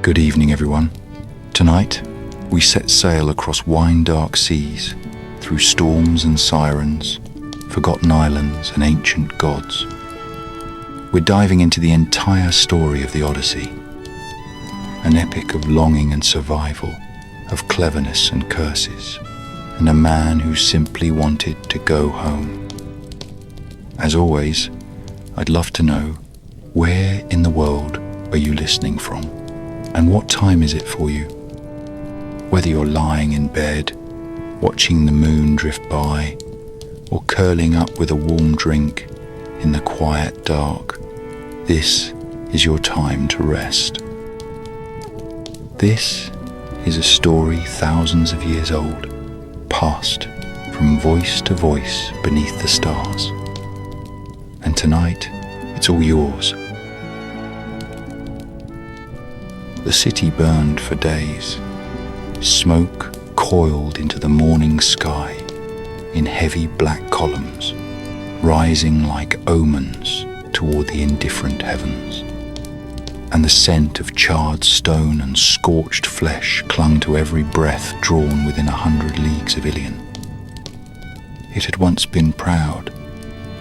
Good evening, everyone. Tonight, we set sail across wine-dark seas, through storms and sirens, forgotten islands and ancient gods. We're diving into the entire story of the Odyssey, an epic of longing and survival, of cleverness and curses, and a man who simply wanted to go home. As always, I'd love to know, where in the world are you listening from? And what time is it for you? Whether you're lying in bed, watching the moon drift by, or curling up with a warm drink in the quiet dark, this is your time to rest. This is a story thousands of years old, passed from voice to voice beneath the stars. And tonight, it's all yours. The city burned for days. Smoke coiled into the morning sky in heavy black columns, rising like omens toward the indifferent heavens. And the scent of charred stone and scorched flesh clung to every breath drawn within 100 leagues of Ilion. It had once been proud,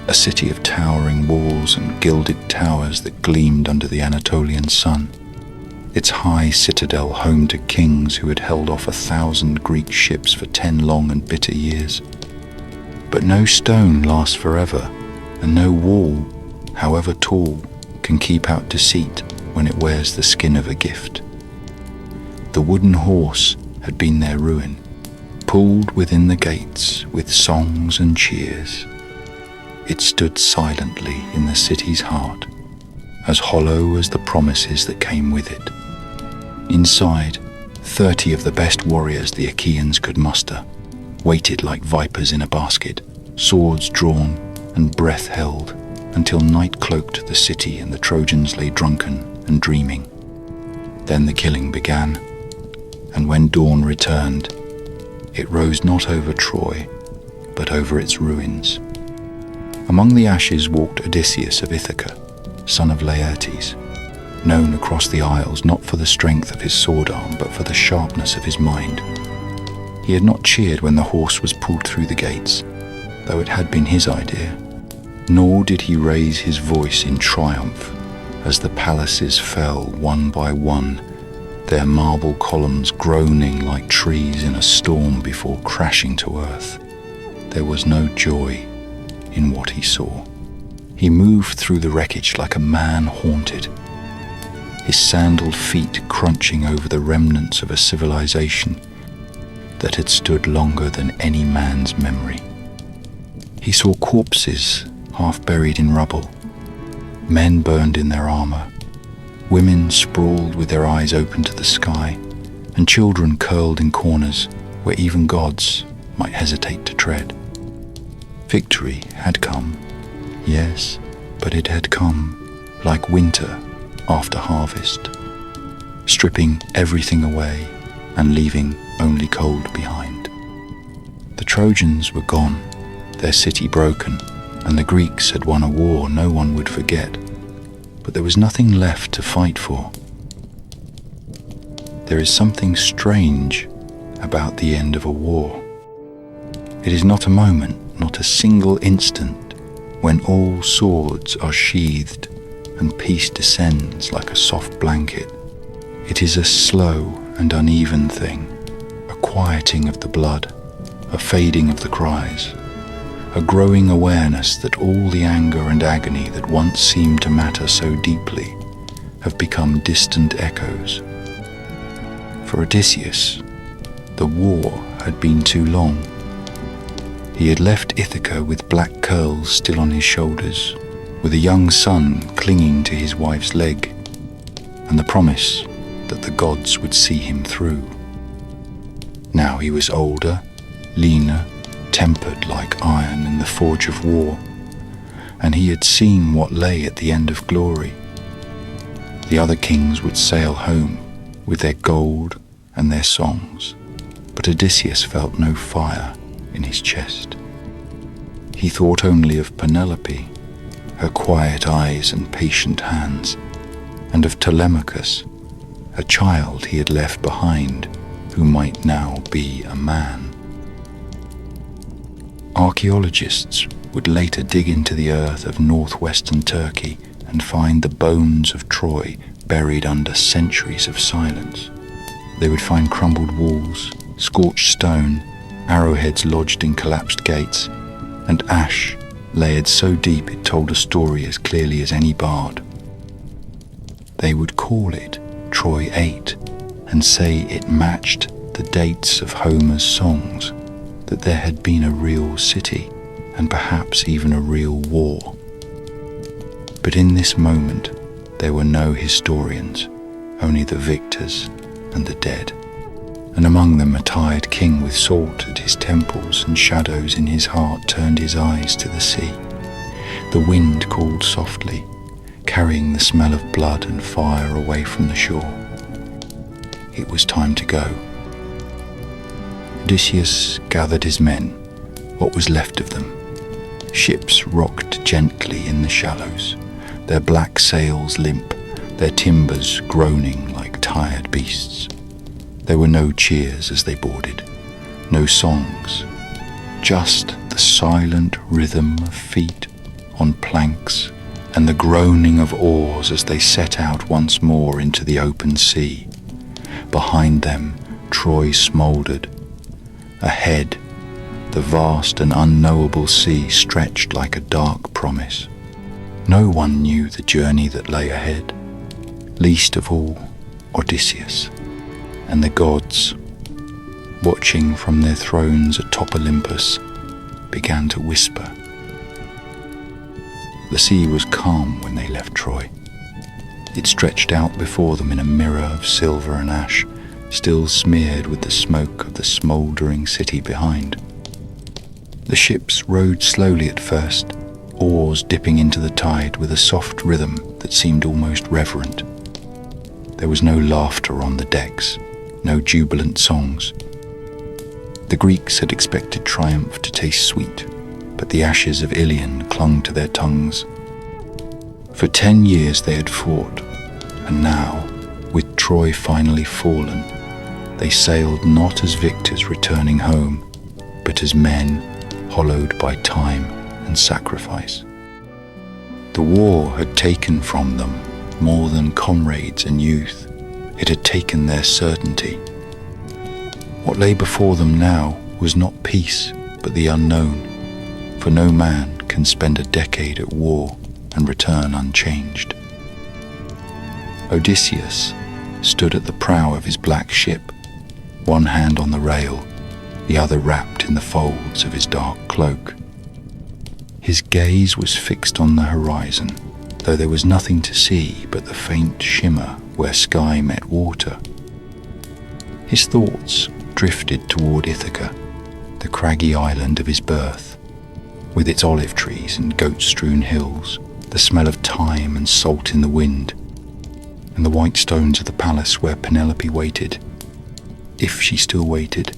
a city of towering walls and gilded towers that gleamed under the Anatolian sun. Its high citadel home to kings who had held off 1,000 Greek ships for 10 long and bitter years. But no stone lasts forever, and no wall, however tall, can keep out deceit when it wears the skin of a gift. The wooden horse had been their ruin, pulled within the gates with songs and cheers. It stood silently in the city's heart, as hollow as the promises that came with it. Inside, 30 of the best warriors the Achaeans could muster waited like vipers in a basket, swords drawn and breath held, until night cloaked the city and the Trojans lay drunken and dreaming. Then the killing began, and when dawn returned, it rose not over Troy, but over its ruins. Among the ashes walked Odysseus of Ithaca, son of Laertes, known across the isles not for the strength of his sword arm, but for the sharpness of his mind. He had not cheered when the horse was pulled through the gates, though it had been his idea, nor did he raise his voice in triumph as the palaces fell one by one, their marble columns groaning like trees in a storm before crashing to earth. There was no joy in what he saw. He moved through the wreckage like a man haunted, his sandaled feet crunching over the remnants of a civilization that had stood longer than any man's memory. He saw corpses half buried in rubble, men burned in their armor, women sprawled with their eyes open to the sky, and children curled in corners where even gods might hesitate to tread. Victory had come, yes, but it had come like winter after harvest, stripping everything away and leaving only cold behind. The Trojans were gone, their city broken, and the Greeks had won a war no one would forget, but there was nothing left to fight for. There is something strange about the end of a war. It is not a moment, not a single instant, when all swords are sheathed and peace descends like a soft blanket. It is a slow and uneven thing, a quieting of the blood, a fading of the cries, a growing awareness that all the anger and agony that once seemed to matter so deeply have become distant echoes. For Odysseus, the war had been too long. He had left Ithaca with black curls still on his shoulders, with a young son clinging to his wife's leg, and the promise that the gods would see him through. Now he was older, leaner, tempered like iron in the forge of war, and he had seen what lay at the end of glory. The other kings would sail home with their gold and their songs, but Odysseus felt no fire in his chest. He thought only of Penelope, her quiet eyes and patient hands, and of Telemachus, a child he had left behind who might now be a man. Archaeologists would later dig into the earth of northwestern Turkey and find the bones of Troy buried under centuries of silence. They would find crumbled walls, scorched stone, arrowheads lodged in collapsed gates, and ash layered so deep it told a story as clearly as any bard. They would call it Troy 8 and say it matched the dates of Homer's songs, that there had been a real city and perhaps even a real war. But in this moment, there were no historians, only the victors and the dead, and among them a tired king with salt at his temples and shadows in his heart turned his eyes to the sea. The wind called softly, carrying the smell of blood and fire away from the shore. It was time to go. Odysseus gathered his men, what was left of them. Ships rocked gently in the shallows, their black sails limp, their timbers groaning like tired beasts. There were no cheers as they boarded, no songs, just the silent rhythm of feet on planks and the groaning of oars as they set out once more into the open sea. Behind them, Troy smouldered. Ahead, the vast and unknowable sea stretched like a dark promise. No one knew the journey that lay ahead, least of all Odysseus, and the gods, watching from their thrones atop Olympus, began to whisper. The sea was calm when they left Troy. It stretched out before them in a mirror of silver and ash, still smeared with the smoke of the smouldering city behind. The ships rowed slowly at first, oars dipping into the tide with a soft rhythm that seemed almost reverent. There was no laughter on the decks, no jubilant songs. The Greeks had expected triumph to taste sweet, but the ashes of Ilion clung to their tongues. For 10 years they had fought, and now, with Troy finally fallen, they sailed not as victors returning home, but as men hollowed by time and sacrifice. The war had taken from them more than comrades and youth. It had taken their certainty. What lay before them now was not peace, but the unknown, for no man can spend a decade at war and return unchanged. Odysseus stood at the prow of his black ship, one hand on the rail, the other wrapped in the folds of his dark cloak. His gaze was fixed on the horizon, though there was nothing to see but the faint shimmer where sky met water. His thoughts drifted toward Ithaca, the craggy island of his birth, with its olive trees and goat-strewn hills, the smell of thyme and salt in the wind, and the white stones of the palace where Penelope waited, if she still waited.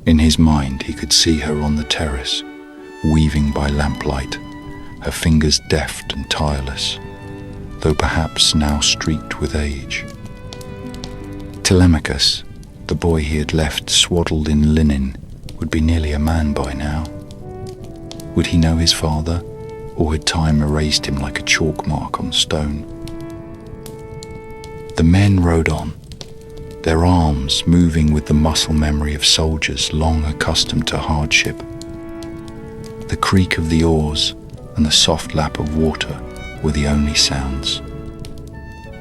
In his mind he could see her on the terrace, weaving by lamplight, her fingers deft and tireless, though perhaps now streaked with age. Telemachus, the boy he had left swaddled in linen, would be nearly a man by now. Would he know his father, or had time erased him like a chalk mark on stone? The men rode on, their arms moving with the muscle memory of soldiers long accustomed to hardship. The creak of the oars and the soft lap of water were the only sounds.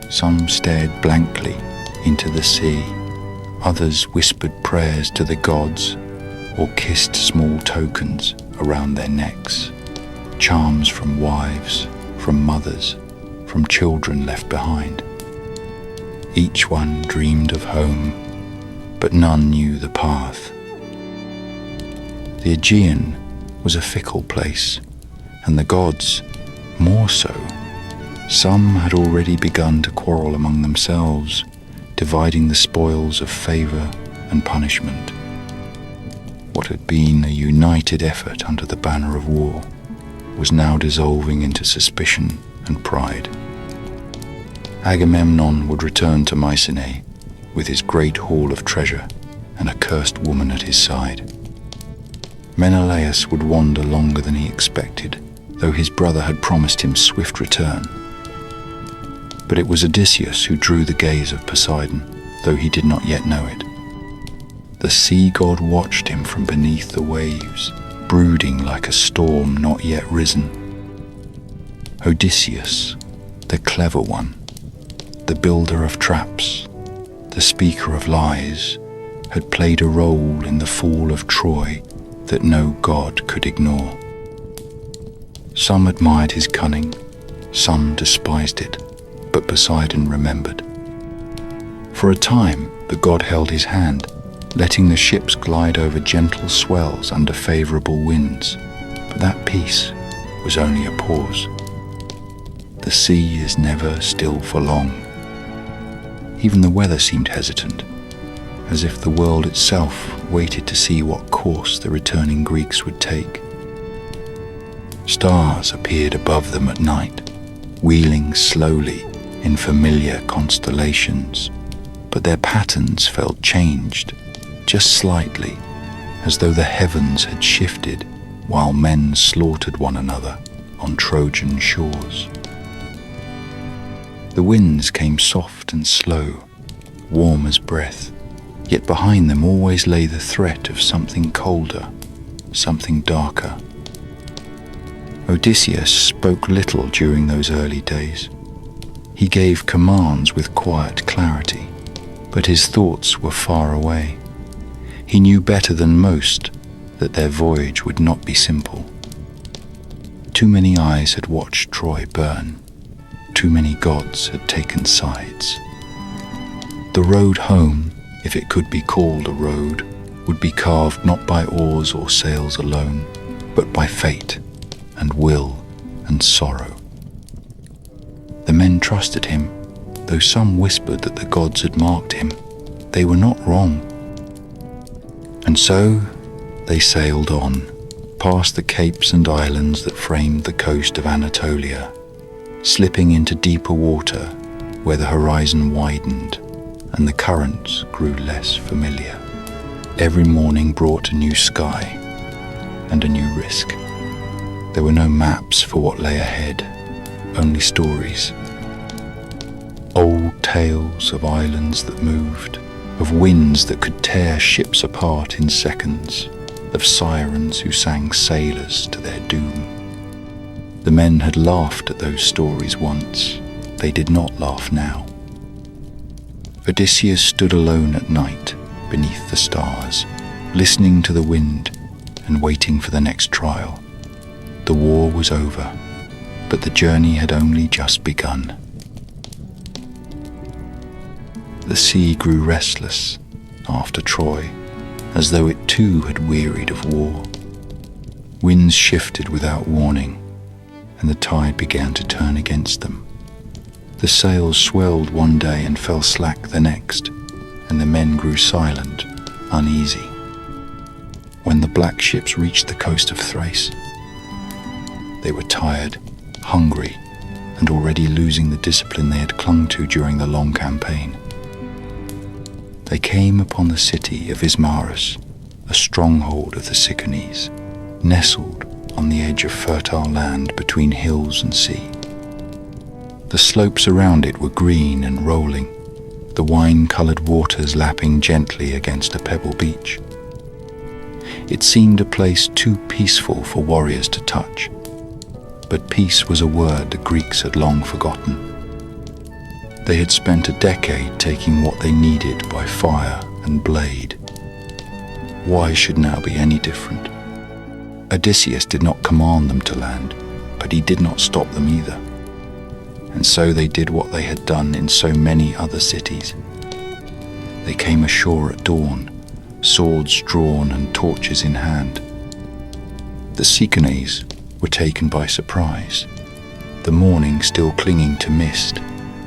Some stared blankly into the sea, others whispered prayers to the gods or kissed small tokens around their necks, charms from wives, from mothers, from children left behind. Each one dreamed of home, but none knew the path. The Aegean was a fickle place, and the gods more so. Some had already begun to quarrel among themselves, dividing the spoils of favour and punishment. What had been a united effort under the banner of war was now dissolving into suspicion and pride. Agamemnon would return to Mycenae with his great haul of treasure and a cursed woman at his side. Menelaus would wander longer than he expected, though his brother had promised him swift return. But it was Odysseus who drew the gaze of Poseidon, though he did not yet know it. The sea god watched him from beneath the waves, brooding like a storm not yet risen. Odysseus, the clever one, the builder of traps, the speaker of lies, had played a role in the fall of Troy that no god could ignore. Some admired his cunning, some despised it, but Poseidon remembered. For a time, the god held his hand, letting the ships glide over gentle swells under favorable winds, but that peace was only a pause. The sea is never still for long. Even the weather seemed hesitant, as if the world itself waited to see what course the returning Greeks would take. Stars appeared above them at night, wheeling slowly in familiar constellations, but their patterns felt changed, just slightly, as though the heavens had shifted while men slaughtered one another on Trojan shores. The winds came soft and slow, warm as breath, yet behind them always lay the threat of something colder, something darker. Odysseus spoke little during those early days. He gave commands with quiet clarity, but his thoughts were far away. He knew better than most that their voyage would not be simple. Too many eyes had watched Troy burn. Too many gods had taken sides. The road home, if it could be called a road, would be carved not by oars or sails alone, but by fate and will and sorrow. The men trusted him, though some whispered that the gods had marked him. They were not wrong. And so they sailed on, past the capes and islands that framed the coast of Anatolia, slipping into deeper water where the horizon widened and the currents grew less familiar. Every morning brought a new sky and a new risk. There were no maps for what lay ahead, only stories. Old tales of islands that moved, of winds that could tear ships apart in seconds, of sirens who sang sailors to their doom. The men had laughed at those stories once. They did not laugh now. Odysseus stood alone at night beneath the stars, listening to the wind and waiting for the next trial. The war was over, but the journey had only just begun. The sea grew restless after Troy, as though it too had wearied of war. Winds shifted without warning, and the tide began to turn against them. The sails swelled one day and fell slack the next, and the men grew silent, uneasy. When the black ships reached the coast of Thrace, they were tired, hungry, and already losing the discipline they had clung to during the long campaign. They came upon the city of Ismarus, a stronghold of the Cyclones, nestled on the edge of fertile land between hills and sea. The slopes around it were green and rolling, the wine-coloured waters lapping gently against a pebble beach. It seemed a place too peaceful for warriors to touch, but peace was a word the Greeks had long forgotten. They had spent a decade taking what they needed by fire and blade. Why should now be any different? Odysseus did not command them to land, but he did not stop them either. And so they did what they had done in so many other cities. They came ashore at dawn, swords drawn and torches in hand. The Cyclones were taken by surprise, the morning still clinging to mist,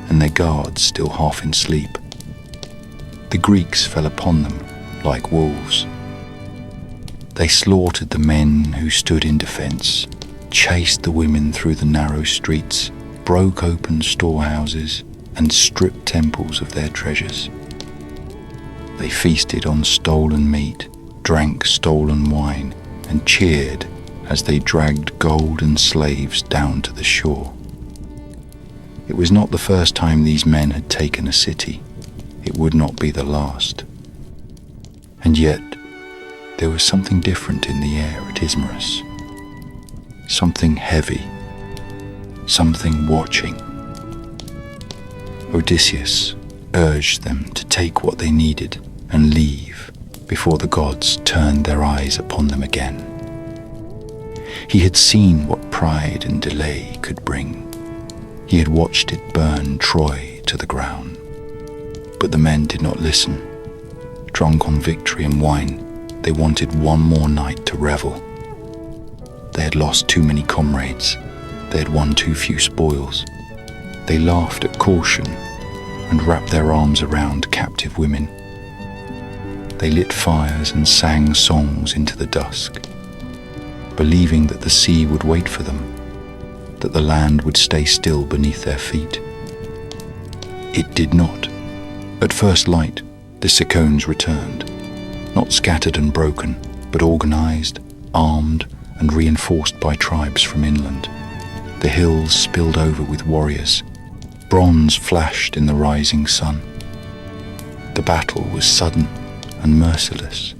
and their guards still half in sleep. The Greeks fell upon them like wolves. They slaughtered the men who stood in defense, chased the women through the narrow streets, broke open storehouses, and stripped temples of their treasures. They feasted on stolen meat, drank stolen wine, and cheered as they dragged golden slaves down to the shore. It was not the first time these men had taken a city. It would not be the last. And yet, there was something different in the air at Ismarus. Something heavy. Something watching. Odysseus urged them to take what they needed and leave before the gods turned their eyes upon them again. He had seen what pride and delay could bring. He had watched it burn Troy to the ground. But the men did not listen. Drunk on victory and wine, they wanted one more night to revel. They had lost too many comrades. They had won too few spoils. They laughed at caution and wrapped their arms around captive women. They lit fires and sang songs into the dusk, believing that the sea would wait for them, that the land would stay still beneath their feet. It did not. At first light, the Cicones returned, not scattered and broken, but organized, armed, and reinforced by tribes from inland. The hills spilled over with warriors. Bronze flashed in the rising sun. The battle was sudden and merciless.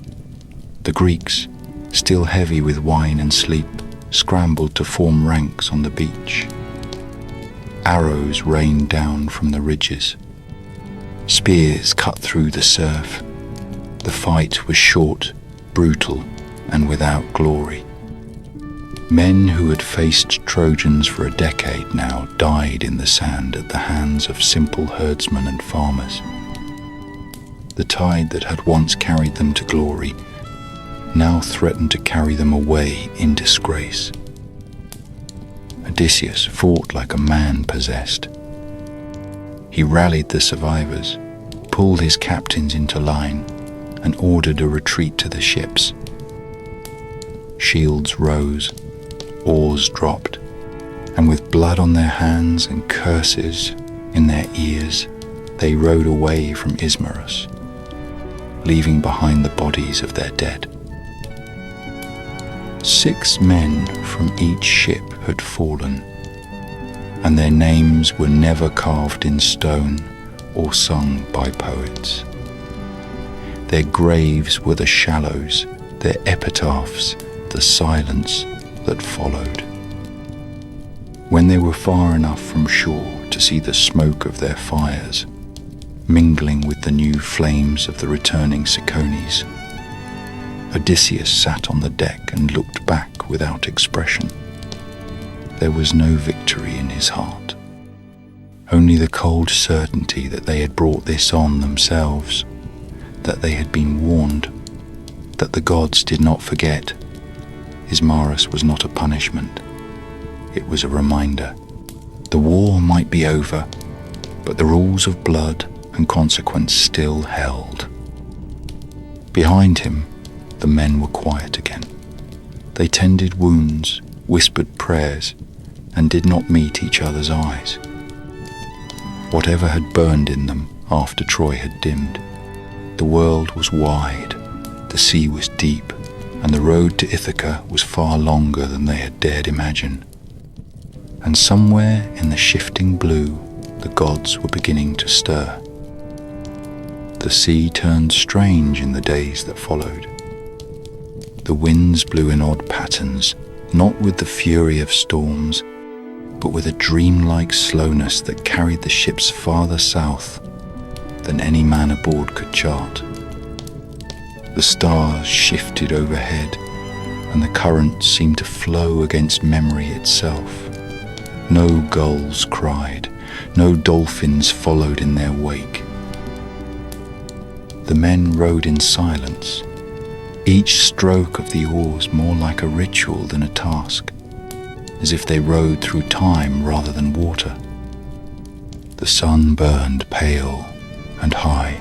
The Greeks, still heavy with wine and sleep, scrambled to form ranks on the beach. Arrows rained down from the ridges. Spears cut through the surf. The fight was short, brutal, and without glory. Men who had faced Trojans for a decade now died in the sand at the hands of simple herdsmen and farmers. The tide that had once carried them to glory now threatened to carry them away in disgrace. Odysseus fought like a man possessed. He rallied the survivors, pulled his captains into line, and ordered a retreat to the ships. Shields rose, oars dropped, and with blood on their hands and curses in their ears, they rowed away from Ismarus, leaving behind the bodies of their dead. 6 men from each ship had fallen, and their names were never carved in stone or sung by poets. Their graves were the shallows, their epitaphs the silence that followed. When they were far enough from shore to see the smoke of their fires, mingling with the new flames of the returning Cicones, Odysseus sat on the deck and looked back without expression. There was no victory in his heart, only the cold certainty that they had brought this on themselves, that they had been warned, that the gods did not forget. Ismarus was not a punishment. It was a reminder. The war might be over, but the rules of blood and consequence still held. Behind him, the men were quiet again. They tended wounds, whispered prayers, and did not meet each other's eyes. Whatever had burned in them after Troy had dimmed, the world was wide, the sea was deep, and the road to Ithaca was far longer than they had dared imagine. And somewhere in the shifting blue, the gods were beginning to stir. The sea turned strange in the days that followed. The winds blew in odd patterns, not with the fury of storms, but with a dreamlike slowness that carried the ships farther south than any man aboard could chart. The stars shifted overhead, and the current seemed to flow against memory itself. No gulls cried, no dolphins followed in their wake. The men rowed in silence, each stroke of the oars more like a ritual than a task, as if they rowed through time rather than water. The sun burned pale and high,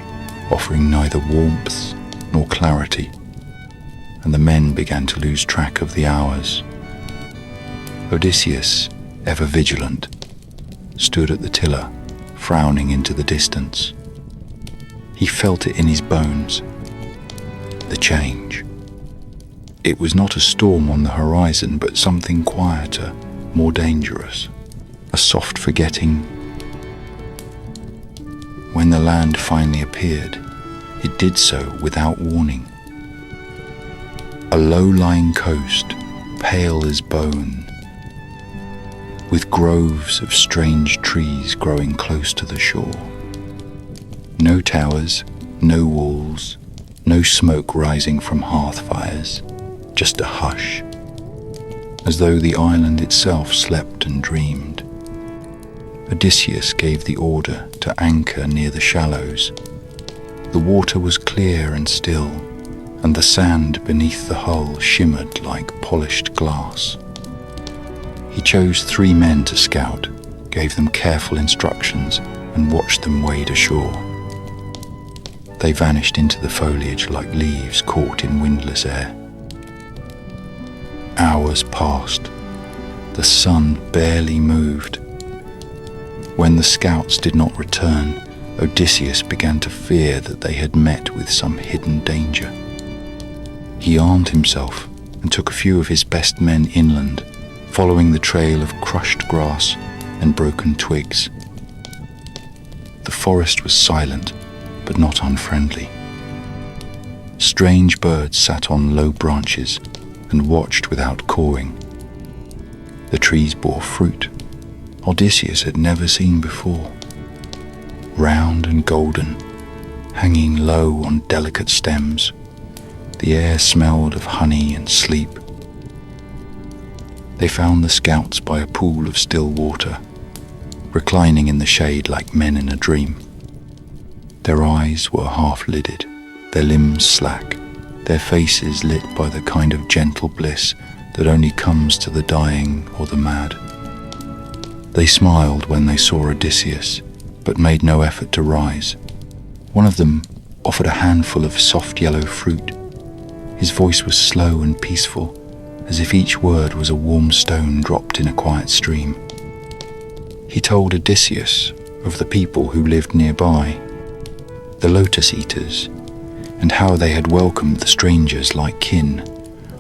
offering neither warmth nor clarity, and the men began to lose track of the hours. Odysseus, ever vigilant, stood at the tiller, frowning into the distance. He felt it in his bones. The change. It was not a storm on the horizon, but something quieter, more dangerous. A soft forgetting. When the land finally appeared, it did so without warning. A low-lying coast, pale as bone, with groves of strange trees growing close to the shore. No towers, no walls, no smoke rising from hearth fires, just a hush, as though the island itself slept and dreamed. Odysseus gave the order to anchor near the shallows. The water was clear and still, and the sand beneath the hull shimmered like polished glass. He chose 3 men to scout, gave them careful instructions, and watched them wade ashore. They vanished into the foliage like leaves caught in windless air. Hours passed. The sun barely moved. When the scouts did not return, Odysseus began to fear that they had met with some hidden danger. He armed himself and took a few of his best men inland, following the trail of crushed grass and broken twigs. The forest was silent, but not unfriendly. Strange birds sat on low branches and watched without cawing. The trees bore fruit Odysseus had never seen before. Round and golden, hanging low on delicate stems, the air smelled of honey and sleep. They found the scouts by a pool of still water, reclining in the shade like men in a dream. Their eyes were half-lidded, their limbs slack, their faces lit by the kind of gentle bliss that only comes to the dying or the mad. They smiled when they saw Odysseus, but made no effort to rise. One of them offered a handful of soft yellow fruit. His voice was slow and peaceful, as if each word was a warm stone dropped in a quiet stream. He told Odysseus of the people who lived nearby, the lotus eaters, and how they had welcomed the strangers like kin,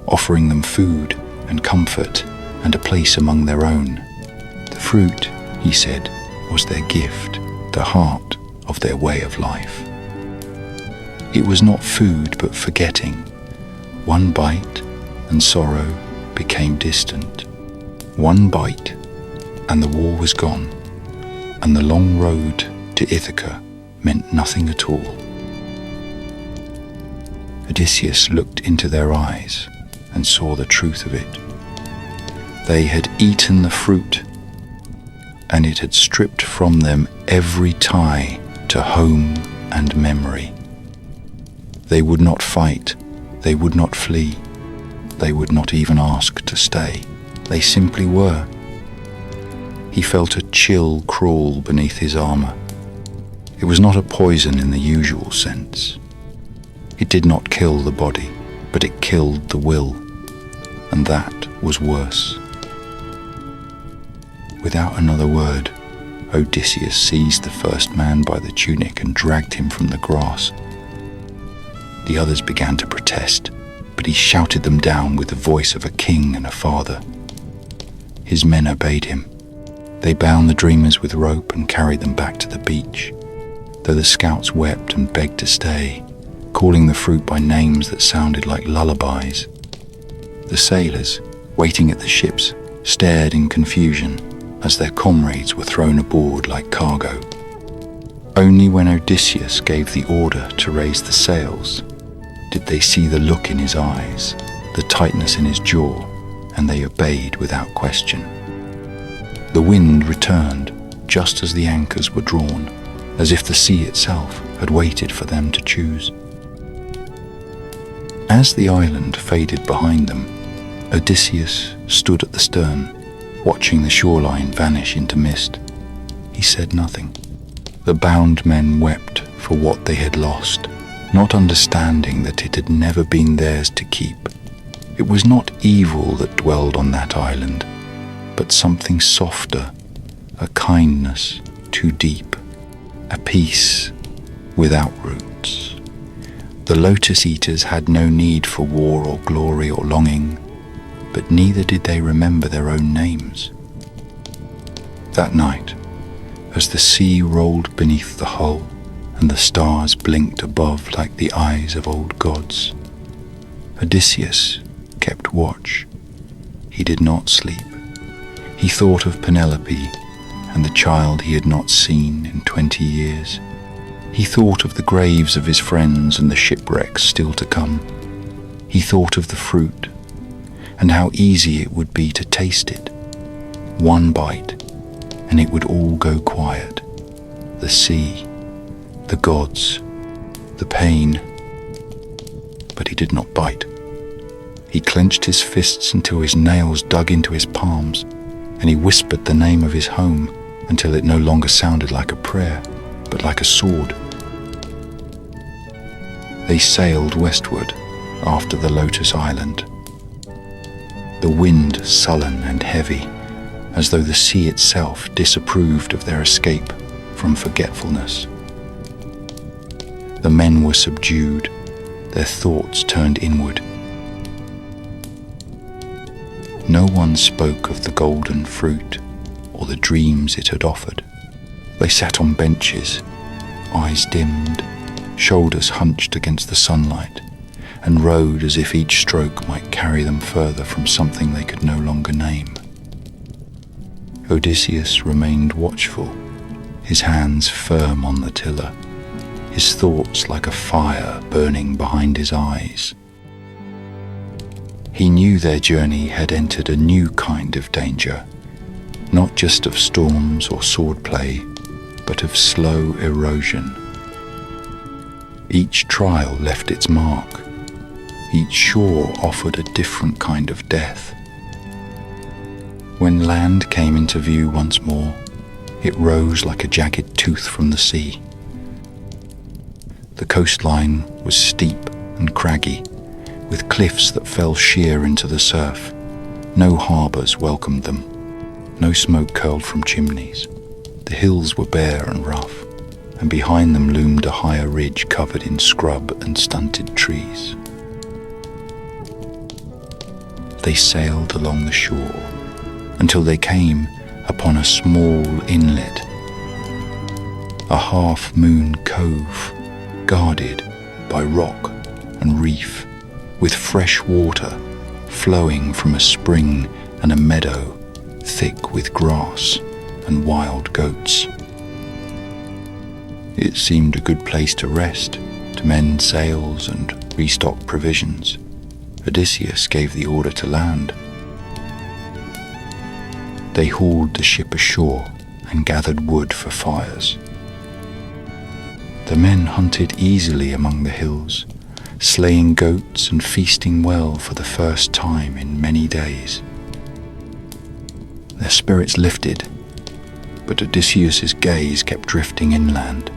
offering them food and comfort and a place among their own. The fruit, he said, was their gift, the heart of their way of life. It was not food but forgetting. One bite and sorrow became distant. One bite and the war was gone, and the long road to Ithaca meant nothing at all. Odysseus looked into their eyes and saw the truth of it. They had eaten the fruit, and it had stripped from them every tie to home and memory. They would not fight, they would not flee, they would not even ask to stay. They simply were. He felt a chill crawl beneath his armor. It was not a poison in the usual sense. It did not kill the body, but it killed the will, and that was worse. Without another word, Odysseus seized the first man by the tunic and dragged him from the grass. The others began to protest, but he shouted them down with the voice of a king and a father. His men obeyed him. They bound the dreamers with rope and carried them back to the beach, though the scouts wept and begged to stay, calling the fruit by names that sounded like lullabies. The sailors, waiting at the ships, stared in confusion as their comrades were thrown aboard like cargo. Only when Odysseus gave the order to raise the sails did they see the look in his eyes, the tightness in his jaw, and they obeyed without question. The wind returned just as the anchors were drawn, as if the sea itself had waited for them to choose. As the island faded behind them, Odysseus stood at the stern, watching the shoreline vanish into mist. He said nothing. The bound men wept for what they had lost, not understanding that it had never been theirs to keep. It was not evil that dwelled on that island, but something softer, a kindness too deep a peace without roots. The lotus eaters had no need for war or glory or longing, but neither did they remember their own names. That night, as the sea rolled beneath the hull and the stars blinked above like the eyes of old gods, Odysseus kept watch. He did not sleep. He thought of Penelope and the child he had not seen in 20 years. He thought of the graves of his friends and the shipwrecks still to come. He thought of the fruit and how easy it would be to taste it. One bite and it would all go quiet. The sea, the gods, the pain. But he did not bite. He clenched his fists until his nails dug into his palms, and he whispered the name of his home until it no longer sounded like a prayer, but like a sword. They sailed westward after the Lotus Island, the wind sullen and heavy, as though the sea itself disapproved of their escape from forgetfulness. The men were subdued, their thoughts turned inward. No one spoke of the golden fruit or the dreams it had offered. They sat on benches, eyes dimmed, shoulders hunched against the sunlight, and rowed as if each stroke might carry them further from something they could no longer name. Odysseus remained watchful, his hands firm on the tiller, his thoughts like a fire burning behind his eyes. He knew their journey had entered a new kind of danger, not just of storms or swordplay, but of slow erosion. Each trial left its mark. Each shore offered a different kind of death. When land came into view once more, it rose like a jagged tooth from the sea. The coastline was steep and craggy, with cliffs that fell sheer into the surf. No harbours welcomed them. No smoke curled from chimneys. The hills were bare and rough, and behind them loomed a higher ridge covered in scrub and stunted trees. They sailed along the shore until they came upon a small inlet, a half-moon cove guarded by rock and reef, with fresh water flowing from a spring and a meadow thick with grass and wild goats. It seemed a good place to rest, to mend sails and restock provisions. Odysseus gave the order to land. They hauled the ship ashore and gathered wood for fires. The men hunted easily among the hills, slaying goats and feasting well for the first time in many days. Their spirits lifted, but Odysseus's gaze kept drifting inland.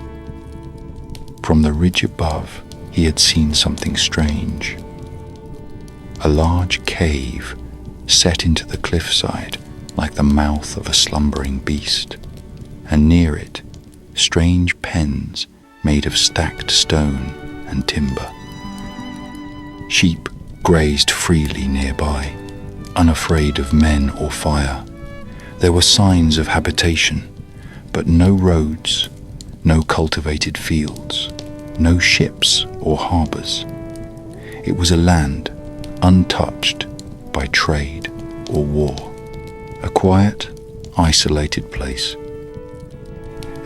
From the ridge above, he had seen something strange. A large cave set into the cliffside like the mouth of a slumbering beast, and near it, strange pens made of stacked stone and timber. Sheep grazed freely nearby, unafraid of men or fire. There were signs of habitation, but no roads, no cultivated fields, no ships or harbours. It was a land untouched by trade or war, a quiet, isolated place.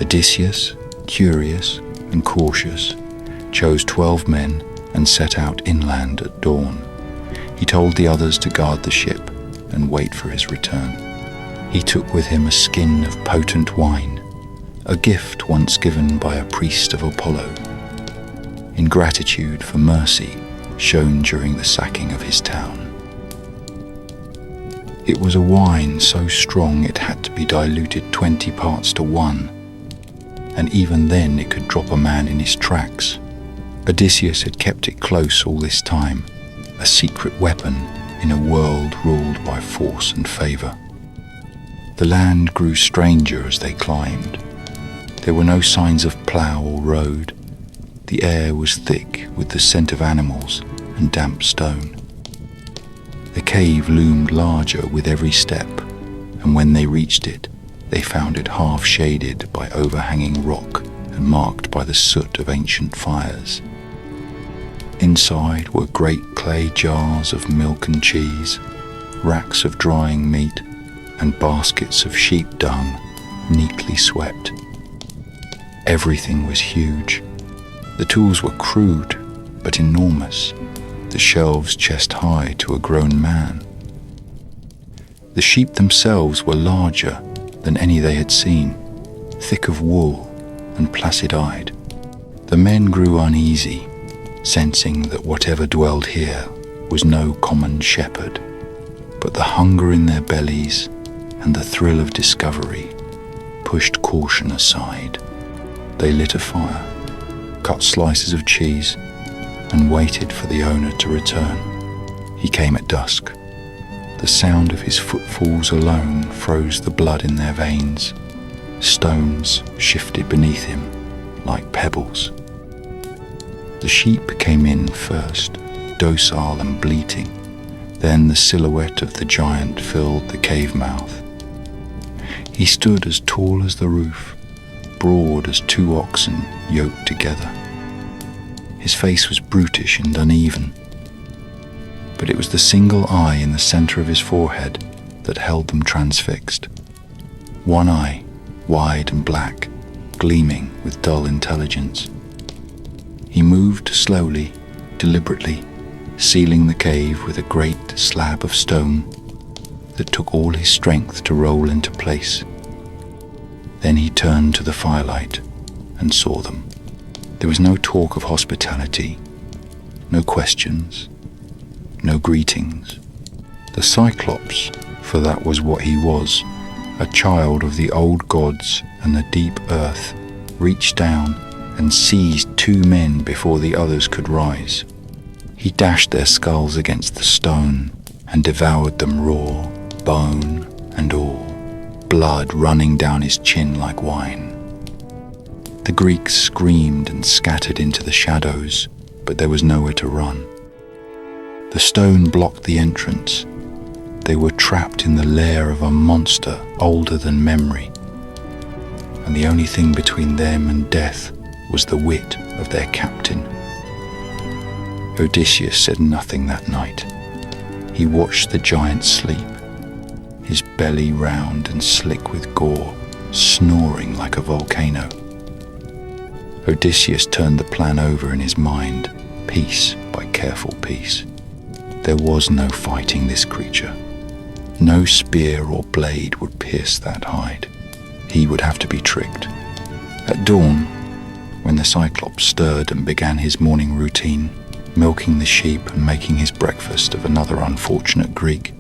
Odysseus, curious and cautious, chose 12 men and set out inland at dawn. He told the others to guard the ship and wait for his return. He took with him a skin of potent wine, a gift once given by a priest of Apollo, in gratitude for mercy shown during the sacking of his town. It was a wine so strong it had to be diluted 20 parts to 1, and even then it could drop a man in his tracks. Odysseus had kept it close all this time, a secret weapon in a world ruled by force and favour. The land grew stranger as they climbed. There were no signs of plough or road. The air was thick with the scent of animals and damp stone. The cave loomed larger with every step, and when they reached it, they found it half shaded by overhanging rock and marked by the soot of ancient fires. Inside were great clay jars of milk and cheese, racks of drying meat, and baskets of sheep dung neatly swept. Everything was huge. The tools were crude but enormous, the shelves chest high to a grown man. The sheep themselves were larger than any they had seen, thick of wool and placid-eyed. The men grew uneasy, sensing that whatever dwelled here was no common shepherd, but the hunger in their bellies and the thrill of discovery pushed caution aside. They lit a fire, cut slices of cheese, and waited for the owner to return. He came at dusk. The sound of his footfalls alone froze the blood in their veins. Stones shifted beneath him like pebbles. The sheep came in first, docile and bleating. Then the silhouette of the giant filled the cave mouth. He stood as tall as the roof, broad as two oxen yoked together. His face was brutish and uneven, but it was the single eye in the center of his forehead that held them transfixed. One eye, wide and black, gleaming with dull intelligence. He moved slowly, deliberately, sealing the cave with a great slab of stone that took all his strength to roll into place. Then he turned to the firelight and saw them. There was no talk of hospitality, no questions, no greetings. The Cyclops, for that was what he was, a child of the old gods and the deep earth, reached down and seized two men before the others could rise. He dashed their skulls against the stone and devoured them raw, bone and all, blood running down his chin like wine. The Greeks screamed and scattered into the shadows, but there was nowhere to run. The stone blocked the entrance. They were trapped in the lair of a monster older than memory, and the only thing between them and death was the wit of their captain. Odysseus said nothing that night. He watched the giant sleep, his belly round and slick with gore, snoring like a volcano. Odysseus turned the plan over in his mind, piece by careful piece. There was no fighting this creature. No spear or blade would pierce that hide. He would have to be tricked. At dawn, when the Cyclops stirred and began his morning routine, milking the sheep and making his breakfast of another unfortunate Greek,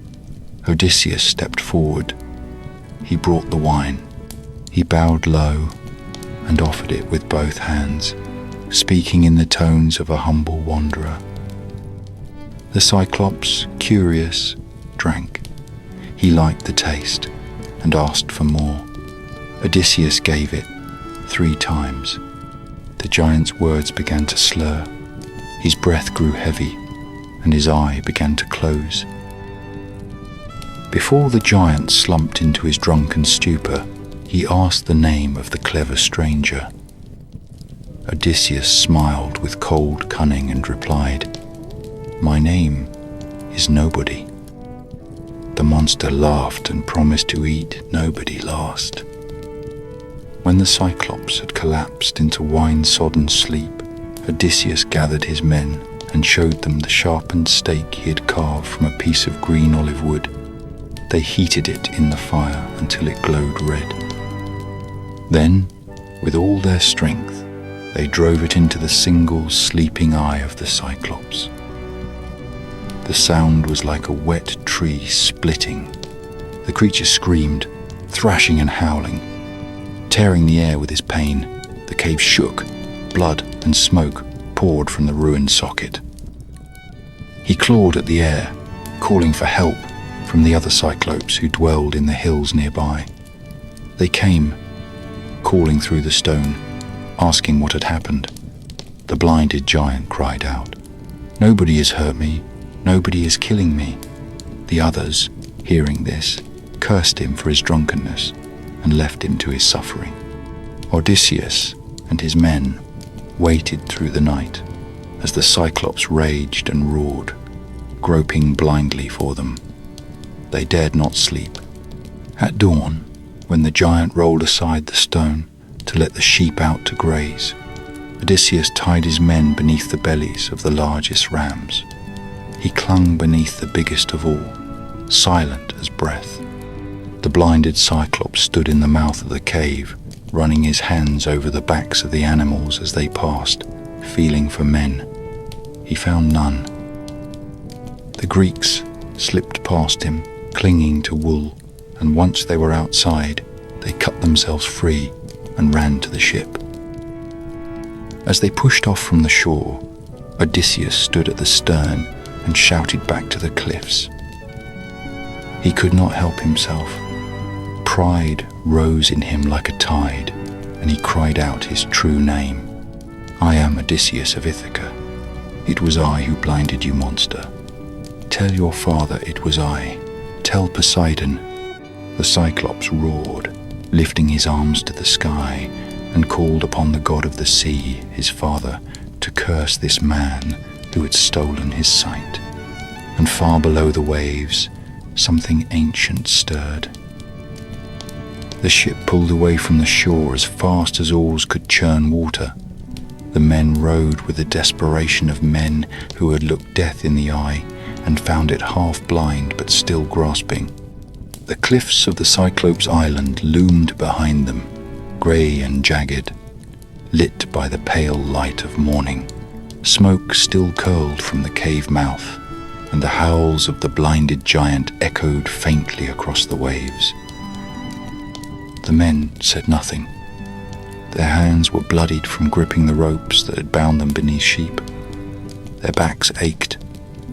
Odysseus stepped forward. He brought the wine. He bowed low and offered it with both hands, speaking in the tones of a humble wanderer. The Cyclops, curious, drank. He liked the taste and asked for more. Odysseus gave it 3 times. The giant's words began to slur. His breath grew heavy and his eye began to close. Before the giant slumped into his drunken stupor, he asked the name of the clever stranger. Odysseus smiled with cold cunning and replied, "My name is Nobody." The monster laughed and promised to eat nobody last. When the Cyclops had collapsed into wine-sodden sleep, Odysseus gathered his men and showed them the sharpened stake he had carved from a piece of green olive wood. They heated it in the fire until it glowed red. Then, with all their strength, they drove it into the single sleeping eye of the Cyclops. The sound was like a wet tree splitting. The creature screamed, thrashing and howling. Tearing the air with his pain, the cave shook. Blood and smoke poured from the ruined socket. He clawed at the air, calling for help from the other Cyclopes who dwelled in the hills nearby. They came, calling through the stone, asking what had happened. The blinded giant cried out, "Nobody has hurt me, nobody is killing me." The others, hearing this, cursed him for his drunkenness and left him to his suffering. Odysseus and his men waited through the night as the Cyclops raged and roared, groping blindly for them. They dared not sleep. At dawn, when the giant rolled aside the stone to let the sheep out to graze, Odysseus tied his men beneath the bellies of the largest rams. He clung beneath the biggest of all, silent as breath. The blinded Cyclops stood in the mouth of the cave, running his hands over the backs of the animals as they passed, feeling for men. He found none. The Greeks slipped past him, clinging to wool, and once they were outside, they cut themselves free and ran to the ship. As they pushed off from the shore, Odysseus stood at the stern and shouted back to the cliffs. He could not help himself. Pride rose in him like a tide, and he cried out his true name. "I am Odysseus of Ithaca. It was I who blinded you, monster. Tell your father it was I. Tell Poseidon." The Cyclops roared, lifting his arms to the sky, and called upon the god of the sea, his father, to curse this man who had stolen his sight. And far below the waves, something ancient stirred. The ship pulled away from the shore as fast as oars could churn water. The men rowed with the desperation of men who had looked death in the eye and found it half blind but still grasping. The cliffs of the Cyclops Island loomed behind them, grey and jagged, lit by the pale light of morning. Smoke still curled from the cave mouth, and the howls of the blinded giant echoed faintly across the waves. The men said nothing. Their hands were bloodied from gripping the ropes that had bound them beneath sheep. Their backs ached,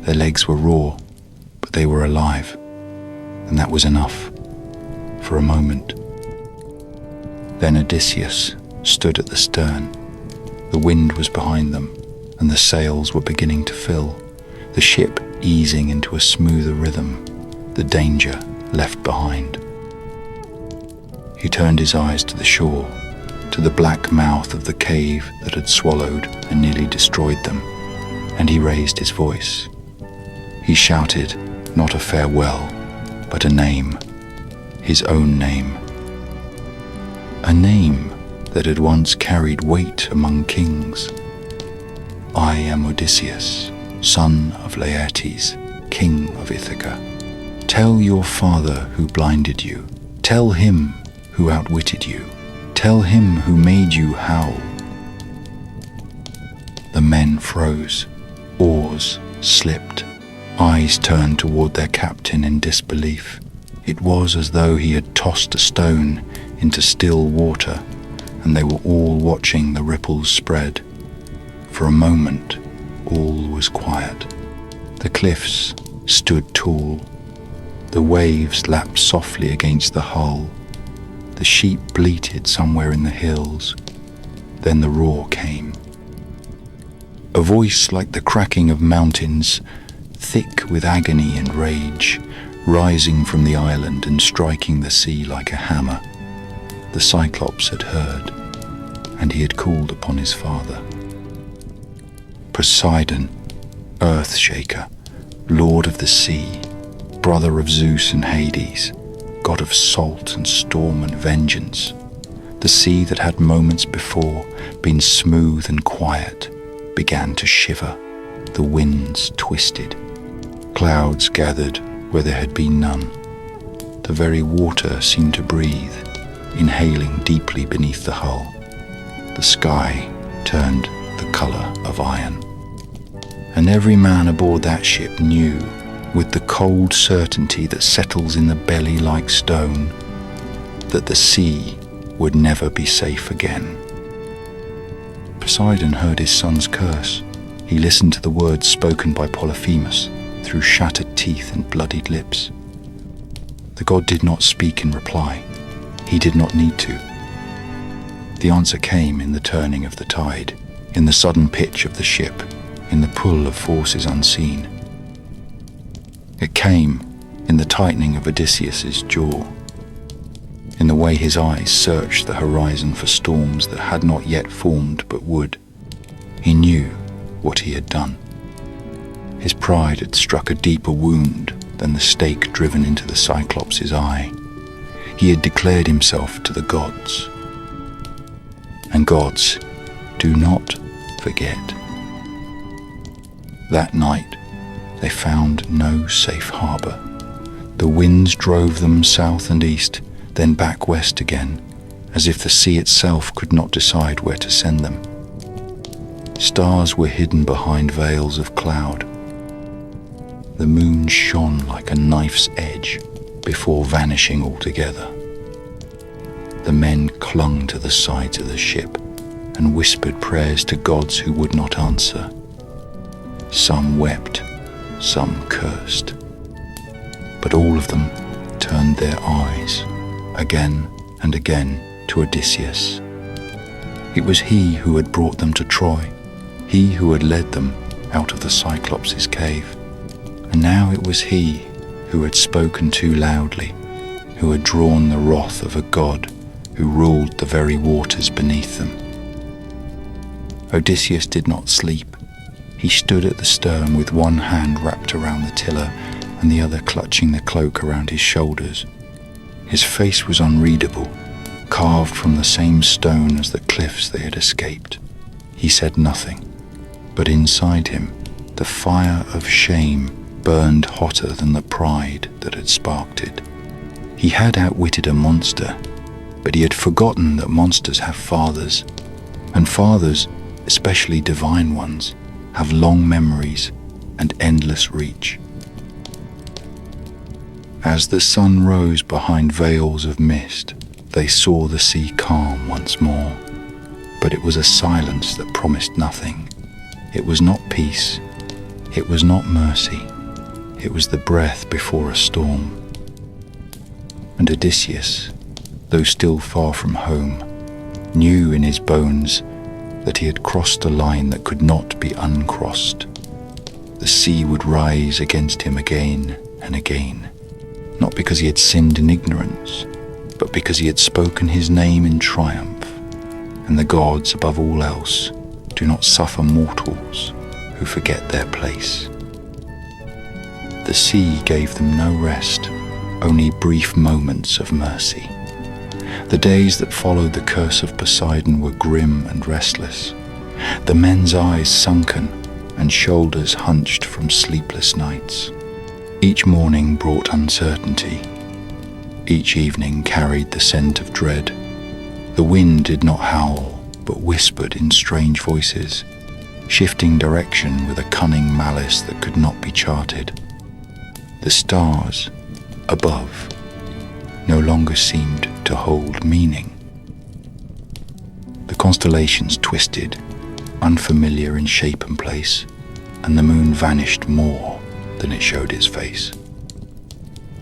their legs were raw, but they were alive, and that was enough, for a moment. Then Odysseus stood at the stern. The wind was behind them, and the sails were beginning to fill, the ship easing into a smoother rhythm, the danger left behind. He turned his eyes to the shore, to the black mouth of the cave that had swallowed and nearly destroyed them, and he raised his voice. He shouted not a farewell, but a name, his own name. A name that had once carried weight among kings. "I am Odysseus, son of Laertes, king of Ithaca. Tell your father who blinded you. Tell him who outwitted you. Tell him who made you howl." The men froze. Oars slipped. Eyes turned toward their captain in disbelief. It was as though he had tossed a stone into still water, and they were all watching the ripples spread. For a moment, all was quiet. The cliffs stood tall. The waves lapped softly against the hull. The sheep bleated somewhere in the hills. Then the roar came. A voice like the cracking of mountains, thick with agony and rage, rising from the island and striking the sea like a hammer. The Cyclops had heard, and he had called upon his father. Poseidon, Earth-shaker, Lord of the sea, brother of Zeus and Hades, god of salt and storm and vengeance. The sea that had moments before been smooth and quiet began to shiver. The winds twisted. Clouds gathered where there had been none. The very water seemed to breathe, inhaling deeply beneath the hull. The sky turned the color of iron. And every man aboard that ship knew, with the cold certainty that settles in the belly like stone, that the sea would never be safe again. Poseidon heard his son's curse. He listened to the words spoken by Polyphemus through shattered teeth and bloodied lips. The god did not speak in reply. He did not need to. The answer came in the turning of the tide, in the sudden pitch of the ship, in the pull of forces unseen. It came in the tightening of Odysseus's jaw, in the way his eyes searched the horizon for storms that had not yet formed but would. He knew what he had done. His pride had struck a deeper wound than the stake driven into the Cyclops' eye. He had declared himself to the gods. And gods do not forget. That night they found no safe harbour. The winds drove them south and east, then back west again, as if the sea itself could not decide where to send them. Stars were hidden behind veils of cloud. The moon shone like a knife's edge before vanishing altogether. The men clung to the sides of the ship and whispered prayers to gods who would not answer. Some wept, some cursed, but all of them turned their eyes again and again to Odysseus. It was he who had brought them to Troy, he who had led them out of the Cyclops' cave. And now it was he who had spoken too loudly, who had drawn the wrath of a god who ruled the very waters beneath them. Odysseus did not sleep. He stood at the stern with one hand wrapped around the tiller and the other clutching the cloak around his shoulders. His face was unreadable, carved from the same stone as the cliffs they had escaped. He said nothing, but inside him the fire of shame burned hotter than the pride that had sparked it. He had outwitted a monster, but he had forgotten that monsters have fathers, and fathers, especially divine ones, have long memories and endless reach. As the sun rose behind veils of mist, they saw the sea calm once more, but it was a silence that promised nothing. It was not peace, it was not mercy, it was the breath before a storm. And Odysseus, though still far from home, knew in his bones that he had crossed a line that could not be uncrossed. The sea would rise against him again and again, not because he had sinned in ignorance, but because he had spoken his name in triumph. And the gods, above all else, do not suffer mortals who forget their place. The sea gave them no rest, only brief moments of mercy. The days that followed the curse of Poseidon were grim and restless, the men's eyes sunken and shoulders hunched from sleepless nights. Each morning brought uncertainty. Each evening carried the scent of dread. The wind did not howl, but whispered in strange voices, shifting direction with a cunning malice that could not be charted. The stars above no longer seemed to hold meaning. The constellations twisted, unfamiliar in shape and place, and the moon vanished more than it showed its face.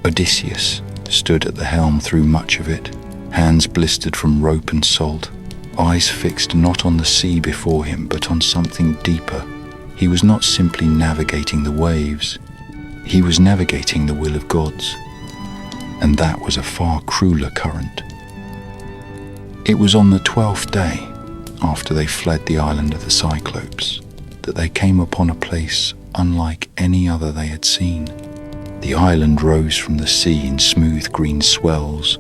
Odysseus stood at the helm through much of it, hands blistered from rope and salt, eyes fixed not on the sea before him but on something deeper. He was not simply navigating the waves, he was navigating the will of gods, and that was a far crueler current. It was on the 12th day, after they fled the island of the Cyclopes, that they came upon a place unlike any other they had seen. The island rose from the sea in smooth green swells,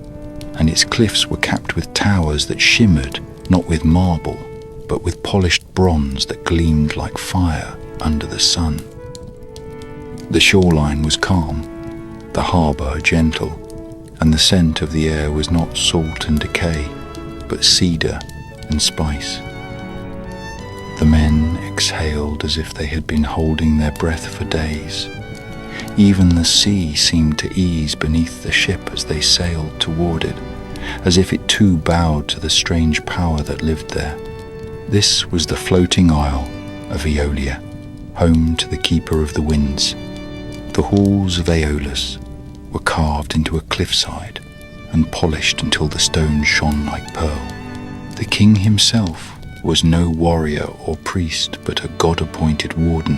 and its cliffs were capped with towers that shimmered not with marble, but with polished bronze that gleamed like fire under the sun. The shoreline was calm, the harbour gentle, and the scent of the air was not salt and decay, but cedar and spice. The men exhaled as if they had been holding their breath for days. Even the sea seemed to ease beneath the ship as they sailed toward it, as if it too bowed to the strange power that lived there. This was the floating isle of Aeolia, home to the keeper of the winds. The halls of Aeolus were carved into a cliffside and polished until the stone shone like pearl. The king himself was no warrior or priest, but a god-appointed warden,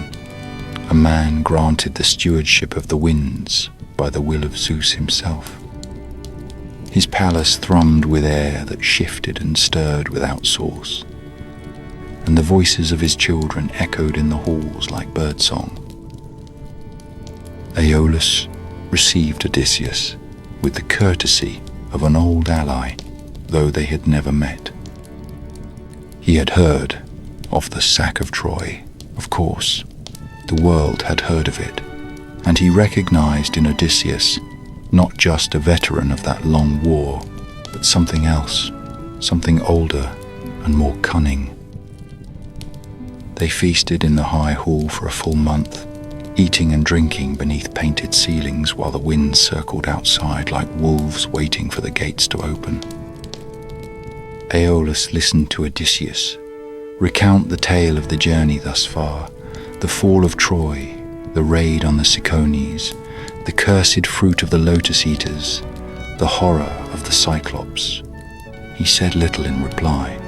a man granted the stewardship of the winds by the will of Zeus himself. His palace thrummed with air that shifted and stirred without source, and the voices of his children echoed in the halls like birdsong. Aeolus received Odysseus with the courtesy of an old ally, though they had never met. He had heard of the sack of Troy, of course. The world had heard of it, and he recognized in Odysseus not just a veteran of that long war, but something else, something older and more cunning. They feasted in the high hall for a full month, eating and drinking beneath painted ceilings while the wind circled outside like wolves waiting for the gates to open. Aeolus listened to Odysseus recount the tale of the journey thus far, the fall of Troy, the raid on the Cicones, the cursed fruit of the lotus eaters, the horror of the Cyclops. He said little in reply,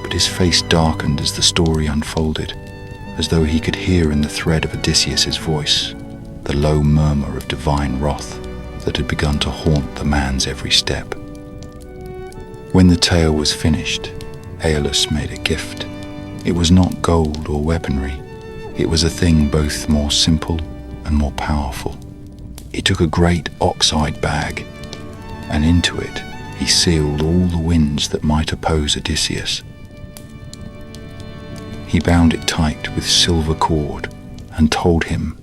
but his face darkened as the story unfolded, as though he could hear in the thread of Odysseus's voice the low murmur of divine wrath that had begun to haunt the man's every step. When the tale was finished, Aeolus made a gift. It was not gold or weaponry. It was a thing both more simple and more powerful. He took a great ox-hide bag, and into it he sealed all the winds that might oppose Odysseus. He bound it tight with silver cord and told him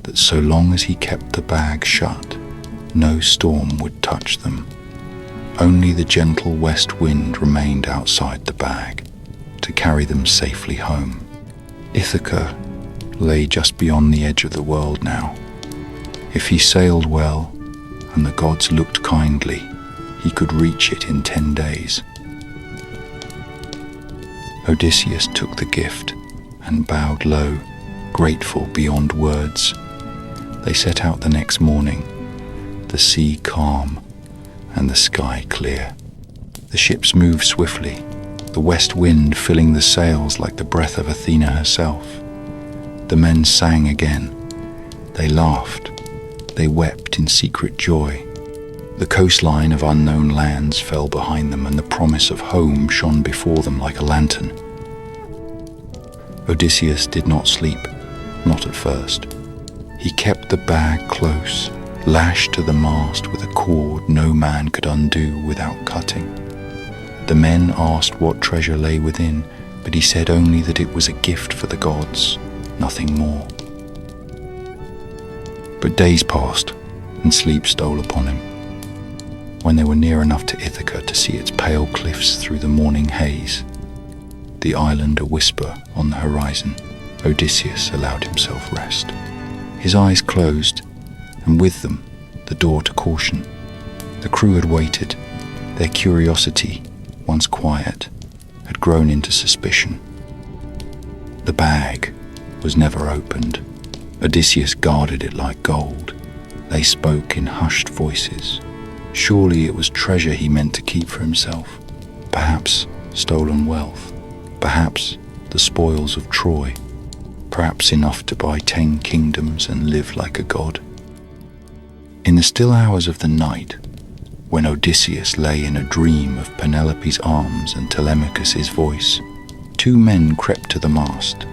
that so long as he kept the bag shut, no storm would touch them. Only the gentle west wind remained outside the bag to carry them safely home. Ithaca lay just beyond the edge of the world now. If he sailed well and the gods looked kindly, he could reach it in 10 days. Odysseus took the gift and bowed low, grateful beyond words. They set out the next morning, the sea calm and the sky clear. The ships moved swiftly, the west wind filling the sails like the breath of Athena herself. The men sang again. They laughed. They wept in secret joy. The coastline of unknown lands fell behind them, and the promise of home shone before them like a lantern. Odysseus did not sleep, not at first. He kept the bag close, lashed to the mast with a cord no man could undo without cutting. The men asked what treasure lay within, but he said only that it was a gift for the gods, nothing more. But days passed, and sleep stole upon him. When they were near enough to Ithaca to see its pale cliffs through the morning haze, the island a whisper on the horizon, Odysseus allowed himself rest. His eyes closed, and with them the door to caution. The crew had waited. Their curiosity, once quiet, had grown into suspicion. The bag was never opened. Odysseus guarded it like gold. They spoke in hushed voices. Surely it was treasure he meant to keep for himself. Perhaps stolen wealth. Perhaps the spoils of Troy. Perhaps enough to buy 10 kingdoms and live like a god. In the still hours of the night, when Odysseus lay in a dream of Penelope's arms and Telemachus' voice, 2 men crept to the mast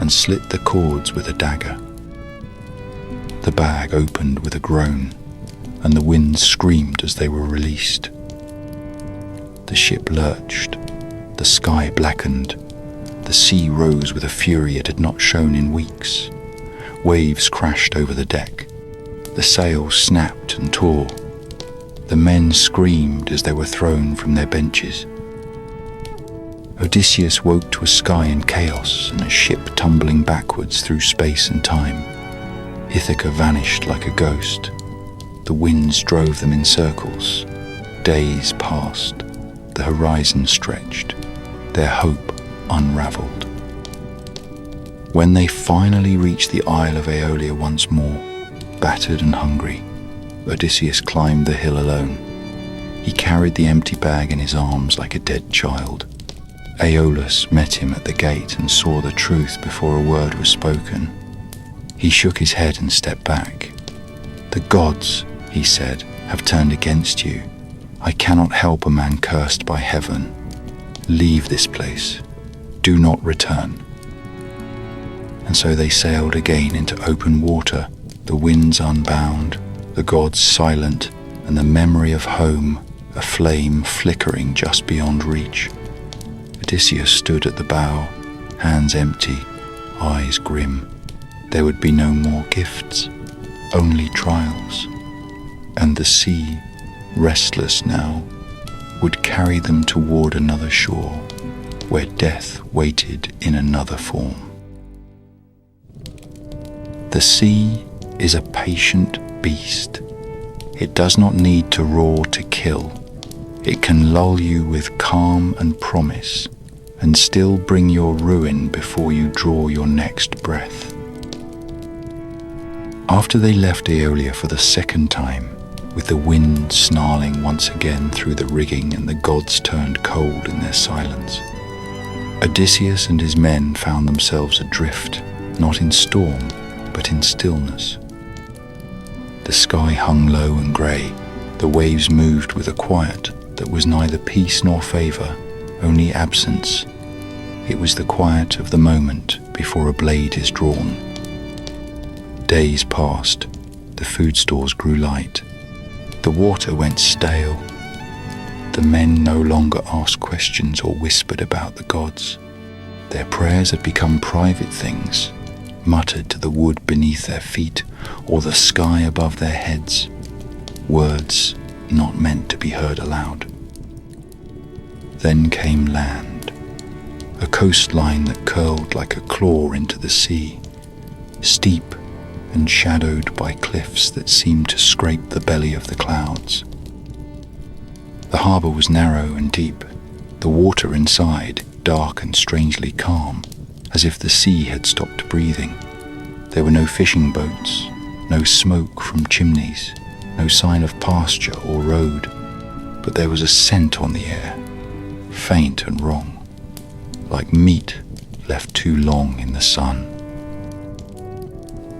and slit the cords with a dagger. The bag opened with a groan, and the winds screamed as they were released. The ship lurched, the sky blackened, the sea rose with a fury it had not shown in weeks. Waves crashed over the deck, the sails snapped and tore. The men screamed as they were thrown from their benches. Odysseus woke to a sky in chaos and a ship tumbling backwards through space and time. Ithaca vanished like a ghost. The winds drove them in circles. Days passed. The horizon stretched. Their hope unraveled. When they finally reached the Isle of Aeolia once more, battered and hungry, Odysseus climbed the hill alone. He carried the empty bag in his arms like a dead child. Aeolus met him at the gate and saw the truth before a word was spoken. He shook his head and stepped back. "The gods," he said, "have turned against you. I cannot help a man cursed by heaven. Leave this place. Do not return." And so they sailed again into open water, the winds unbound, the gods silent, and the memory of home, a flame flickering just beyond reach. Odysseus stood at the bow, hands empty, eyes grim. There would be no more gifts, only trials. And the sea, restless now, would carry them toward another shore, where death waited in another form. The sea is a patient beast. It does not need to roar to kill. It can lull you with calm and promise, and still bring your ruin before you draw your next breath. After they left Aeolia for the second time, with the wind snarling once again through the rigging and the gods turned cold in their silence, Odysseus and his men found themselves adrift, not in storm, but in stillness. The sky hung low and grey, the waves moved with a quiet that was neither peace nor favour, only absence. It was the quiet of the moment before a blade is drawn. Days passed, the food stores grew light, the water went stale. The men no longer asked questions or whispered about the gods. Their prayers had become private things, muttered to the wood beneath their feet or the sky above their heads, words not meant to be heard aloud. Then came land, a coastline that curled like a claw into the sea, steep and shadowed by cliffs that seemed to scrape the belly of the clouds. The harbour was narrow and deep, the water inside dark and strangely calm, as if the sea had stopped breathing. There were no fishing boats, no smoke from chimneys, no sign of pasture or road, but there was a scent on the air, faint and wrong, like meat left too long in the sun.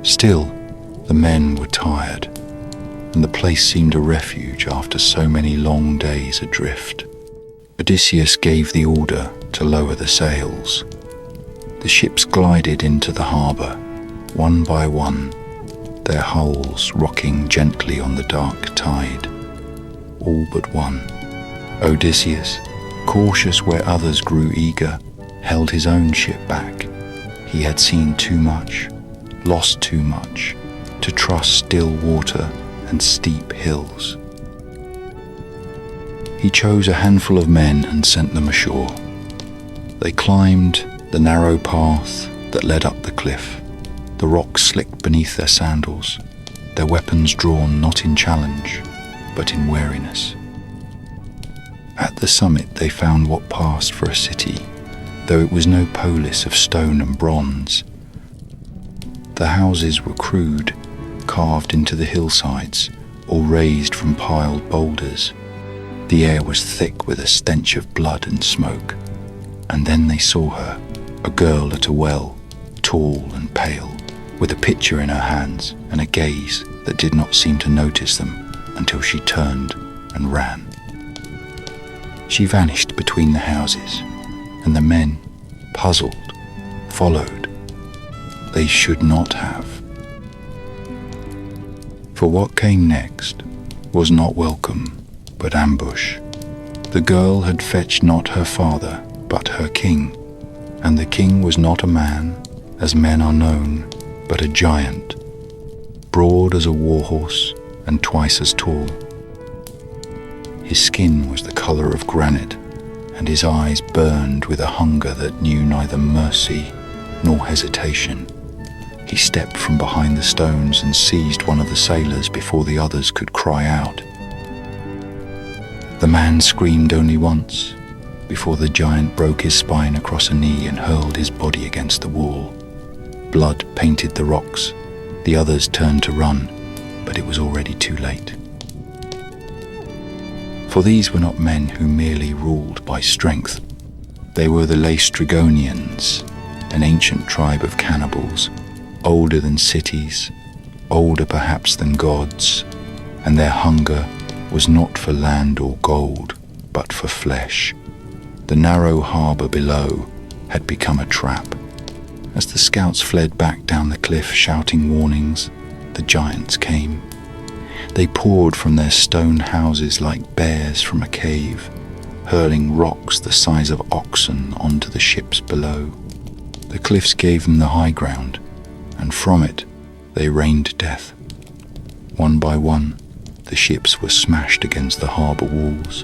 Still, the men were tired, and the place seemed a refuge after so many long days adrift. Odysseus gave the order to lower the sails. The ships glided into the harbour, one by one, their hulls rocking gently on the dark tide. All but one. Odysseus, cautious where others grew eager, held his own ship back. He had seen too much, lost too much, to trust still water and steep hills. He chose a handful of men and sent them ashore. They climbed the narrow path that led up the cliff, the rocks slicked beneath their sandals, their weapons drawn not in challenge, but in wariness. At the summit they found what passed for a city, though it was no polis of stone and bronze. The houses were crude, carved into the hillsides, or raised from piled boulders. The air was thick with a stench of blood and smoke. And then they saw her, a girl at a well, tall and pale, with a pitcher in her hands and a gaze that did not seem to notice them until she turned and ran. She vanished between the houses, and the men, puzzled, followed. They should not have. For what came next was not welcome, but ambush. The girl had fetched not her father, but her king, and the king was not a man, as men are known, but a giant, broad as a warhorse and twice as tall. His skin was the colour of granite, and his eyes burned with a hunger that knew neither mercy nor hesitation. He stepped from behind the stones and seized one of the sailors before the others could cry out. The man screamed only once, before the giant broke his spine across a knee and hurled his body against the wall. Blood painted the rocks. The others turned to run, but it was already too late. For these were not men who merely ruled by strength, They were the Laestrygonians, an ancient tribe of cannibals, older than cities, older perhaps than gods, and their hunger was not for land or gold, but for flesh. The narrow harbour below had become a trap. As the scouts fled back down the cliff shouting warnings, the giants came. They poured from their stone houses like bears from a cave, hurling rocks the size of oxen onto the ships below. The cliffs gave them the high ground, and from it they rained death. One by one, the ships were smashed against the harbour walls.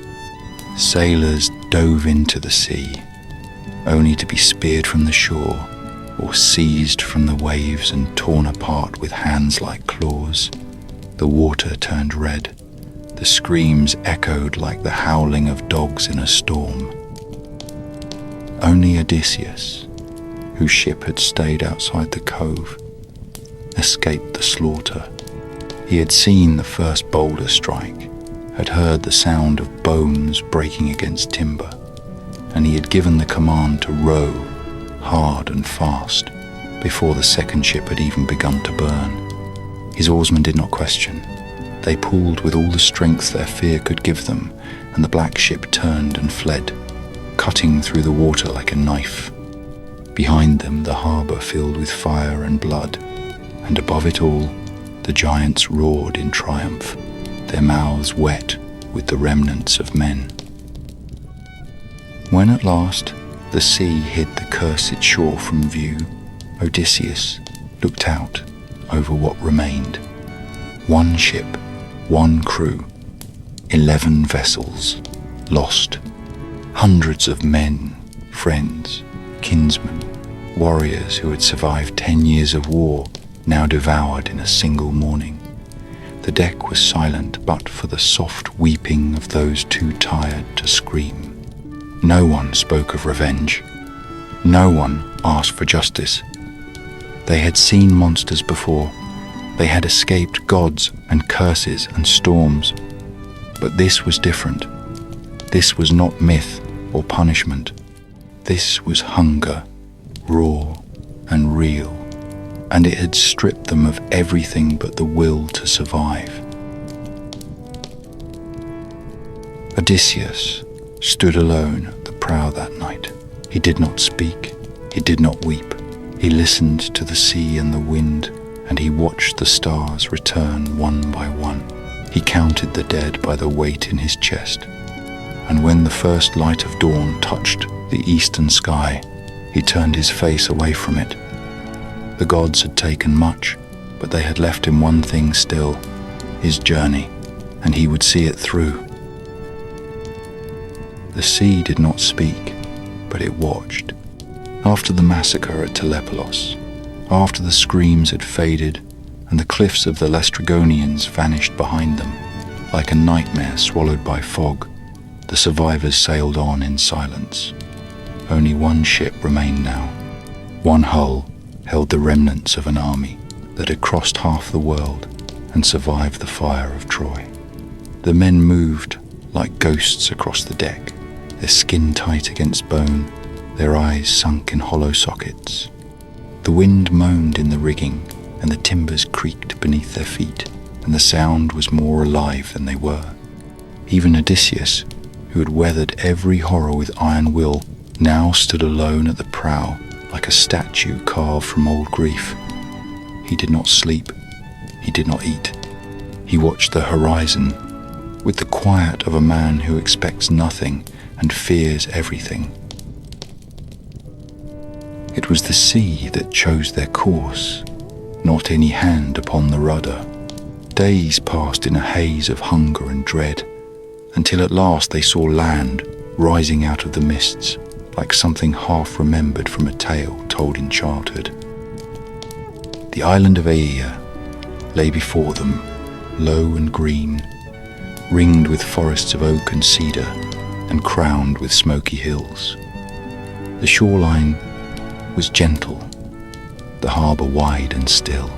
Sailors dove into the sea, only to be speared from the shore, or seized from the waves and torn apart with hands like claws. The water turned red. The screams echoed like the howling of dogs in a storm. Only Odysseus, whose ship had stayed outside the cove, escaped the slaughter. He had seen the first boulder strike, had heard the sound of bones breaking against timber, and he had given the command to row hard and fast before the second ship had even begun to burn. His oarsmen did not question. They pulled with all the strength their fear could give them, and the black ship turned and fled, cutting through the water like a knife. Behind them the harbour filled with fire and blood, and above it all the giants roared in triumph, their mouths wet with the remnants of men. When at last the sea hid the cursed shore from view, Odysseus looked out over what remained. One ship, one crew, 11 vessels, lost. Hundreds of men, friends, kinsmen, warriors who had survived 10 years of war, now devoured in a single morning. The deck was silent but for the soft weeping of those too tired to scream. No one spoke of revenge. No one asked for justice. They had seen monsters before. They had escaped gods and curses and storms. But this was different. This was not myth or punishment. This was hunger, raw and real, and it had stripped them of everything but the will to survive. Odysseus stood alone at the prow that night. He did not speak, he did not weep. He listened to the sea and the wind, and he watched the stars return one by one. He counted the dead by the weight in his chest, and when the first light of dawn touched the eastern sky, he turned his face away from it. The gods had taken much, but they had left him one thing still, his journey, and he would see it through. The sea did not speak, but it watched. After the massacre at Telemachus, after the screams had faded and the cliffs of the Laestrygonians vanished behind them, like a nightmare swallowed by fog, the survivors sailed on in silence. Only one ship remained now. One hull held the remnants of an army that had crossed half the world and survived the fire of Troy. The men moved like ghosts across the deck, their skin tight against bone, their eyes sunk in hollow sockets. The wind moaned in the rigging, and the timbers creaked beneath their feet, and the sound was more alive than they were. Even Odysseus, who had weathered every horror with iron will, now stood alone at the prow, like a statue carved from old grief. He did not sleep, he did not eat. He watched the horizon with the quiet of a man who expects nothing and fears everything. It was the sea that chose their course, not any hand upon the rudder. Days passed in a haze of hunger and dread, until at last they saw land rising out of the mists, like something half remembered from a tale told in childhood. The island of Ogygia lay before them, low and green, ringed with forests of oak and cedar, and crowned with smoky hills. The shoreline was gentle, the harbour wide and still.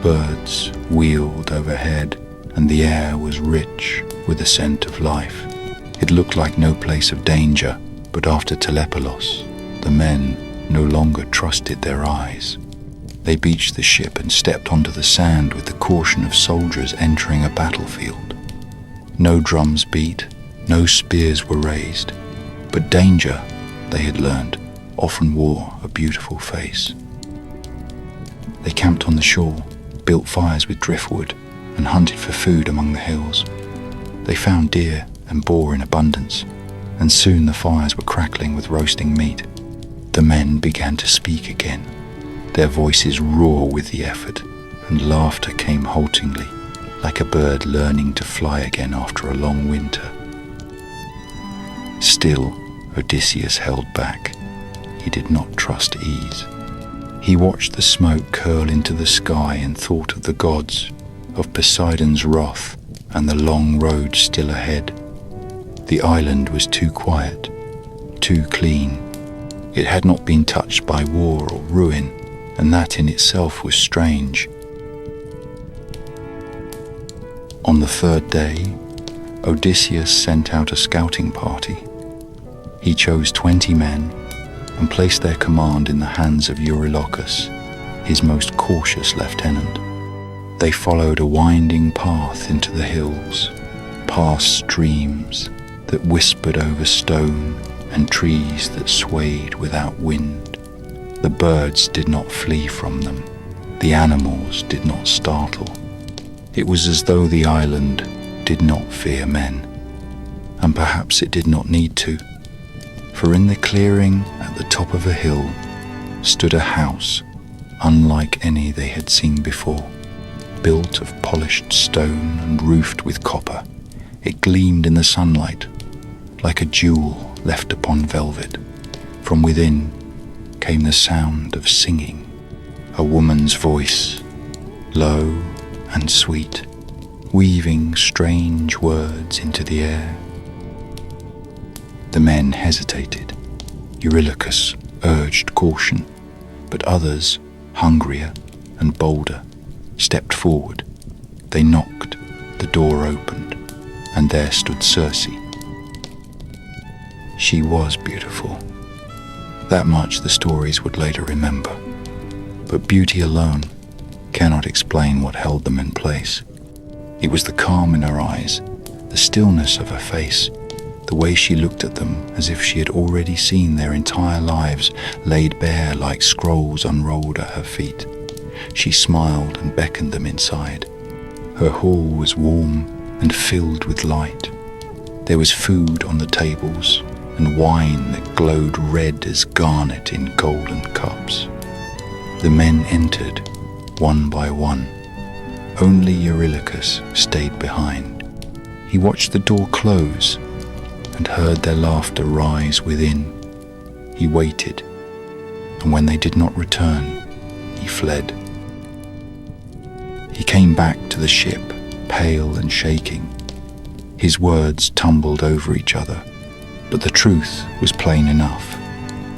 Birds wheeled overhead, and the air was rich with the scent of life. It looked like no place of danger, But after Telemachus, the men no longer trusted their eyes. They beached the ship and stepped onto the sand with the caution of soldiers entering a battlefield. No drums beat, no spears were raised, but danger, they had learned, often wore a beautiful face. They camped on the shore, built fires with driftwood, and hunted for food among the hills. They found deer and boar in abundance, and soon the fires were crackling with roasting meat. The men began to speak again, their voices raw with the effort, and laughter came haltingly, like a bird learning to fly again after a long winter. Still, Odysseus held back. He did not trust ease. He watched the smoke curl into the sky and thought of the gods, of Poseidon's wrath, and the long road still ahead. The island was too quiet, too clean. It had not been touched by war or ruin, and that in itself was strange. On the third day, Odysseus sent out a scouting party. He chose 20 men and placed their command in the hands of Eurylochus, his most cautious lieutenant. They followed a winding path into the hills, past streams that whispered over stone and trees that swayed without wind. The birds did not flee from them. The animals did not startle. It was as though the island did not fear men, and perhaps it did not need to, for in the clearing at the top of a hill stood a house unlike any they had seen before. Built of polished stone and roofed with copper, it gleamed in the sunlight like a jewel left upon velvet. From within came the sound of singing, a woman's voice, low and sweet, weaving strange words into the air. The men hesitated. Eurylochus urged caution, but others, hungrier and bolder, stepped forward. They knocked, the door opened, and there stood Circe. She was beautiful. That much the stories would later remember. But beauty alone cannot explain what held them in place. It was the calm in her eyes, the stillness of her face, the way she looked at them as if she had already seen their entire lives laid bare like scrolls unrolled at her feet. She smiled and beckoned them inside. Her hall was warm and filled with light. There was food on the tables and wine that glowed red as garnet in golden cups. The men entered, one by one. Only Eurylochus stayed behind. He watched the door close and heard their laughter rise within. He waited, and when they did not return, he fled. He came back to the ship, pale and shaking. His words tumbled over each other, but the truth was plain enough.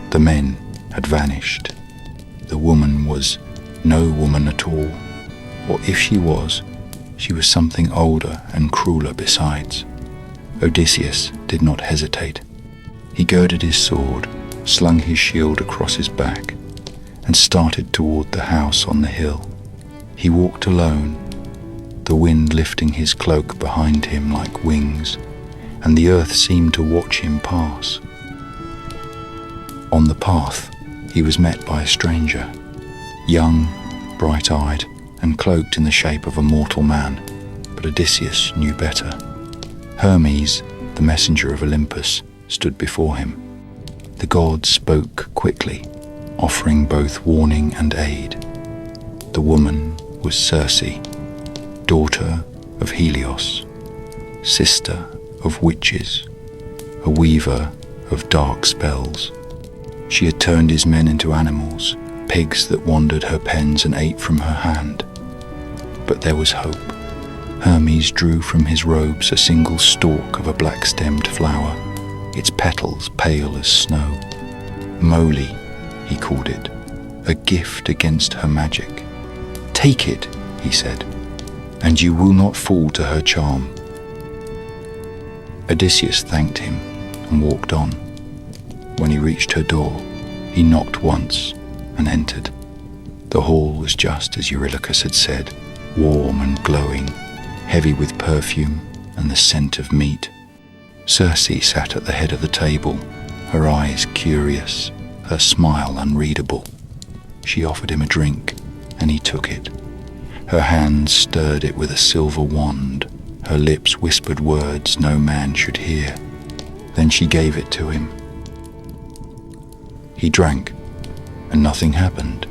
The men had vanished. The woman was no woman at all, or if she was something older and crueler besides. Odysseus did not hesitate. He girded his sword, slung his shield across his back, and started toward the house on the hill. He walked alone, the wind lifting his cloak behind him like wings, and the earth seemed to watch him pass. On the path, he was met by a stranger, young, bright-eyed, and cloaked in the shape of a mortal man, but Odysseus knew better. Hermes, the messenger of Olympus, stood before him. The god spoke quickly, offering both warning and aid. The woman was Circe, daughter of Helios, sister of witches, a weaver of dark spells. She had turned his men into animals, pigs that wandered her pens and ate from her hand. But there was hope. Hermes drew from his robes a single stalk of a black-stemmed flower, its petals pale as snow. Moly, he called it, a gift against her magic. Take it, he said, and you will not fall to her charm. Odysseus thanked him and walked on. When he reached her door, he knocked once and entered. The hall was just as Eurylochus had said, warm and glowing, heavy with perfume and the scent of meat. Circe sat at the head of the table, her eyes curious, her smile unreadable. She offered him a drink, and he took it. Her hands stirred it with a silver wand. Her lips whispered words no man should hear. Then she gave it to him. He drank, and nothing happened.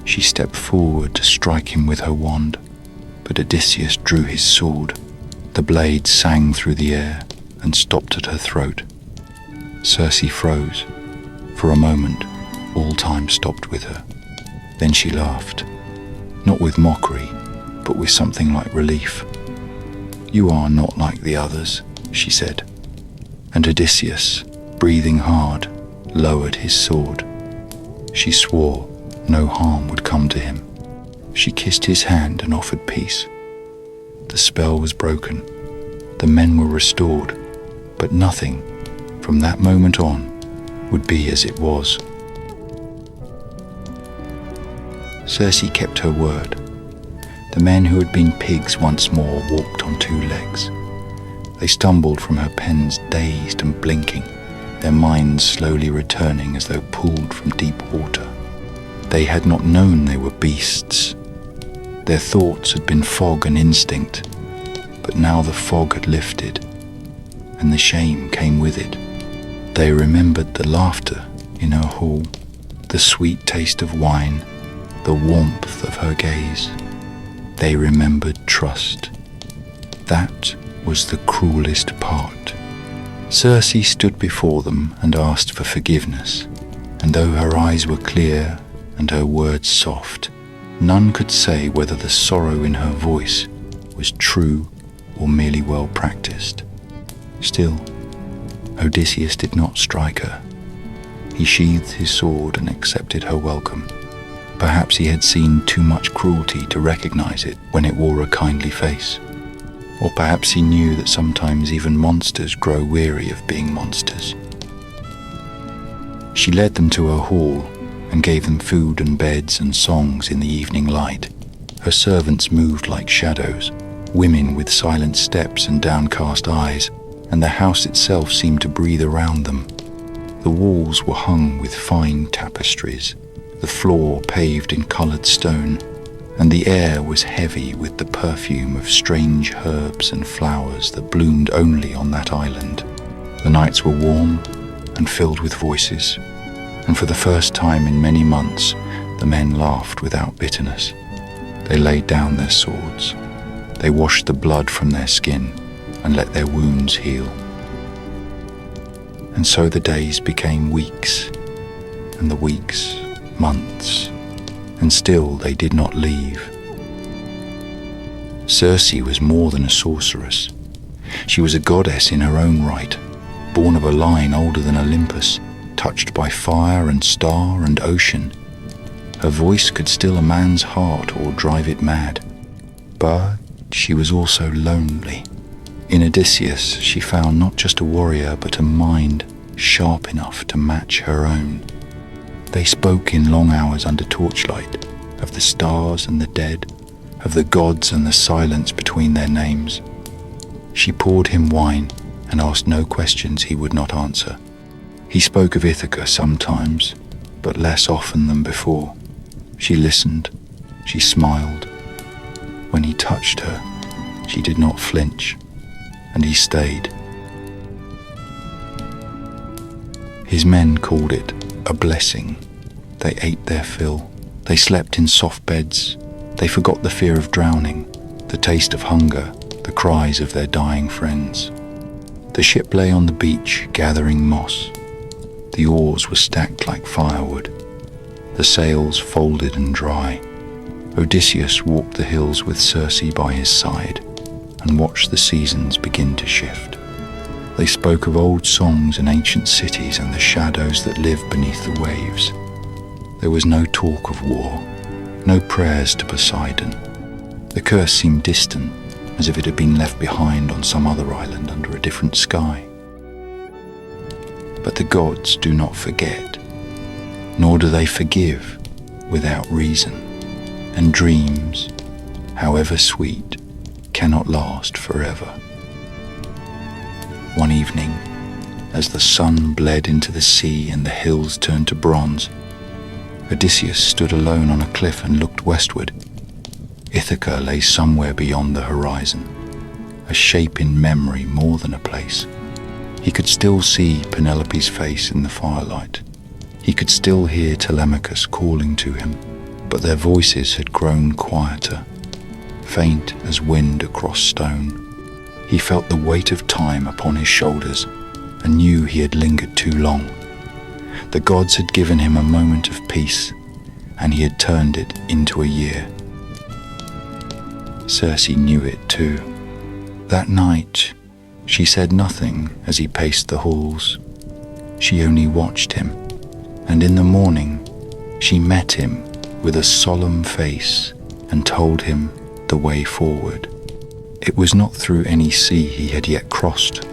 She stepped forward to strike him with her wand, but Odysseus drew his sword. The blade sang through the air and stopped at her throat. Circe froze. For a moment, all time stopped with her. Then she laughed, not with mockery, but with something like relief. "You are not like the others," she said. And Odysseus, breathing hard, lowered his sword. She swore no harm would come to him. She kissed his hand and offered peace. The spell was broken. The men were restored, but nothing, from that moment on, would be as it was. Circe kept her word. The men who had been pigs once more walked on two legs. They stumbled from her pens dazed and blinking, their minds slowly returning as though pulled from deep water. They had not known they were beasts. Their thoughts had been fog and instinct, but now the fog had lifted, and the shame came with it. They remembered the laughter in her hall, the sweet taste of wine, the warmth of her gaze. They remembered trust. That was the cruelest part. Circe stood before them and asked for forgiveness, and though her eyes were clear and her words soft, none could say whether the sorrow in her voice was true or merely well practiced. Still, Odysseus did not strike her. He sheathed his sword and accepted her welcome. Perhaps he had seen too much cruelty to recognize it when it wore a kindly face. Or perhaps he knew that sometimes even monsters grow weary of being monsters. She led them to her hall and gave them food and beds and songs in the evening light. Her servants moved like shadows, women with silent steps and downcast eyes, and the house itself seemed to breathe around them. The walls were hung with fine tapestries, the floor paved in coloured stone, and the air was heavy with the perfume of strange herbs and flowers that bloomed only on that island. The nights were warm and filled with voices, and for the first time in many months, the men laughed without bitterness. They laid down their swords. They washed the blood from their skin and let their wounds heal. And so the days became weeks, and the weeks months, and still they did not leave. Circe was more than a sorceress. She was a goddess in her own right, born of a line older than Olympus, touched by fire and star and ocean. Her voice could still a man's heart or drive it mad. But she was also lonely. In Odysseus, she found not just a warrior, but a mind sharp enough to match her own. They spoke in long hours under torchlight, of the stars and the dead, of the gods and the silence between their names. She poured him wine and asked no questions he would not answer. He spoke of Ithaca sometimes, but less often than before. She listened, she smiled. When he touched her, she did not flinch, and he stayed. His men called it a blessing. They ate their fill. They slept in soft beds. They forgot the fear of drowning, the taste of hunger, the cries of their dying friends. The ship lay on the beach, gathering moss. The oars were stacked like firewood. The sails folded and dry. Odysseus walked the hills with Circe by his side and watched the seasons begin to shift. They spoke of old songs and ancient cities and the shadows that live beneath the waves. There was no talk of war, no prayers to Poseidon. The curse seemed distant, as if it had been left behind on some other island under a different sky. But the gods do not forget, nor do they forgive without reason, and dreams, however sweet, cannot last forever. One evening, as the sun bled into the sea and the hills turned to bronze, Odysseus stood alone on a cliff and looked westward. Ithaca lay somewhere beyond the horizon, a shape in memory more than a place. He could still see Penelope's face in the firelight. He could still hear Telemachus calling to him, but their voices had grown quieter, faint as wind across stone. He felt the weight of time upon his shoulders and knew he had lingered too long. The gods had given him a moment of peace, and he had turned it into a year. Circe knew it too. That night, she said nothing as he paced the halls. She only watched him, and in the morning, she met him with a solemn face and told him the way forward. It was not through any sea he had yet crossed,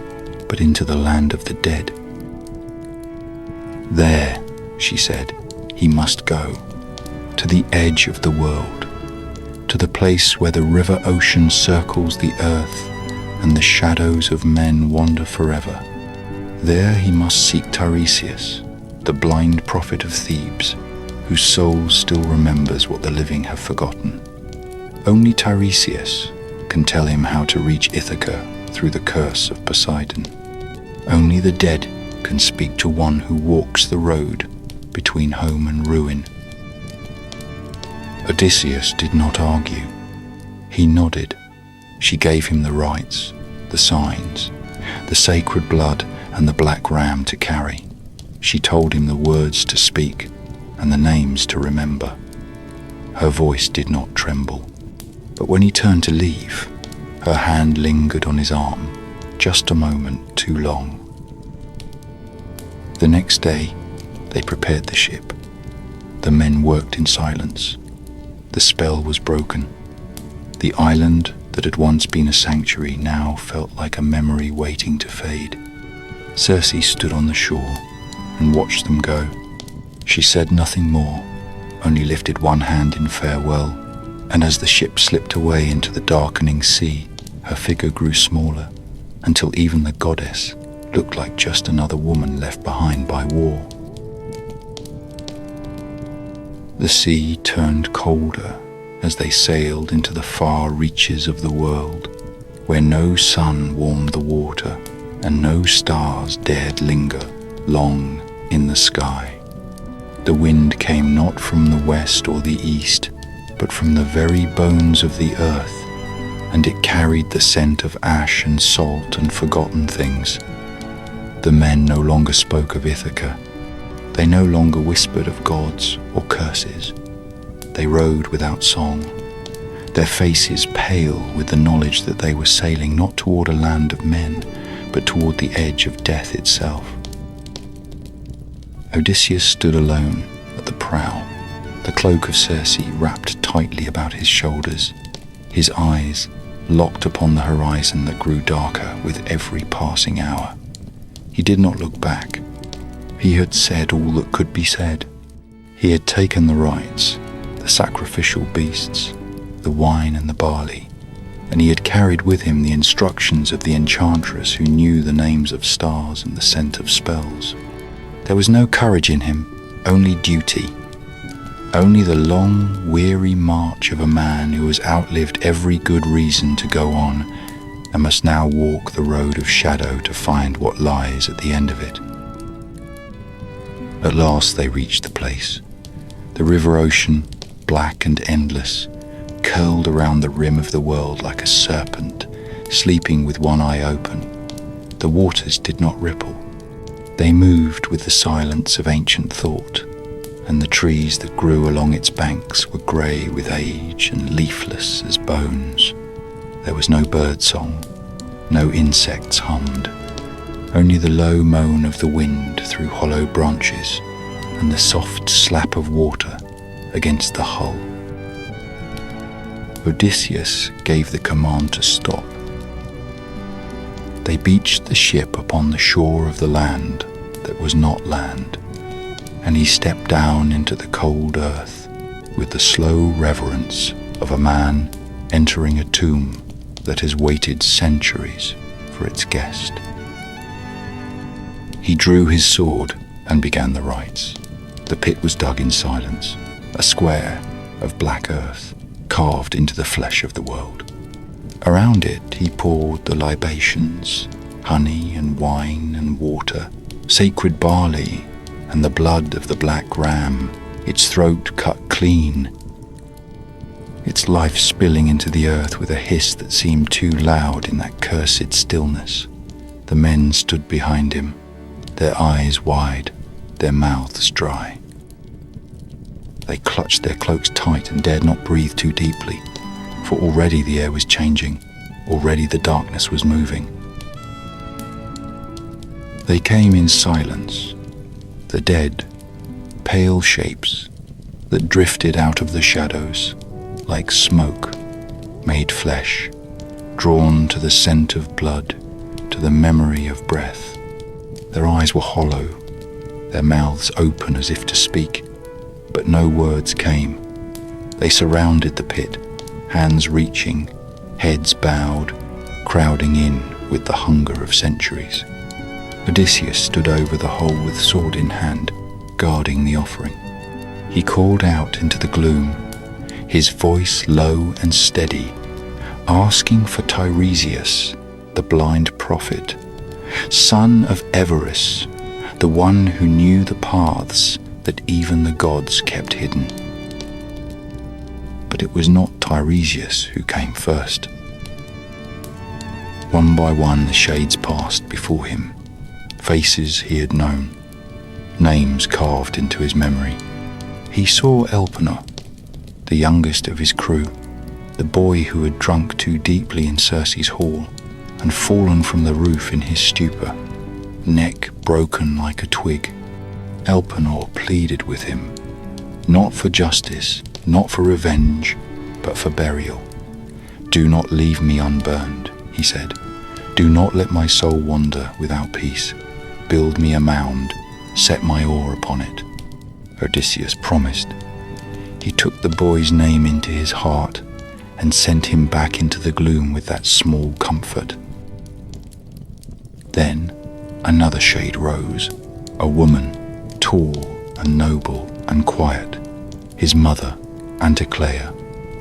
but into the land of the dead. There, she said, he must go, to the edge of the world, to the place where the river ocean circles the earth and the shadows of men wander forever. There he must seek Tiresias, the blind prophet of Thebes, whose soul still remembers what the living have forgotten. Only Tiresias can tell him how to reach Ithaca through the curse of Poseidon. Only the dead can speak to one who walks the road between home and ruin. Odysseus did not argue. He nodded. She gave him the rites, the signs, the sacred blood and the black ram to carry. She told him the words to speak and the names to remember. Her voice did not tremble, but when he turned to leave, her hand lingered on his arm, just a moment too long. The next day, they prepared the ship. The men worked in silence. The spell was broken. The island that had once been a sanctuary now felt like a memory waiting to fade. Circe stood on the shore and watched them go. She said nothing more, only lifted one hand in farewell, and as the ship slipped away into the darkening sea, her figure grew smaller, until even the goddess looked like just another woman left behind by war. The sea turned colder as they sailed into the far reaches of the world, where no sun warmed the water and no stars dared linger long in the sky. The wind came not from the west or the east, but from the very bones of the earth, and it carried the scent of ash and salt and forgotten things. The men no longer spoke of Ithaca. They no longer whispered of gods or curses. They rowed without song, their faces pale with the knowledge that they were sailing not toward a land of men, but toward the edge of death itself. Odysseus stood alone at the prow, the cloak of Circe wrapped tightly about his shoulders, his eyes locked upon the horizon that grew darker with every passing hour. He did not look back. He had said all that could be said. He had taken the rites, the sacrificial beasts, the wine and the barley, and he had carried with him the instructions of the enchantress who knew the names of stars and the scent of spells. There was no courage in him, only duty. Only the long, weary march of a man who has outlived every good reason to go on and must now walk the road of shadow to find what lies at the end of it. At last they reached the place. The river ocean, black and endless, curled around the rim of the world like a serpent, sleeping with one eye open. The waters did not ripple. They moved with the silence of ancient thought, and the trees that grew along its banks were grey with age and leafless as bones. There was no bird song, no insects hummed, only the low moan of the wind through hollow branches and the soft slap of water against the hull. Odysseus gave the command to stop. They beached the ship upon the shore of the land that was not land, and he stepped down into the cold earth with the slow reverence of a man entering a tomb that has waited centuries for its guest. He drew his sword and began the rites. The pit was dug in silence, a square of black earth carved into the flesh of the world. Around it he poured the libations, honey and wine and water, sacred barley and the blood of the black ram, its throat cut clean, its life spilling into the earth with a hiss that seemed too loud in that cursed stillness. The men stood behind him, their eyes wide, their mouths dry. They clutched their cloaks tight and dared not breathe too deeply, for already the air was changing, already the darkness was moving. They came in silence, the dead, pale shapes that drifted out of the shadows like smoke made flesh, drawn to the scent of blood, to the memory of breath. Their eyes were hollow, their mouths open as if to speak, but no words came. They surrounded the pit, hands reaching, heads bowed, crowding in with the hunger of centuries. Odysseus stood over the hole with sword in hand, guarding the offering. He called out into the gloom, his voice low and steady, asking for Tiresias, the blind prophet, son of Everus, the one who knew the paths that even the gods kept hidden. But it was not Tiresias who came first. One by one the shades passed before him, faces he had known, names carved into his memory. He saw Elpenor, the youngest of his crew, the boy who had drunk too deeply in Circe's hall and fallen from the roof in his stupor, neck broken like a twig. Elpenor pleaded with him, not for justice, not for revenge, but for burial. "Do not leave me unburned," he said. "Do not let my soul wander without peace. Build me a mound, set my oar upon it." Odysseus promised. He took the boy's name into his heart and sent him back into the gloom with that small comfort. Then another shade rose, a woman, tall and noble and quiet, his mother, Anticlea,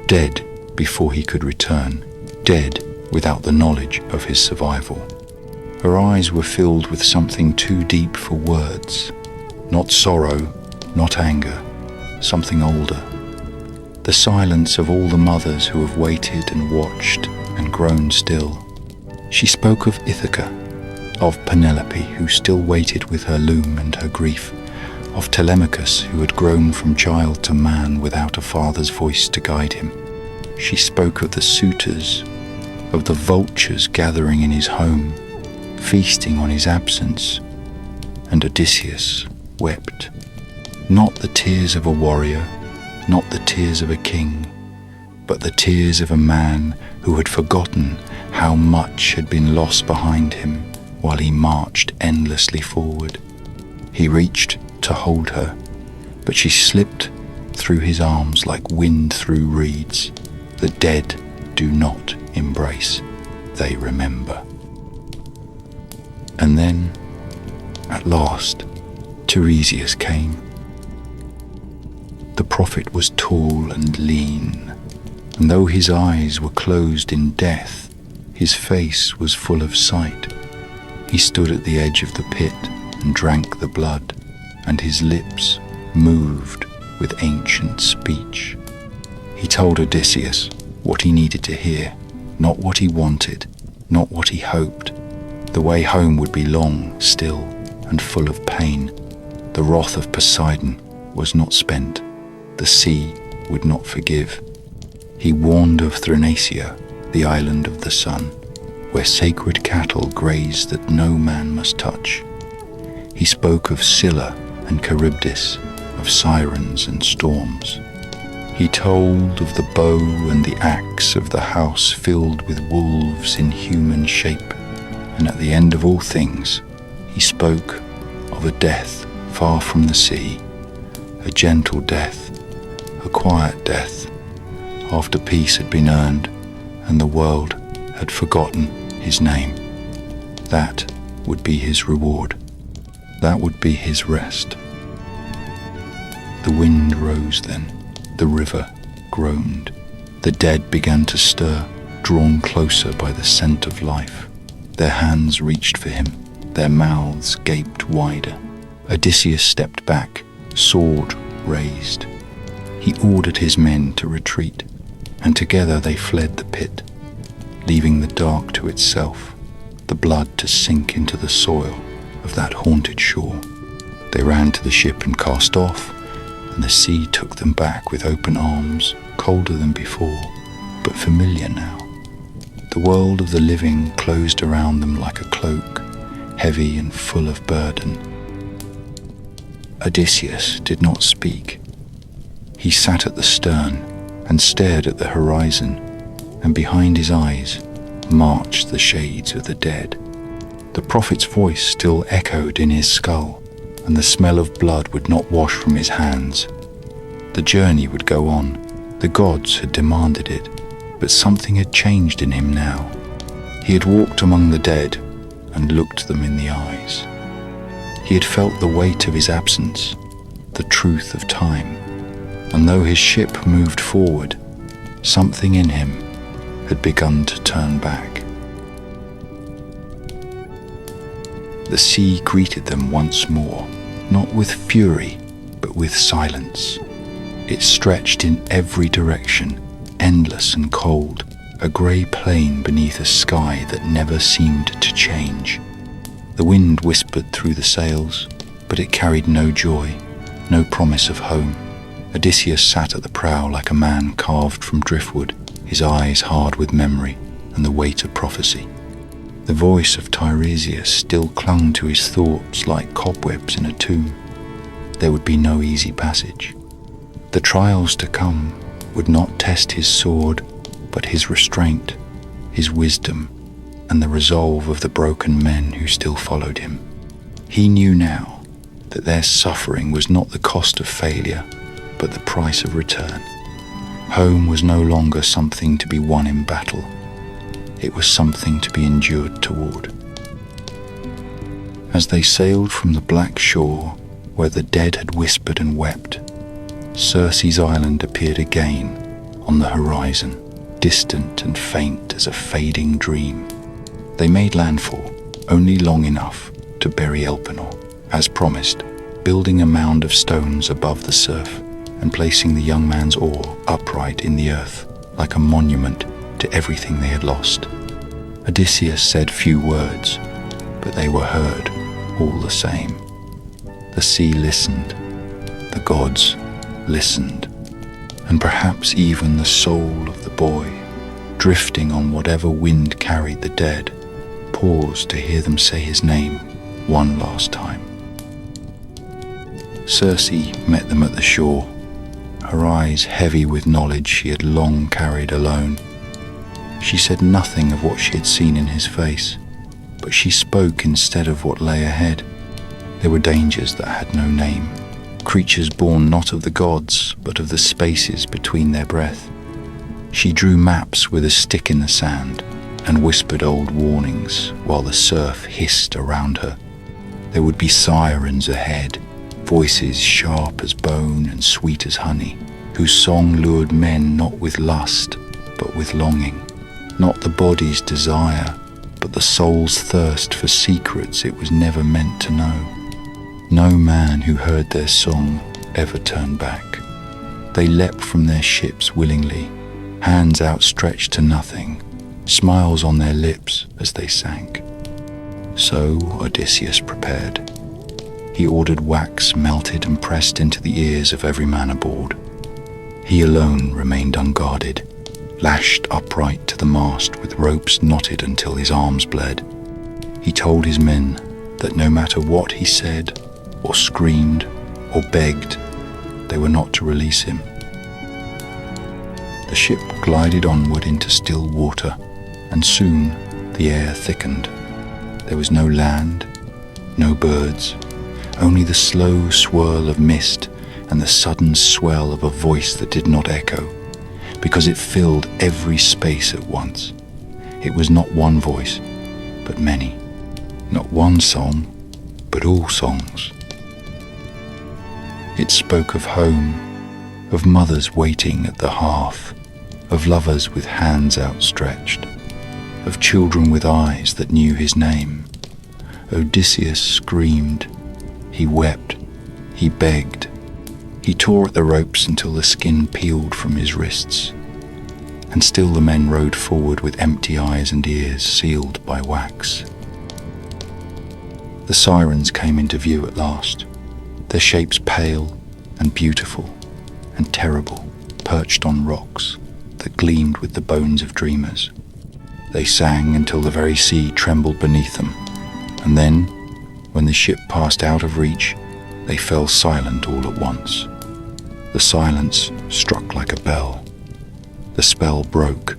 dead before he could return, dead without the knowledge of his survival. Her eyes were filled with something too deep for words, not sorrow, not anger, something older. The silence of all the mothers who have waited and watched and grown still. She spoke of Ithaca, of Penelope who still waited with her loom and her grief, of Telemachus who had grown from child to man without a father's voice to guide him. She spoke of the suitors, of the vultures gathering in his home, feasting on his absence, and Odysseus wept. Not the tears of a warrior, not the tears of a king, but the tears of a man who had forgotten how much had been lost behind him while he marched endlessly forward. He reached to hold her, but she slipped through his arms like wind through reeds. The dead do not embrace, they remember. And then, at last, Tiresias came. The prophet was tall and lean, and though his eyes were closed in death, his face was full of sight. He stood at the edge of the pit and drank the blood, and his lips moved with ancient speech. He told Odysseus what he needed to hear, not what he wanted, not what he hoped. The way home would be long, still, and full of pain. The wrath of Poseidon was not spent. The sea would not forgive. He warned of Thrinacia, the island of the sun, where sacred cattle graze that no man must touch. He spoke of Scylla and Charybdis, of sirens and storms. He told of the bow and the axe, of the house filled with wolves in human shape, and at the end of all things, he spoke of a death far from the sea, a gentle death, a quiet death, after peace had been earned and the world had forgotten his name. That would be his reward. That would be his rest. The wind rose then, the river groaned. The dead began to stir, drawn closer by the scent of life. Their hands reached for him, their mouths gaped wider. Odysseus stepped back, sword raised. He ordered his men to retreat, and together they fled the pit, leaving the dark to itself, the blood to sink into the soil of that haunted shore. They ran to the ship and cast off, and the sea took them back with open arms, colder than before, but familiar now. The world of the living closed around them like a cloak, heavy and full of burden. Odysseus did not speak. He sat at the stern and stared at the horizon, and behind his eyes marched the shades of the dead. The prophet's voice still echoed in his skull, and the smell of blood would not wash from his hands. The journey would go on. The gods had demanded it, but something had changed in him now. He had walked among the dead and looked them in the eyes. He had felt the weight of his absence, the truth of time, and though his ship moved forward, something in him had begun to turn back. The sea greeted them once more, not with fury, but with silence. It stretched in every direction, endless and cold, a grey plain beneath a sky that never seemed to change. The wind whispered through the sails, but it carried no joy, no promise of home. Odysseus sat at the prow like a man carved from driftwood, his eyes hard with memory and the weight of prophecy. The voice of Tiresias still clung to his thoughts like cobwebs in a tomb. There would be no easy passage. The trials to come would not test his sword, but his restraint, his wisdom, and the resolve of the broken men who still followed him. He knew now that their suffering was not the cost of failure, but the price of return. Home was no longer something to be won in battle. It was something to be endured toward. As they sailed from the black shore, where the dead had whispered and wept, Circe's island appeared again on the horizon, distant and faint as a fading dream. They made landfall, only long enough to bury Elpenor, as promised, building a mound of stones above the surf and placing the young man's oar upright in the earth, like a monument to everything they had lost. Odysseus said few words, but they were heard all the same. The sea listened, the gods listened, and perhaps even the soul of the boy, drifting on whatever wind carried the dead, paused to hear them say his name one last time. Circe met them at the shore, her eyes heavy with knowledge she had long carried alone. She said nothing of what she had seen in his face, but she spoke instead of what lay ahead. There were dangers that had no name, creatures born not of the gods, but of the spaces between their breath. She drew maps with a stick in the sand and whispered old warnings while the surf hissed around her. There would be sirens ahead, voices sharp as bone and sweet as honey, whose song lured men not with lust, but with longing, not the body's desire, but the soul's thirst for secrets it was never meant to know. No man who heard their song ever turned back. They leapt from their ships willingly, hands outstretched to nothing, smiles on their lips as they sank. So Odysseus prepared. He ordered wax melted and pressed into the ears of every man aboard. He alone remained unguarded, lashed upright to the mast with ropes knotted until his arms bled. He told his men that no matter what he said, or screamed, or begged, they were not to release him. The ship glided onward into still water, and soon the air thickened. There was no land, no birds, only the slow swirl of mist and the sudden swell of a voice that did not echo, because it filled every space at once. It was not one voice, but many. Not one song, but all songs. It spoke of home, of mothers waiting at the hearth, of lovers with hands outstretched, of children with eyes that knew his name. Odysseus screamed, he wept, he begged, he tore at the ropes until the skin peeled from his wrists. And still the men rode forward with empty eyes and ears sealed by wax. The sirens came into view at last, their shapes pale and beautiful and terrible, perched on rocks that gleamed with the bones of dreamers. They sang until the very sea trembled beneath them, and then, when the ship passed out of reach, they fell silent all at once. The silence struck like a bell. The spell broke.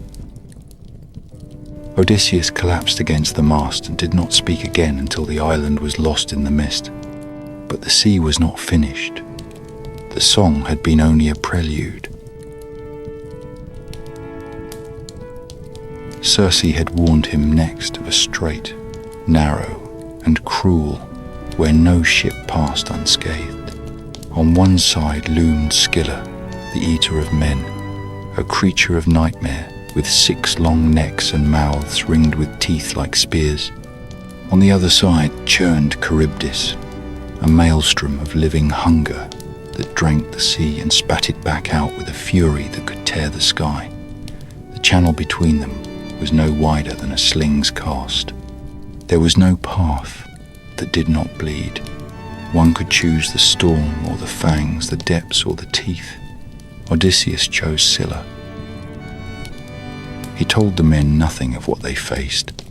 Odysseus collapsed against the mast and did not speak again until the island was lost in the mist. But the sea was not finished. The song had been only a prelude. Circe had warned him next of a strait, narrow and cruel, where no ship passed unscathed. On one side loomed Scylla, the eater of men, a creature of nightmare with 6 long necks and mouths ringed with teeth like spears. On the other side churned Charybdis, a maelstrom of living hunger that drank the sea and spat it back out with a fury that could tear the sky. The channel between them was no wider than a sling's cast. There was no path that did not bleed. One could choose the storm or the fangs, the depths or the teeth. Odysseus chose Scylla. He told the men nothing of what they faced.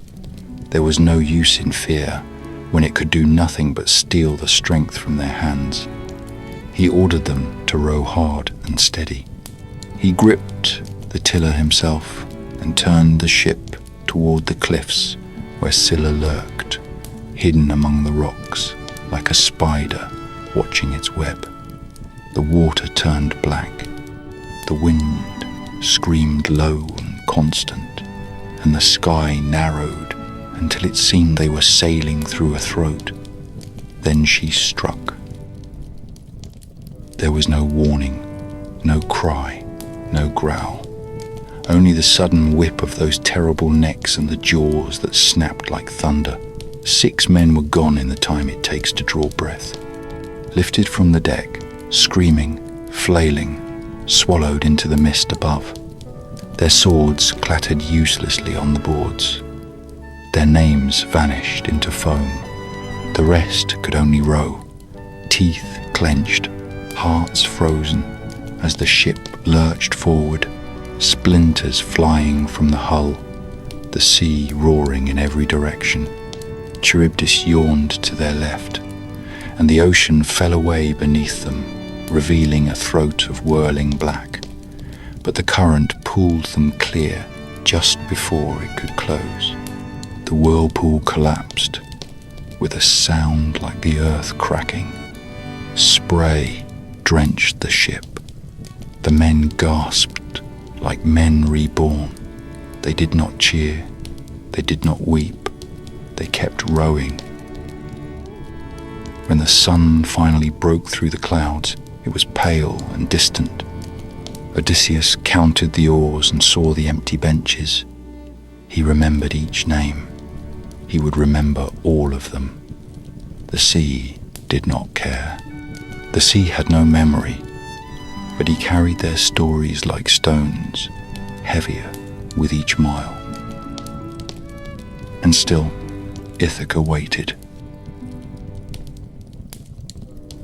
There was no use in fear when it could do nothing but steal the strength from their hands. He ordered them to row hard and steady. He gripped the tiller himself and turned the ship toward the cliffs where Scylla lurked, hidden among the rocks like a spider watching its web. The water turned black. The wind screamed low and constant, and the sky narrowed until it seemed they were sailing through a throat. Then she struck. There was no warning, no cry, no growl, only the sudden whip of those terrible necks and the jaws that snapped like thunder. 6 men were gone in the time it takes to draw breath, lifted from the deck, screaming, flailing, swallowed into the mist above. Their swords clattered uselessly on the boards. Their names vanished into foam. The rest could only row, teeth clenched, hearts frozen, as the ship lurched forward, splinters flying from the hull, the sea roaring in every direction. Charybdis yawned to their left, and the ocean fell away beneath them, revealing a throat of whirling black. But the current pulled them clear just before it could close. The whirlpool collapsed with a sound like the earth cracking. Spray drenched the ship. The men gasped like men reborn. They did not cheer. They did not weep. They kept rowing. When the sun finally broke through the clouds, it was pale and distant. Odysseus counted the oars and saw the empty benches. He remembered each name. He would remember all of them. The sea did not care. The sea had no memory, but he carried their stories like stones, heavier with each mile. And still, Ithaca waited.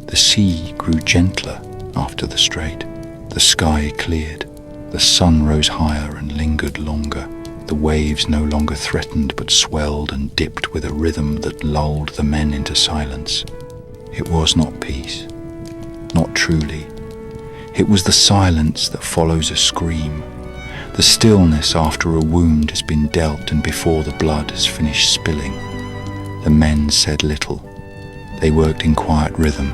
The sea grew gentler after the strait. The sky cleared. The sun rose higher and lingered longer. The waves no longer threatened but swelled and dipped with a rhythm that lulled the men into silence. It was not peace, not truly. It was the silence that follows a scream, the stillness after a wound has been dealt and before the blood has finished spilling. The men said little. They worked in quiet rhythm,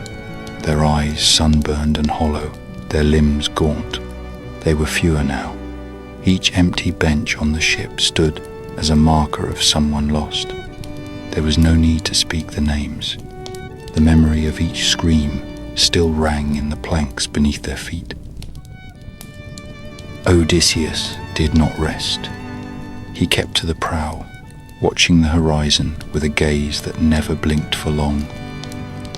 their eyes sunburned and hollow, their limbs gaunt. They were fewer now. Each empty bench on the ship stood as a marker of someone lost. There was no need to speak the names. The memory of each scream still rang in the planks beneath their feet. Odysseus did not rest. He kept to the prow, watching the horizon with a gaze that never blinked for long.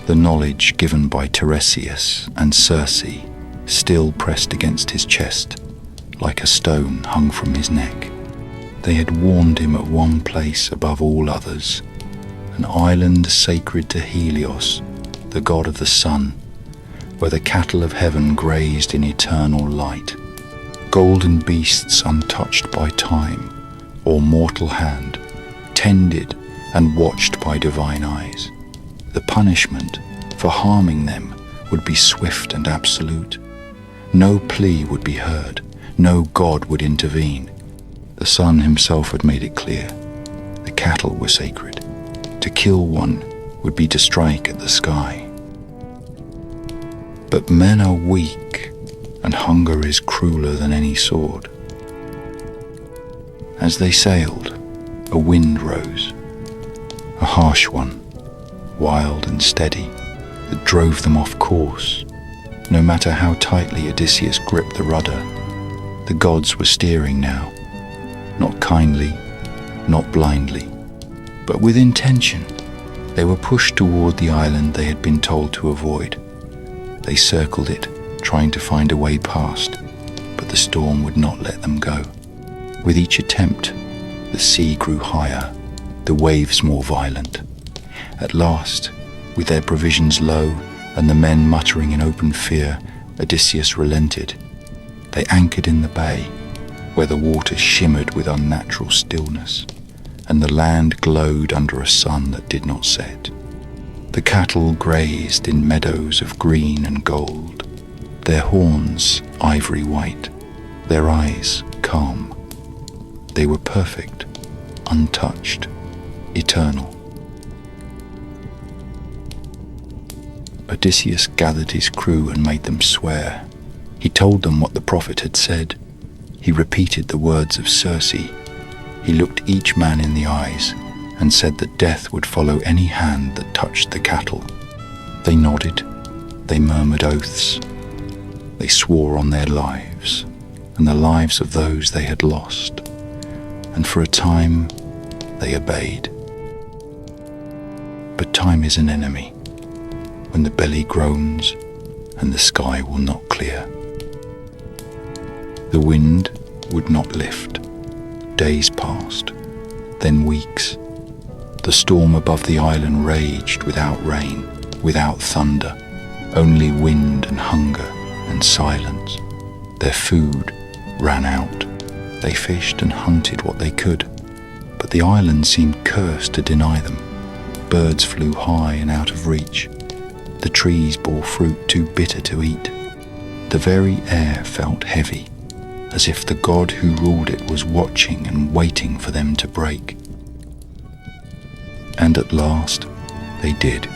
The knowledge given by Tiresias and Circe still pressed against his chest, like a stone hung from his neck. They had warned him at one place above all others, an island sacred to Helios, the god of the sun, where the cattle of heaven grazed in eternal light. Golden beasts untouched by time or mortal hand, tended and watched by divine eyes. The punishment for harming them would be swift and absolute. No plea would be heard, no god would intervene. The sun himself had made it clear. The cattle were sacred. To kill one would be to strike at the sky. But men are weak, and hunger is crueler than any sword. As they sailed, a wind rose, a harsh one, wild and steady, that drove them off course. No matter how tightly Odysseus gripped the rudder, the gods were steering now, not kindly, not blindly, but with intention. They were pushed toward the island they had been told to avoid. They circled it, trying to find a way past, but the storm would not let them go. With each attempt, the sea grew higher, the waves more violent. At last, with their provisions low and the men muttering in open fear, Odysseus relented. They anchored in the bay, where the water shimmered with unnatural stillness, and the land glowed under a sun that did not set. The cattle grazed in meadows of green and gold, their horns ivory white, their eyes calm. They were perfect, untouched, eternal. Odysseus gathered his crew and made them swear. He told them what the prophet had said. He repeated the words of Circe. He looked each man in the eyes and said that death would follow any hand that touched the cattle. They nodded, they murmured oaths, they swore on their lives and the lives of those they had lost, and for a time they obeyed. But time is an enemy, when the belly groans and the sky will not clear. The wind would not lift. Days passed, then weeks. The storm above the island raged without rain, without thunder, only wind and hunger and silence. Their food ran out. They fished and hunted what they could, but the island seemed cursed to deny them. Birds flew high and out of reach. The trees bore fruit too bitter to eat. The very air felt heavy, as if the god who ruled it was watching and waiting for them to break. And at last, they did.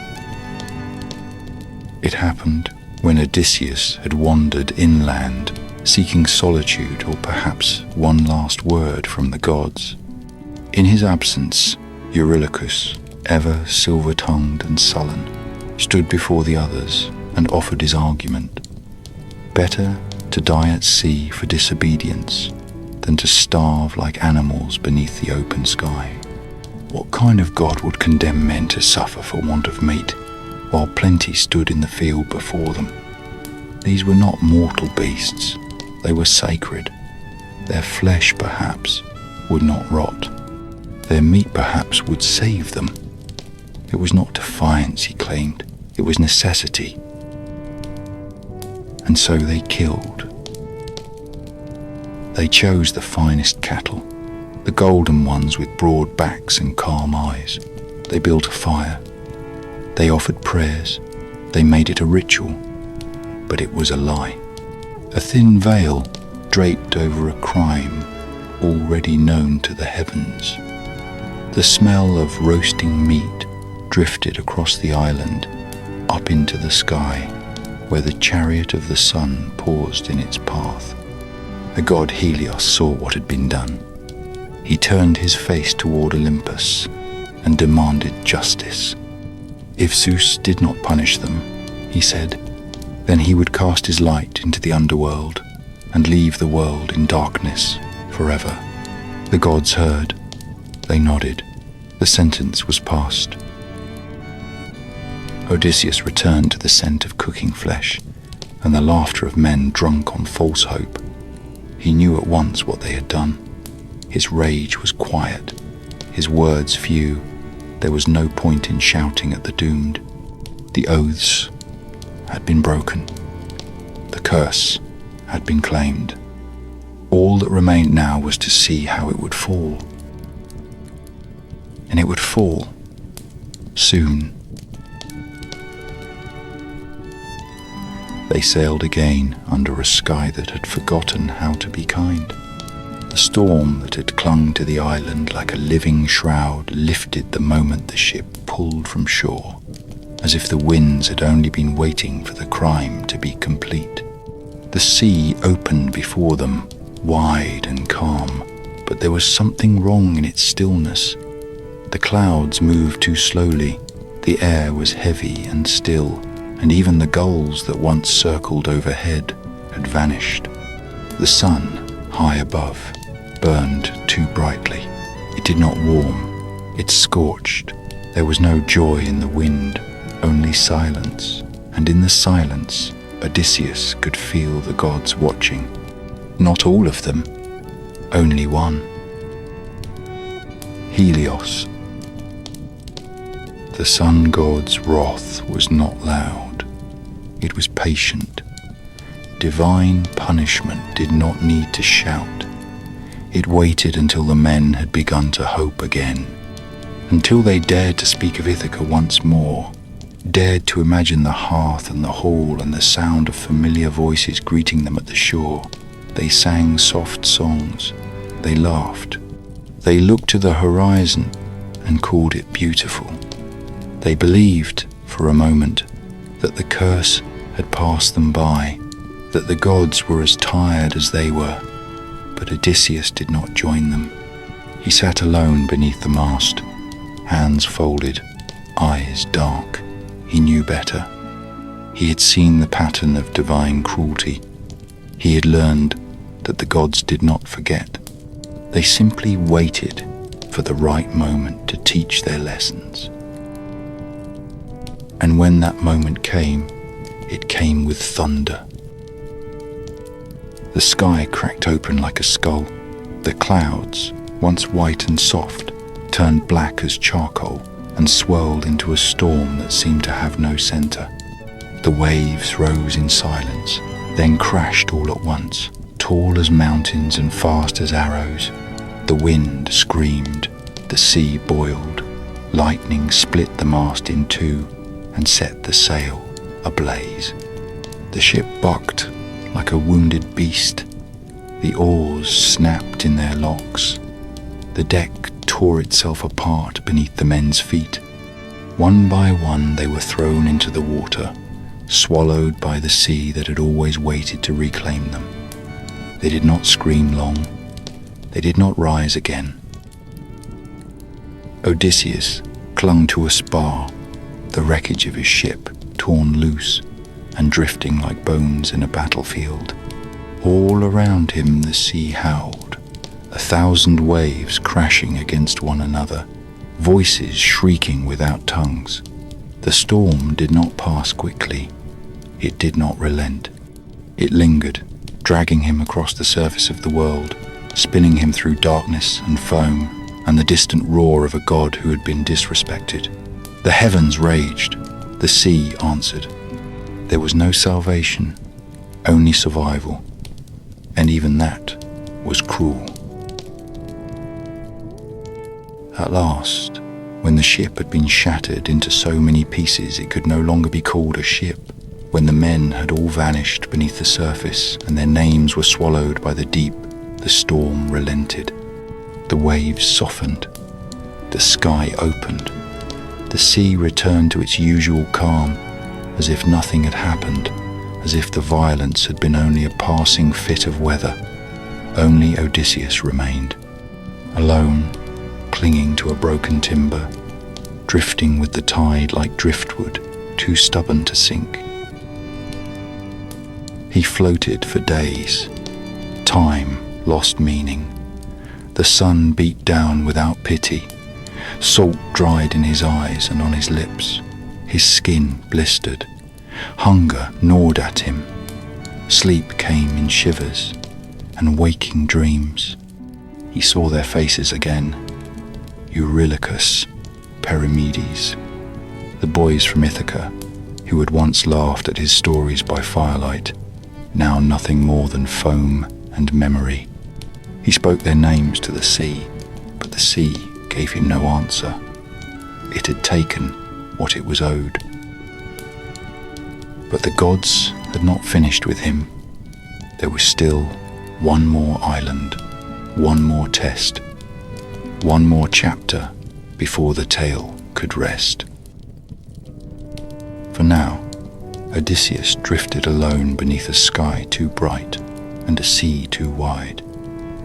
It happened when Odysseus had wandered inland, seeking solitude or perhaps one last word from the gods. In his absence, Eurylochus, ever silver-tongued and sullen, stood before the others and offered his argument. Better to die at sea for disobedience than to starve like animals beneath the open sky. What kind of god would condemn men to suffer for want of meat, while plenty stood in the field before them? These were not mortal beasts, they were sacred. Their flesh, perhaps, would not rot. Their meat, perhaps, would save them. It was not defiance, he claimed, it was necessity. And so they killed. They chose the finest cattle, the golden ones with broad backs and calm eyes. They built a fire. They offered prayers. They made it a ritual. But it was a lie. A thin veil draped over a crime already known to the heavens. The smell of roasting meat drifted across the island, up into the sky, where the chariot of the sun paused in its path. The god Helios saw what had been done. He turned his face toward Olympus and demanded justice. If Zeus did not punish them, he said, then he would cast his light into the underworld and leave the world in darkness forever. The gods heard. They nodded. The sentence was passed. Odysseus returned to the scent of cooking flesh and the laughter of men drunk on false hope. He knew at once what they had done. His rage was quiet, his words few. There was no point in shouting at the doomed. The oaths had been broken. The curse had been claimed. All that remained now was to see how it would fall. And it would fall soon. They sailed again under a sky that had forgotten how to be kind. The storm that had clung to the island like a living shroud lifted the moment the ship pulled from shore, as if the winds had only been waiting for the crime to be complete. The sea opened before them, wide and calm, but there was something wrong in its stillness. The clouds moved too slowly, the air was heavy and still, and even the gulls that once circled overhead had vanished. The sun, high above, burned too brightly. It did not warm, it scorched. There was no joy in the wind, only silence, and in the silence, Odysseus could feel the gods watching. Not all of them, only one. Helios. The sun god's wrath was not loud. It was patient. Divine punishment did not need to shout. It waited until the men had begun to hope again, until they dared to speak of Ithaca once more, dared to imagine the hearth and the hall and the sound of familiar voices greeting them at the shore. They sang soft songs. They laughed. They looked to the horizon and called it beautiful. They believed, for a moment, that the curse had passed them by, that the gods were as tired as they were. But Odysseus did not join them. He sat alone beneath the mast, hands folded, eyes dark. He knew better. He had seen the pattern of divine cruelty. He had learned that the gods did not forget. They simply waited for the right moment to teach their lessons. And when that moment came, it came with thunder. The sky cracked open like a skull. The clouds, once white and soft, turned black as charcoal and swirled into a storm that seemed to have no center. The waves rose in silence, then crashed all at once, tall as mountains and fast as arrows. The wind screamed, the sea boiled, lightning split the mast in two and set the sail ablaze. The ship bucked like a wounded beast. The oars snapped in their locks. The deck tore itself apart beneath the men's feet. One by one they were thrown into the water, swallowed by the sea that had always waited to reclaim them. They did not scream long. They did not rise again. Odysseus clung to a spar, the wreckage of his ship torn loose and drifting like bones in a battlefield. All around him the sea howled, 1,000 waves crashing against one another, voices shrieking without tongues. The storm did not pass quickly. It did not relent. It lingered, dragging him across the surface of the world, spinning him through darkness and foam and the distant roar of a god who had been disrespected. The heavens raged. The sea answered. There was no salvation, only survival, and even that was cruel. At last, when the ship had been shattered into so many pieces it could no longer be called a ship, when the men had all vanished beneath the surface and their names were swallowed by the deep, the storm relented. The waves softened. The sky opened. The sea returned to its usual calm, as if nothing had happened, as if the violence had been only a passing fit of weather. Only Odysseus remained, alone, clinging to a broken timber, drifting with the tide like driftwood, too stubborn to sink. He floated for days. Time lost meaning. The sun beat down without pity. Salt dried in his eyes and on his lips. His skin blistered. Hunger gnawed at him. Sleep came in shivers and waking dreams. He saw their faces again. Eurylochus, Perimedes, the boys from Ithaca, who had once laughed at his stories by firelight, now nothing more than foam and memory. He spoke their names to the sea, but the sea gave him no answer. It had taken what it was owed. But the gods had not finished with him. There was still one more island, one more test, one more chapter before the tale could rest. For now, Odysseus drifted alone beneath a sky too bright and a sea too wide,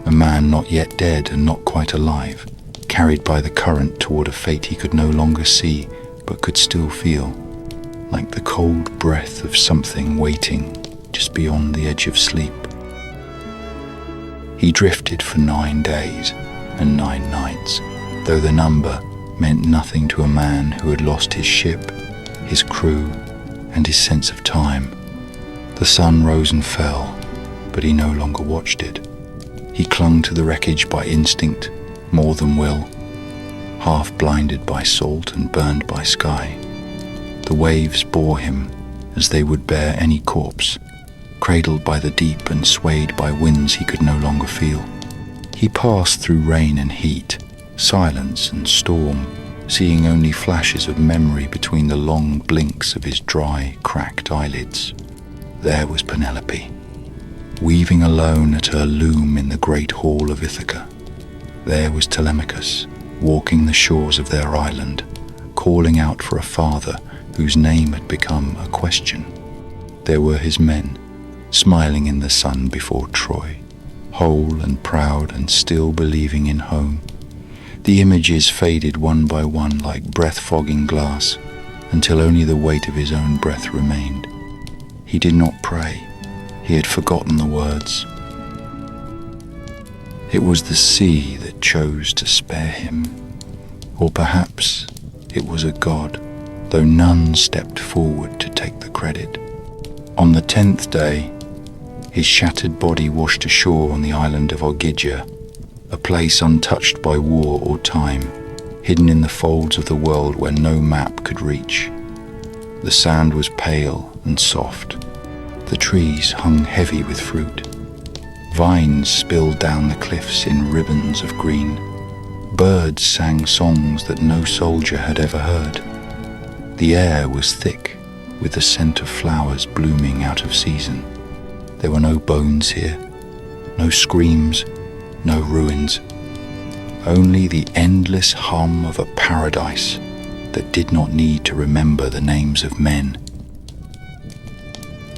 a man not yet dead and not quite alive, carried by the current toward a fate he could no longer see but could still feel, like the cold breath of something waiting just beyond the edge of sleep. He drifted for 9 days and 9 nights, though the number meant nothing to a man who had lost his ship, his crew, and his sense of time. The sun rose and fell, but he no longer watched it. He clung to the wreckage by instinct more than will, half blinded by salt and burned by sky. The waves bore him as they would bear any corpse, cradled by the deep and swayed by winds he could no longer feel. He passed through rain and heat, silence and storm, seeing only flashes of memory between the long blinks of his dry, cracked eyelids. There was Penelope, weaving alone at her loom in the great hall of Ithaca. There was Telemachus, walking the shores of their island, calling out for a father whose name had become a question. There were his men, smiling in the sun before Troy, whole and proud and still believing in home. The images faded one by one like breath-fogging glass, until only the weight of his own breath remained. He did not pray. He had forgotten the words. It was the sea that chose to spare him, or perhaps it was a god, though none stepped forward to take the credit. On the 10th day, his shattered body washed ashore on the island of Ogygia, a place untouched by war or time, hidden in the folds of the world where no map could reach. The sand was pale and soft. The trees hung heavy with fruit. Vines spilled down the cliffs in ribbons of green. Birds sang songs that no soldier had ever heard. The air was thick with the scent of flowers blooming out of season. There were no bones here, no screams, no ruins, only the endless hum of a paradise that did not need to remember the names of men.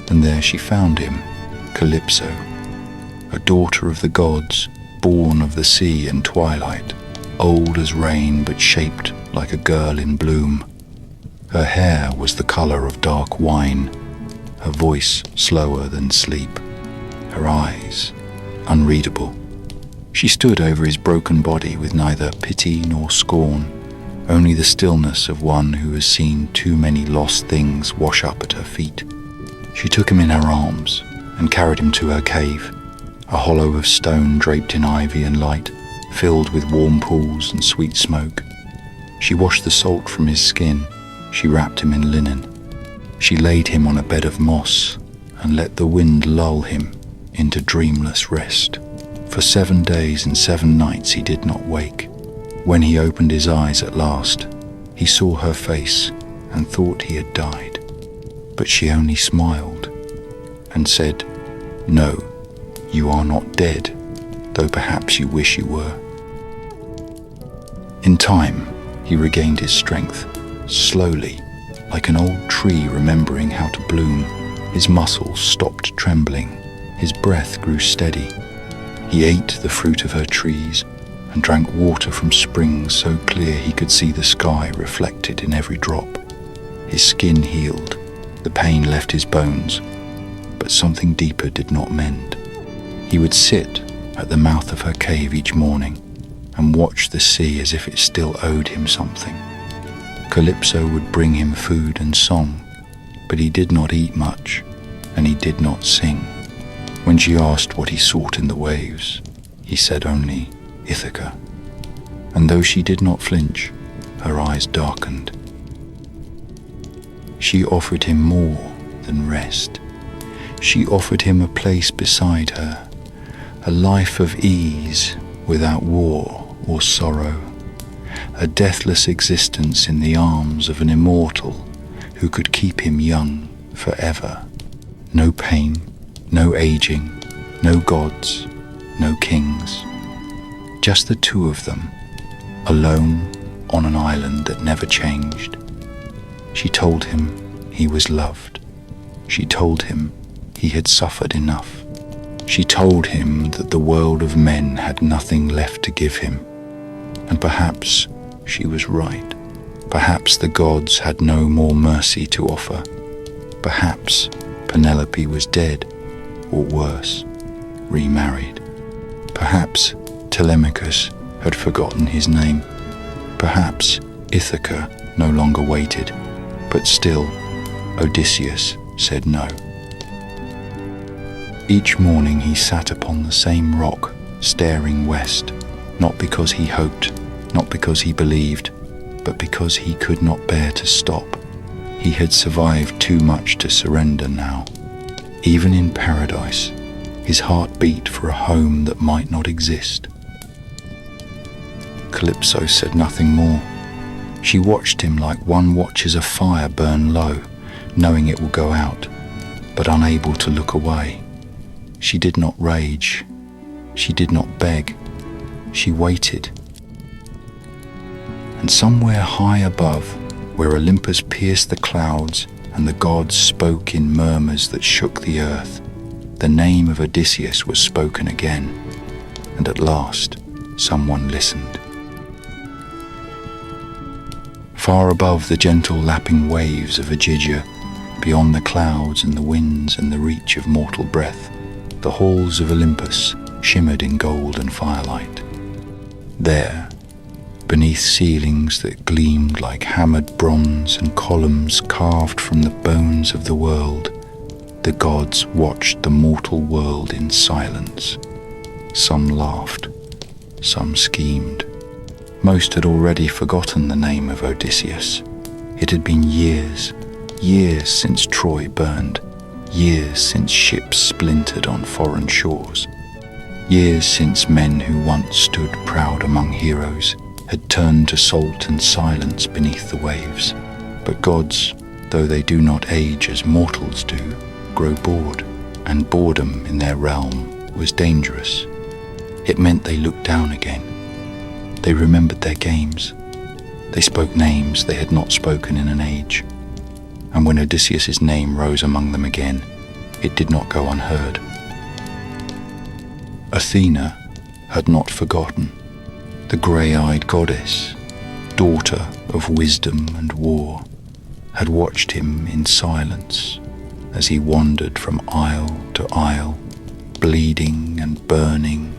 And there she found him, Calypso, a daughter of the gods, born of the sea and twilight, old as rain but shaped like a girl in bloom. Her hair was the color of dark wine, her voice slower than sleep, her eyes unreadable. She stood over his broken body with neither pity nor scorn, only the stillness of one who has seen too many lost things wash up at her feet. She took him in her arms and carried him to her cave, a hollow of stone draped in ivy and light, filled with warm pools and sweet smoke. She washed the salt from his skin. She wrapped him in linen. She laid him on a bed of moss and let the wind lull him into dreamless rest. For 7 days and 7 nights he did not wake. When he opened his eyes at last, he saw her face and thought he had died. But she only smiled and said, "No, you are not dead, though perhaps you wish you were." In time, he regained his strength, Slowly, like an old tree remembering how to bloom, his muscles stopped trembling, his breath grew steady. He ate the fruit of her trees and drank water from springs so clear he could see the sky reflected in every drop. His skin healed, the pain left his bones, but something deeper did not mend. He would sit at the mouth of her cave each morning and watch the sea as if it still owed him something. Calypso would bring him food and song, but he did not eat much, and he did not sing. When she asked what he sought in the waves, he said only, Ithaca. And though she did not flinch, her eyes darkened. She offered him more than rest. She offered him a place beside her, a life of ease without war or sorrow, a deathless existence in the arms of an immortal who could keep him young forever. No pain, no aging, no gods, no kings. Just the two of them, alone on an island that never changed. She told him he was loved. She told him he had suffered enough. She told him that the world of men had nothing left to give him. And perhaps she was right. Perhaps the gods had no more mercy to offer. Perhaps Penelope was dead, or worse, remarried. Perhaps Telemachus had forgotten his name. Perhaps Ithaca no longer waited, but still Odysseus said no. Each morning he sat upon the same rock, staring west, not because he hoped, not because he believed, but because he could not bear to stop. He had survived too much to surrender now. Even in paradise, his heart beat for a home that might not exist. Calypso said nothing more. She watched him like one watches a fire burn low, knowing it will go out, but unable to look away. She did not rage. She did not beg. She waited. And somewhere high above, where Olympus pierced the clouds and the gods spoke in murmurs that shook the earth, the name of Odysseus was spoken again, and at last someone listened. Far above the gentle lapping waves of Ogygia, beyond the clouds and the winds and the reach of mortal breath, the halls of Olympus shimmered in gold and firelight. There, beneath ceilings that gleamed like hammered bronze and columns carved from the bones of the world, the gods watched the mortal world in silence. Some laughed, some schemed. Most had already forgotten the name of Odysseus. It had been years since Troy burned, years since ships splintered on foreign shores, years since men who once stood proud among heroes had turned to salt and silence beneath the waves. But gods, though they do not age as mortals do, grow bored, and boredom in their realm was dangerous. It meant they looked down again. They remembered their games. They spoke names they had not spoken in an age. And when Odysseus' name rose among them again, it did not go unheard. Athena had not forgotten. The grey-eyed goddess, daughter of wisdom and war, had watched him in silence as he wandered from isle to isle, bleeding and burning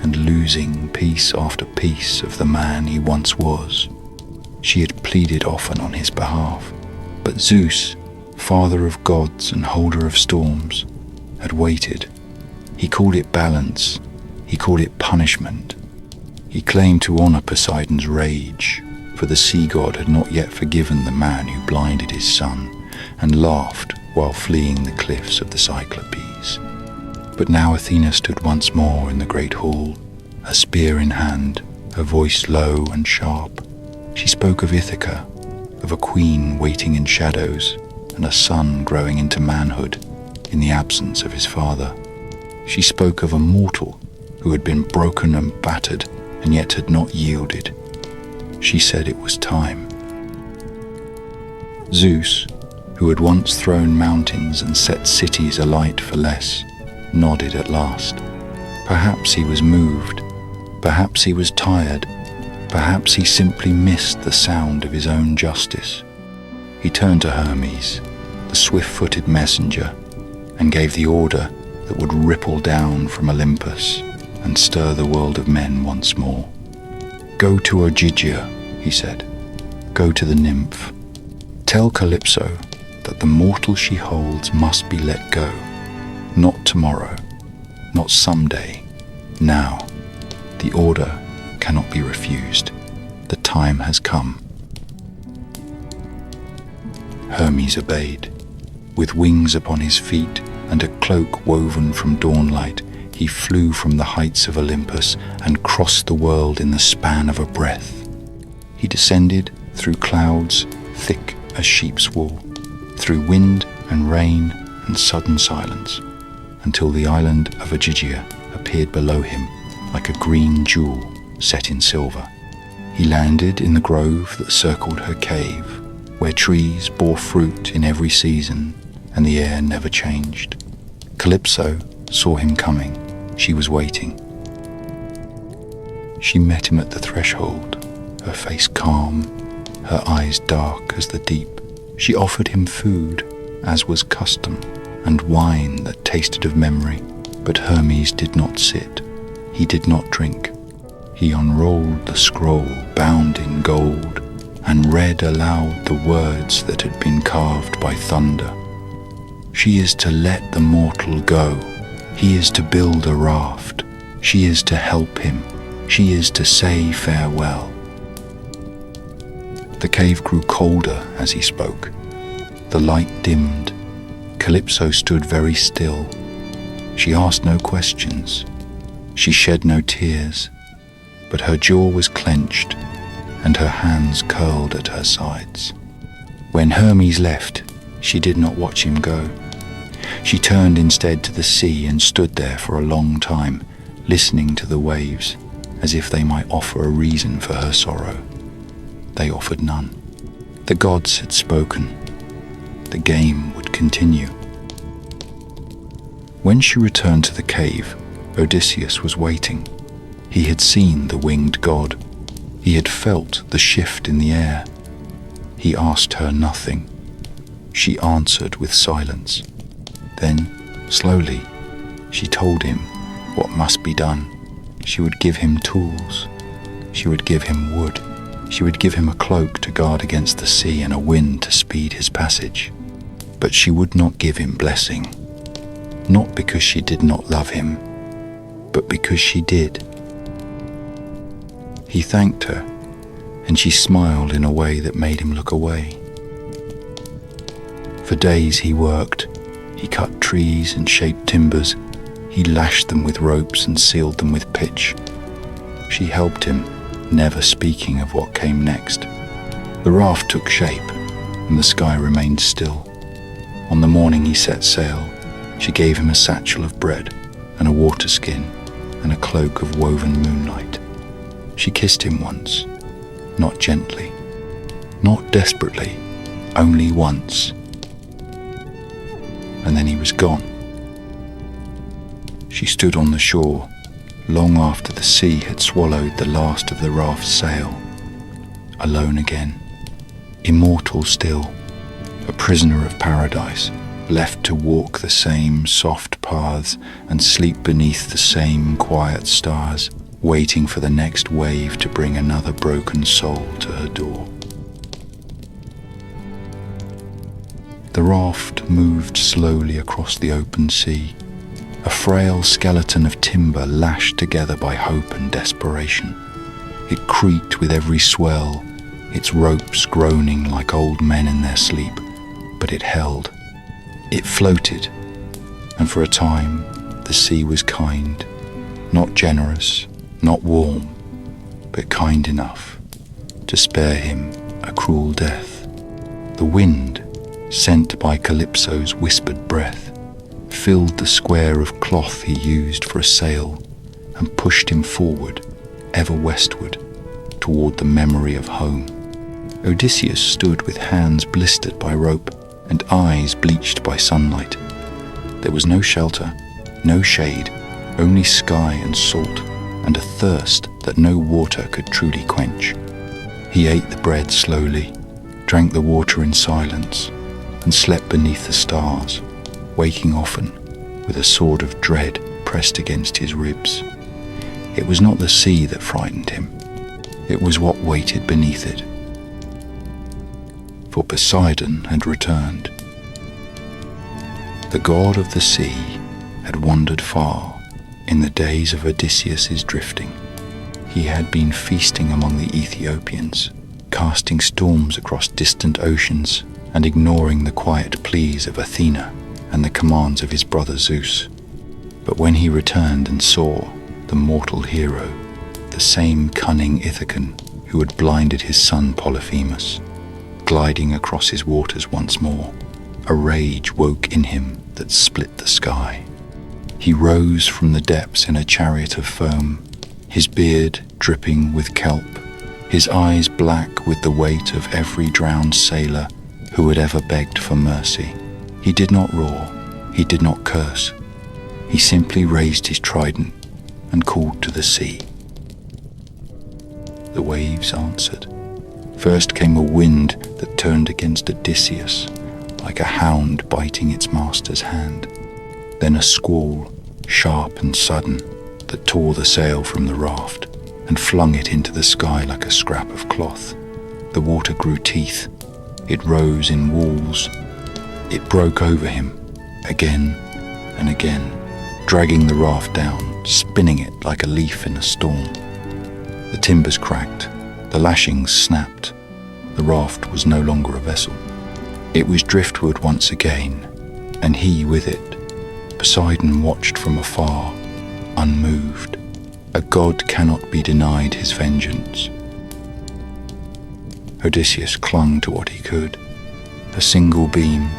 and losing piece after piece of the man he once was. She had pleaded often on his behalf, but Zeus, father of gods and holder of storms, had waited. He called it balance. He called it punishment. He claimed to honor Poseidon's rage, for the sea god had not yet forgiven the man who blinded his son and laughed while fleeing the cliffs of the Cyclopes. But now Athena stood once more in the great hall, a spear in hand, her voice low and sharp. She spoke of Ithaca, of a queen waiting in shadows and a son growing into manhood in the absence of his father. She spoke of a mortal who had been broken and battered and yet had not yielded. She said it was time. Zeus, who had once thrown mountains and set cities alight for less, nodded at last. Perhaps he was moved, perhaps he was tired, perhaps he simply missed the sound of his own justice. He turned to Hermes, the swift-footed messenger, and gave the order that would ripple down from Olympus and stir the world of men once more. "Go to Ogygia," he said. "Go to the nymph. Tell Calypso that the mortal she holds must be let go. Not tomorrow, not someday, now. The order cannot be refused. The time has come." Hermes obeyed. With wings upon his feet and a cloak woven from dawnlight, he flew from the heights of Olympus and crossed the world in the span of a breath. He descended through clouds thick as sheep's wool, through wind and rain and sudden silence, until the island of Ogygia appeared below him like a green jewel set in silver. He landed in the grove that circled her cave, where trees bore fruit in every season and the air never changed. Calypso saw him coming. She was waiting. She met him at the threshold, her face calm, her eyes dark as the deep. She offered him food, as was custom, and wine that tasted of memory, but Hermes did not sit. He did not drink. He unrolled the scroll bound in gold and read aloud the words that had been carved by thunder. She is to let the mortal go. He is to build a raft. She is to help him. She is to say farewell. The cave grew colder as he spoke. The light dimmed. Calypso stood very still. She asked no questions. She shed no tears, but her jaw was clenched and her hands curled at her sides. When Hermes left, she did not watch him go. She turned instead to the sea and stood there for a long time, listening to the waves, as if they might offer a reason for her sorrow. They offered none. The gods had spoken. The game would continue. When she returned to the cave, Odysseus was waiting. He had seen the winged god. He had felt the shift in the air. He asked her nothing. She answered with silence. Then, slowly, she told him what must be done. She would give him tools. She would give him wood. She would give him a cloak to guard against the sea and a wind to speed his passage. But she would not give him blessing, not because she did not love him, but because she did. He thanked her, and she smiled in a way that made him look away. For days he worked. He cut trees and shaped timbers. He lashed them with ropes and sealed them with pitch. She helped him, never speaking of what came next. The raft took shape, and the sky remained still. On the morning he set sail, she gave him a satchel of bread and a water skin and a cloak of woven moonlight. She kissed him once, not gently, not desperately, only once. And then he was gone. She stood on the shore, long after the sea had swallowed the last of the raft's sail, alone again, immortal still, a prisoner of paradise, left to walk the same soft paths and sleep beneath the same quiet stars, waiting for the next wave to bring another broken soul to her door. The raft moved slowly across the open sea, a frail skeleton of timber lashed together by hope and desperation. It creaked with every swell, its ropes groaning like old men in their sleep, but it held. It floated, and for a time the sea was kind, not generous, not warm, but kind enough to spare him a cruel death. The wind, sent by Calypso's whispered breath, filled the square of cloth he used for a sail and pushed him forward, ever westward, toward the memory of home. Odysseus stood with hands blistered by rope and eyes bleached by sunlight. There was no shelter, no shade, only sky and salt, and a thirst that no water could truly quench. He ate the bread slowly, drank the water in silence, and slept beneath the stars, waking often with a sword of dread pressed against his ribs. It was not the sea that frightened him, it was what waited beneath it. For Poseidon had returned. The god of the sea had wandered far in the days of Odysseus's drifting. He had been feasting among the Ethiopians, casting storms across distant oceans and ignoring the quiet pleas of Athena and the commands of his brother Zeus. But when he returned and saw the mortal hero, the same cunning Ithacan who had blinded his son Polyphemus, gliding across his waters once more, a rage woke in him that split the sky. He rose from the depths in a chariot of foam, his beard dripping with kelp, his eyes black with the weight of every drowned sailor who had ever begged for mercy. He did not roar, he did not curse. He simply raised his trident and called to the sea. The waves answered. First came a wind that turned against Odysseus like a hound biting its master's hand. Then a squall, sharp and sudden, that tore the sail from the raft and flung it into the sky like a scrap of cloth. The water grew teeth. It rose in walls. It broke over him, again and again, dragging the raft down, spinning it like a leaf in a storm. The timbers cracked. The lashings snapped. The raft was no longer a vessel. It was driftwood once again, and he with it. Poseidon watched from afar, unmoved. A god cannot be denied his vengeance. Odysseus clung to what he could. A single beam,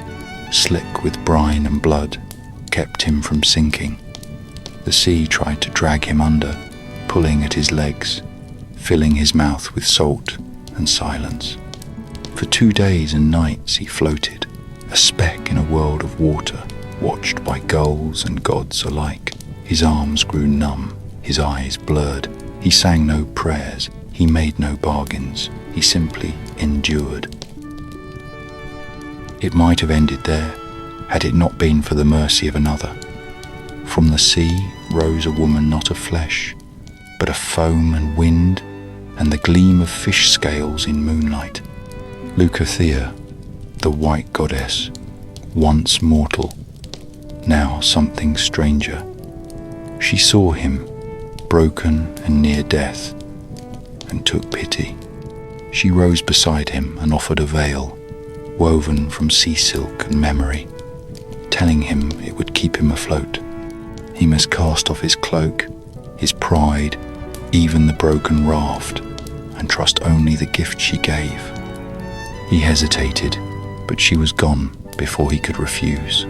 slick with brine and blood, kept him from sinking. The sea tried to drag him under, pulling at his legs, filling his mouth with salt and silence. For 2 days and nights he floated, a speck in a world of water, watched by gulls and gods alike. His arms grew numb, his eyes blurred. He sang no prayers, he made no bargains, he simply endured. It might have ended there, had it not been for the mercy of another. From the sea rose a woman not of flesh, but of foam and wind, and the gleam of fish scales in moonlight. Leucothea, the white goddess, once mortal, now something stranger. She saw him, broken and near death, and took pity. She rose beside him and offered a veil, woven from sea silk and memory, telling him it would keep him afloat. He must cast off his cloak, his pride, even the broken raft, and trust only the gift she gave. He hesitated, but she was gone before he could refuse.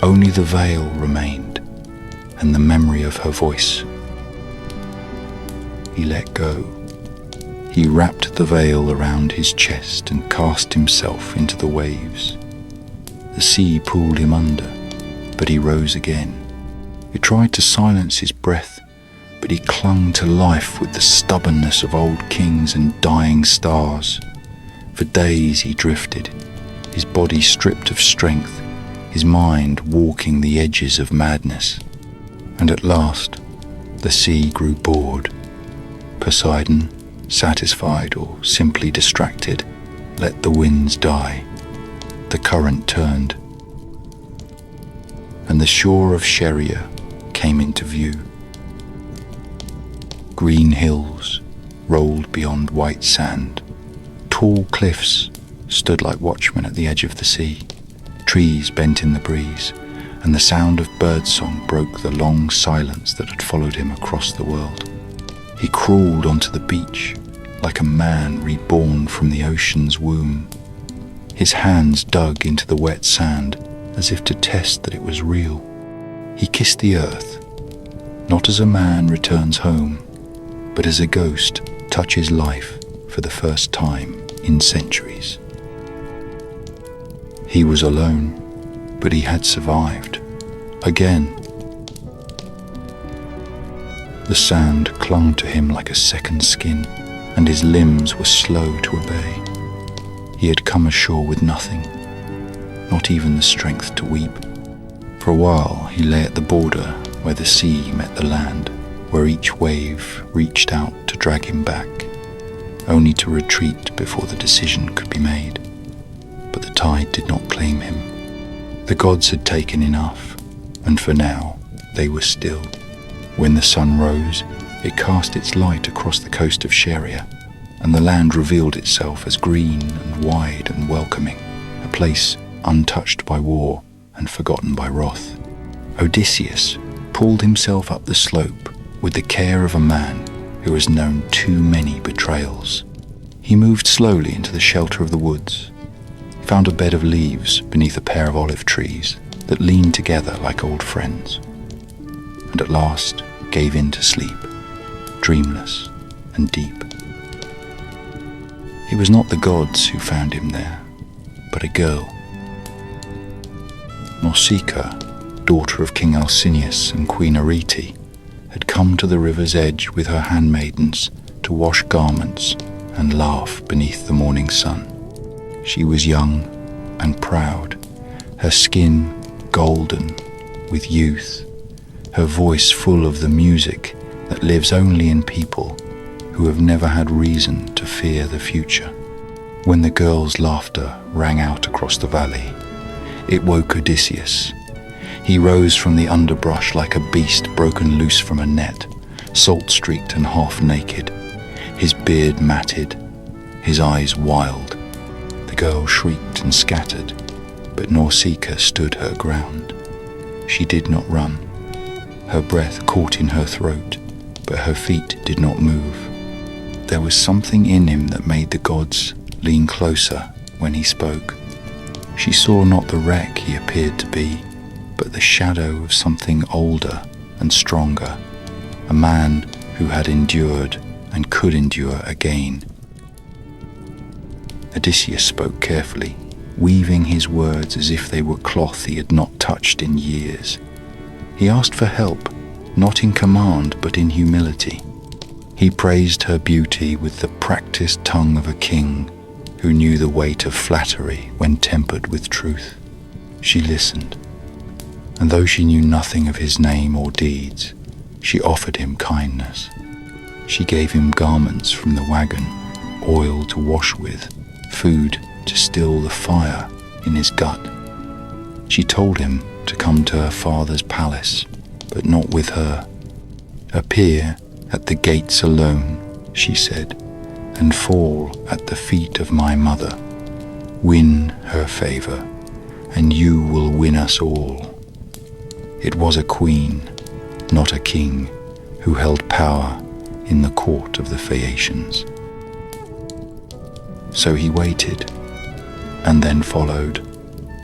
Only the veil remained, and the memory of her voice. He let go. He wrapped the veil around his chest and cast himself into the waves. The sea pulled him under, but he rose again. It tried to silence his breath, but he clung to life with the stubbornness of old kings and dying stars. For days he drifted, his body stripped of strength, his mind walking the edges of madness. And at last, the sea grew bored. Poseidon, satisfied or simply distracted, let the winds die. The current turned, and the shore of Scheria came into view. Green hills rolled beyond white sand. Tall cliffs stood like watchmen at the edge of the sea. Trees bent in the breeze, and the sound of birdsong broke the long silence that had followed him across the world. He crawled onto the beach like a man reborn from the ocean's womb. His hands dug into the wet sand as if to test that it was real. He kissed the earth, not as a man returns home, but as a ghost touches life for the first time. in centuries. He was alone, but he had survived. Again. The sand clung to him like a second skin, and his limbs were slow to obey. He had come ashore with nothing, not even the strength to weep. For a while he lay at the border where the sea met the land, where each wave reached out to drag him back, only to retreat before the decision could be made. But the tide did not claim him. The gods had taken enough, and for now they were still. When the sun rose, it cast its light across the coast of Scheria, and the land revealed itself as green and wide and welcoming, a place untouched by war and forgotten by wrath. Odysseus pulled himself up the slope with the care of a man who has known too many betrayals. He moved slowly into the shelter of the woods, found a bed of leaves beneath a pair of olive trees that leaned together like old friends, and at last gave in to sleep, dreamless and deep. It was not the gods who found him there, but a girl. Nausicaa, daughter of King Alcinous and Queen Arete, had come to the river's edge with her handmaidens to wash garments and laugh beneath the morning sun. She was young and proud, her skin golden with youth, her voice full of the music that lives only in people who have never had reason to fear the future. When the girl's laughter rang out across the valley, it woke Odysseus. He rose from the underbrush like a beast broken loose from a net, salt-streaked and half-naked, his beard matted, his eyes wild. The girl shrieked and scattered, but Nausicaa stood her ground. She did not run. Her breath caught in her throat, but her feet did not move. There was something in him that made the gods lean closer when he spoke. She saw not the wreck he appeared to be, but the shadow of something older and stronger, a man who had endured and could endure again. Odysseus spoke carefully, weaving his words as if they were cloth he had not touched in years. He asked for help, not in command but in humility. He praised her beauty with the practiced tongue of a king who knew the weight of flattery when tempered with truth. She listened, and though she knew nothing of his name or deeds, she offered him kindness. She gave him garments from the wagon, oil to wash with, food to still the fire in his gut. She told him to come to her father's palace, but not with her. Appear at the gates alone, she said, and fall at the feet of my mother. Win her favor, and you will win us all. It was a queen, not a king, who held power in the court of the Phaeacians. So he waited, and then followed,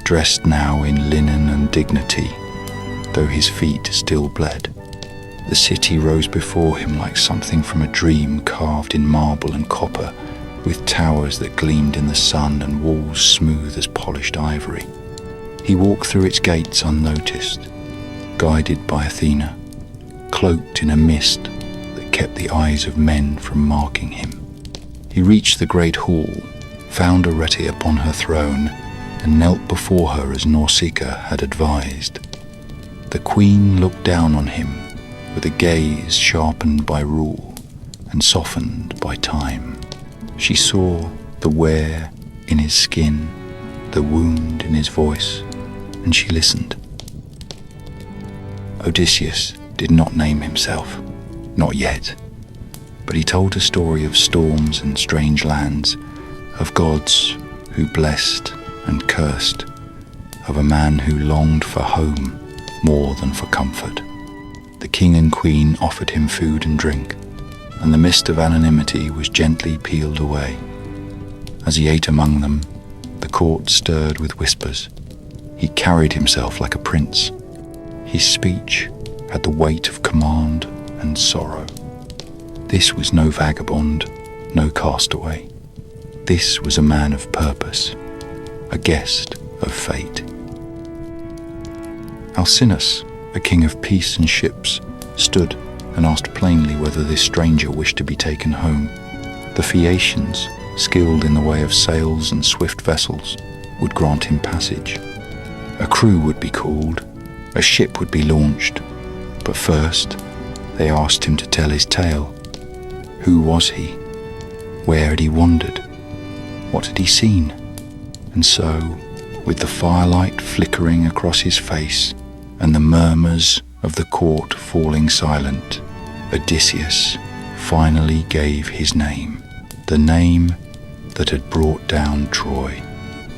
dressed now in linen and dignity, though his feet still bled. The city rose before him like something from a dream carved in marble and copper, with towers that gleamed in the sun and walls smooth as polished ivory. He walked through its gates unnoticed, guided by Athena, cloaked in a mist that kept the eyes of men from marking him. He reached the great hall, found Arete upon her throne, and knelt before her as Nausicaa had advised. The queen looked down on him with a gaze sharpened by rule and softened by time. She saw the wear in his skin, the wound in his voice, and she listened. Odysseus did not name himself, not yet, but he told a story of storms and strange lands, of gods who blessed and cursed, of a man who longed for home more than for comfort. The king and queen offered him food and drink, and the mist of anonymity was gently peeled away. As he ate among them, the court stirred with whispers. He carried himself like a prince. His speech had the weight of command and sorrow. This was no vagabond, no castaway. This was a man of purpose, a guest of fate. Alcinous, a king of peace and ships, stood and asked plainly whether this stranger wished to be taken home. The Phaeacians, skilled in the way of sails and swift vessels, would grant him passage. A crew would be called, a ship would be launched, but first they asked him to tell his tale. Who was he? Where had he wandered? What had he seen? And so, with the firelight flickering across his face and the murmurs of the court falling silent, Odysseus finally gave his name, the name that had brought down Troy,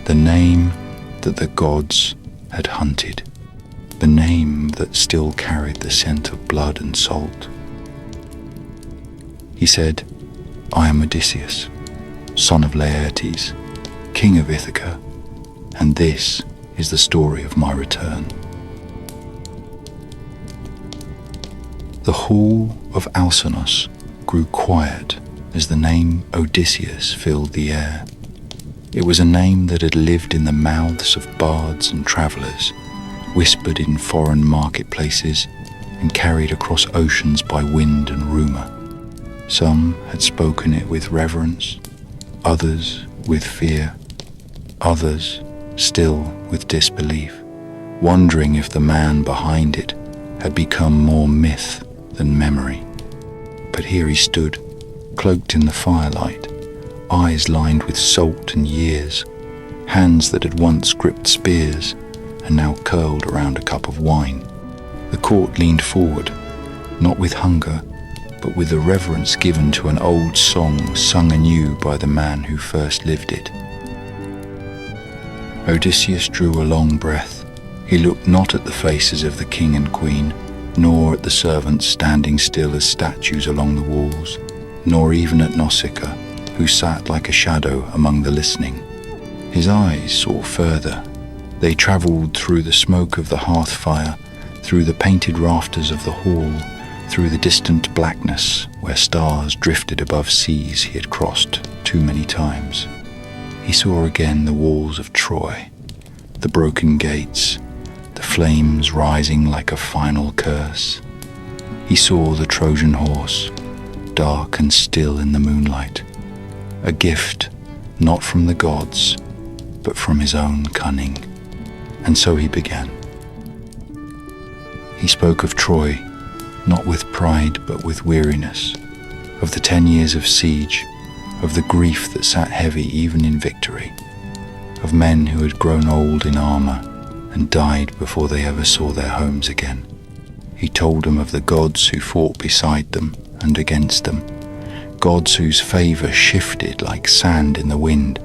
the name that the gods had hunted, the name that still carried the scent of blood and salt. He said, "I am Odysseus, son of Laertes, king of Ithaca, and this is the story of my return." The hall of Alcinous grew quiet as the name Odysseus filled the air. It was a name that had lived in the mouths of bards and travellers, whispered in foreign marketplaces, and carried across oceans by wind and rumour. Some had spoken it with reverence, others with fear, others still with disbelief, wondering if the man behind it had become more myth than memory. But here he stood, cloaked in the firelight, eyes lined with salt and years, hands that had once gripped spears and now curled around a cup of wine. The court leaned forward, not with hunger, but with the reverence given to an old song sung anew by the man who first lived it. Odysseus drew a long breath. He looked not at the faces of the king and queen, nor at the servants standing still as statues along the walls, nor even at Nausicaa, who sat like a shadow among the listening. His eyes saw further. They travelled through the smoke of the hearth fire, through the painted rafters of the hall, through the distant blackness where stars drifted above seas he had crossed too many times. He saw again the walls of Troy, the broken gates, the flames rising like a final curse. He saw the Trojan horse, dark and still in the moonlight, a gift not from the gods, but from his own cunning. And so he began. He spoke of Troy, not with pride but with weariness, of the 10 years of siege, of the grief that sat heavy even in victory, of men who had grown old in armour and died before they ever saw their homes again. He told them of the gods who fought beside them and against them, gods whose favour shifted like sand in the wind,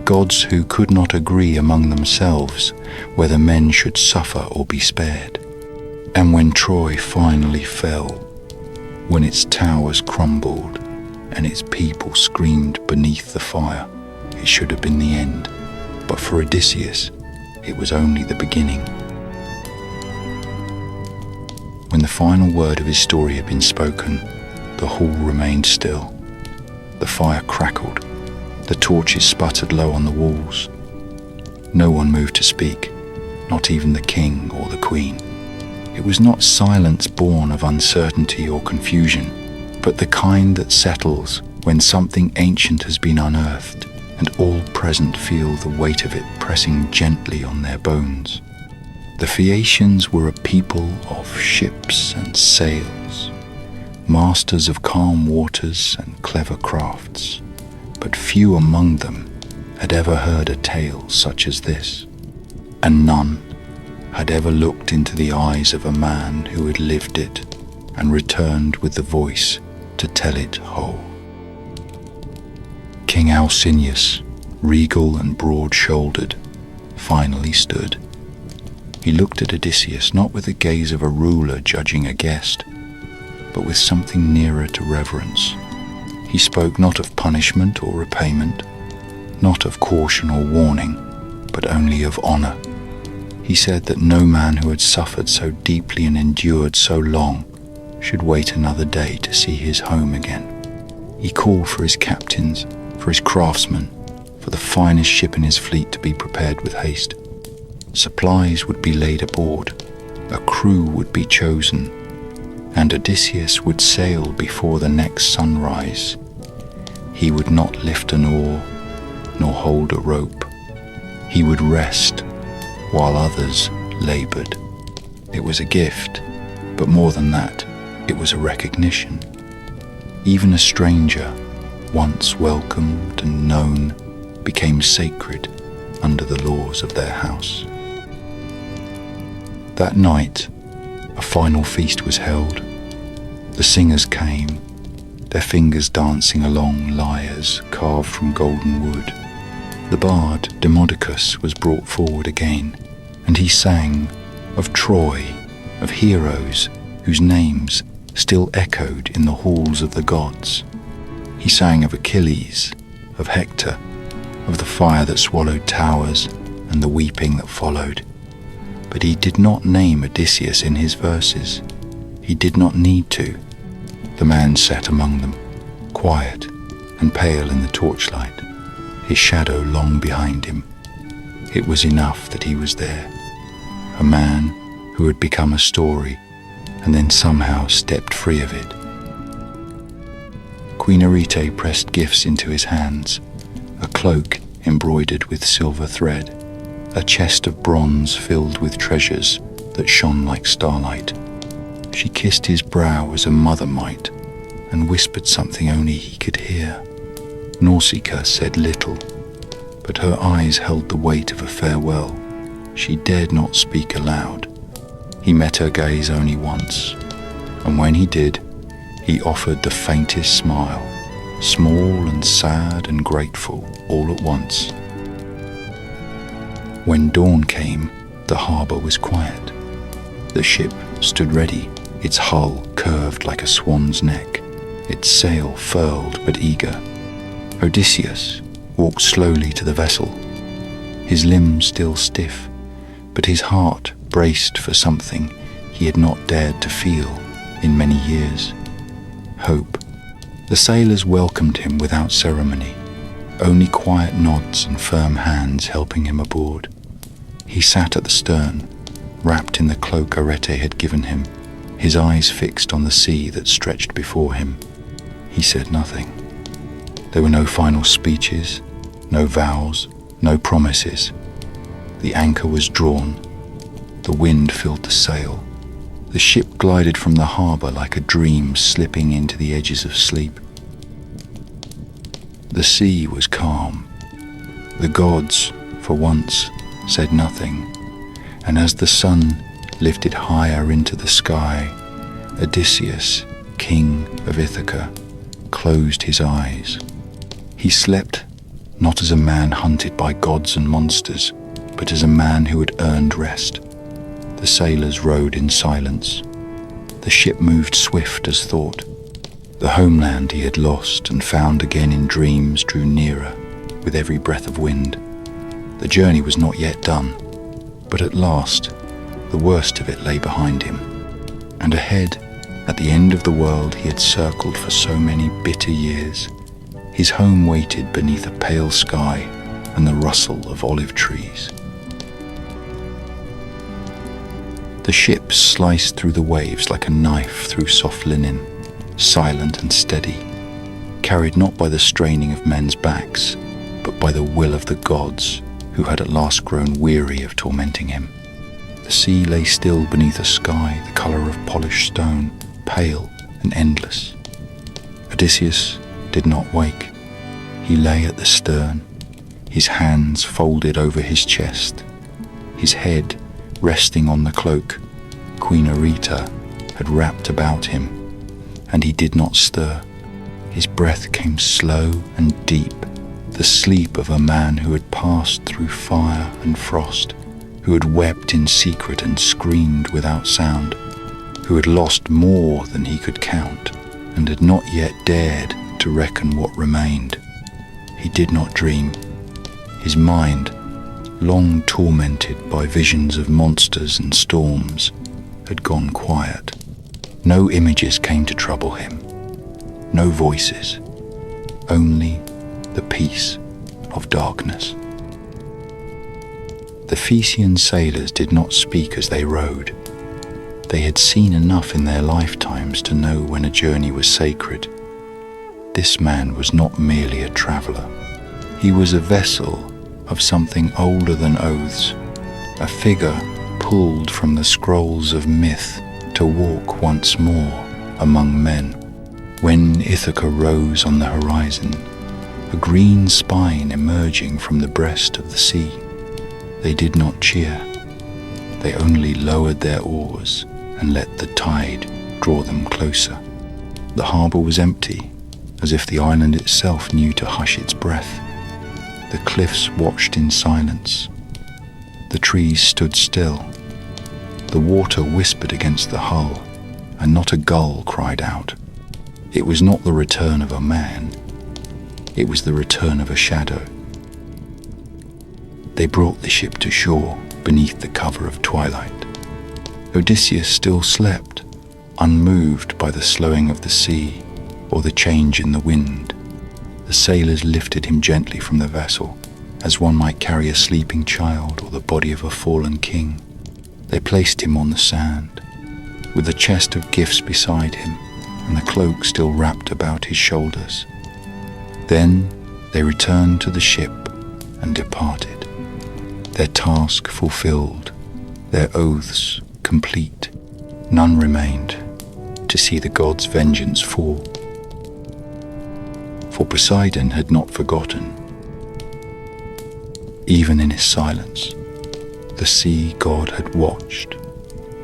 gods who could not agree among themselves whether men should suffer or be spared. And when Troy finally fell, when its towers crumbled and its people screamed beneath the fire, it should have been the end. But for Odysseus, it was only the beginning. When the final word of his story had been spoken, the hall remained still. The fire crackled. The torches sputtered low on the walls. No one moved to speak, not even the king or the queen. It was not silence born of uncertainty or confusion, but the kind that settles when something ancient has been unearthed and all present feel the weight of it pressing gently on their bones. The Phaeacians were a people of ships and sails, masters of calm waters and clever crafts, but few among them had ever heard a tale such as this, and none had ever looked into the eyes of a man who had lived it and returned with the voice to tell it whole. King Alcinous, regal and broad-shouldered, finally stood. He looked at Odysseus not with the gaze of a ruler judging a guest, but with something nearer to reverence. He spoke not of punishment or repayment, not of caution or warning, but only of honour. He said that no man who had suffered so deeply and endured so long should wait another day to see his home again. He called for his captains, for his craftsmen, for the finest ship in his fleet to be prepared with haste. Supplies would be laid aboard, a crew would be chosen, and Odysseus would sail before the next sunrise. He would not lift an oar, nor hold a rope. He would rest while others labored. It was a gift, but more than that, it was a recognition. Even a stranger, once welcomed and known, became sacred under the laws of their house. That night, a final feast was held. The singers came, their fingers dancing along lyres carved from golden wood. The bard Demodocus was brought forward again, and he sang of Troy, of heroes whose names still echoed in the halls of the gods. He sang of Achilles, of Hector, of the fire that swallowed towers and the weeping that followed. But he did not name Odysseus in his verses. He did not need to. The man sat among them, quiet and pale in the torchlight, his shadow long behind him. It was enough that he was there, a man who had become a story and then somehow stepped free of it. Queen Arete pressed gifts into his hands, a cloak embroidered with silver thread, a chest of bronze filled with treasures that shone like starlight. She kissed his brow as a mother might, and whispered something only he could hear. Nausicaa said little, but her eyes held the weight of a farewell. She dared not speak aloud. He met her gaze only once, and when he did, he offered the faintest smile, small and sad and grateful all at once. When dawn came, the harbour was quiet. The ship stood ready, its hull curved like a swan's neck, its sail furled but eager. Odysseus walked slowly to the vessel, his limbs still stiff, but his heart braced for something he had not dared to feel in many years. Hope. The sailors welcomed him without ceremony, only quiet nods and firm hands helping him aboard. He sat at the stern, wrapped in the cloak Arete had given him, his eyes fixed on the sea that stretched before him. He said nothing. There were no final speeches, no vows, no promises. The anchor was drawn. The wind filled the sail. The ship glided from the harbour like a dream slipping into the edges of sleep. The sea was calm. The gods, for once, said nothing, and as the sun lifted higher into the sky, Odysseus, king of Ithaca, closed his eyes. He slept not as a man hunted by gods and monsters, but as a man who had earned rest. The sailors rowed in silence. The ship moved swift as thought. The homeland he had lost and found again in dreams drew nearer with every breath of wind. The journey was not yet done, but at last the worst of it lay behind him. And ahead, at the end of the world he had circled for so many bitter years, his home waited beneath a pale sky and the rustle of olive trees. The ship sliced through the waves like a knife through soft linen, silent and steady, carried not by the straining of men's backs, but by the will of the gods, who had at last grown weary of tormenting him. The sea lay still beneath a sky the colour of polished stone, pale and endless. Odysseus did not wake. He lay at the stern, his hands folded over his chest, his head resting on the cloak Queen Arete had wrapped about him, and he did not stir. His breath came slow and deep, the sleep of a man who had passed through fire and frost, who had wept in secret and screamed without sound, who had lost more than he could count, and had not yet dared to reckon what remained. He did not dream. His mind, long tormented by visions of monsters and storms, had gone quiet. No images came to trouble him, no voices, only the peace of darkness. The Phaeacian sailors did not speak as they rowed. They had seen enough in their lifetimes to know when a journey was sacred. This man was not merely a traveller. He was a vessel of something older than oaths, a figure pulled from the scrolls of myth to walk once more among men. When Ithaca rose on the horizon, a green spine emerging from the breast of the sea, they did not cheer. They only lowered their oars and let the tide draw them closer. The harbour was empty, as if the island itself knew to hush its breath. The cliffs watched in silence. The trees stood still. The water whispered against the hull, and not a gull cried out. It was not the return of a man. It was the return of a shadow. They brought the ship to shore beneath the cover of twilight. Odysseus still slept, unmoved by the slowing of the sea or the change in the wind. The sailors lifted him gently from the vessel, as one might carry a sleeping child or the body of a fallen king. They placed him on the sand, with the chest of gifts beside him and the cloak still wrapped about his shoulders. Then they returned to the ship and departed, their task fulfilled, their oaths complete. None remained to see the gods' vengeance fall. For Poseidon had not forgotten. Even in his silence, the sea god had watched,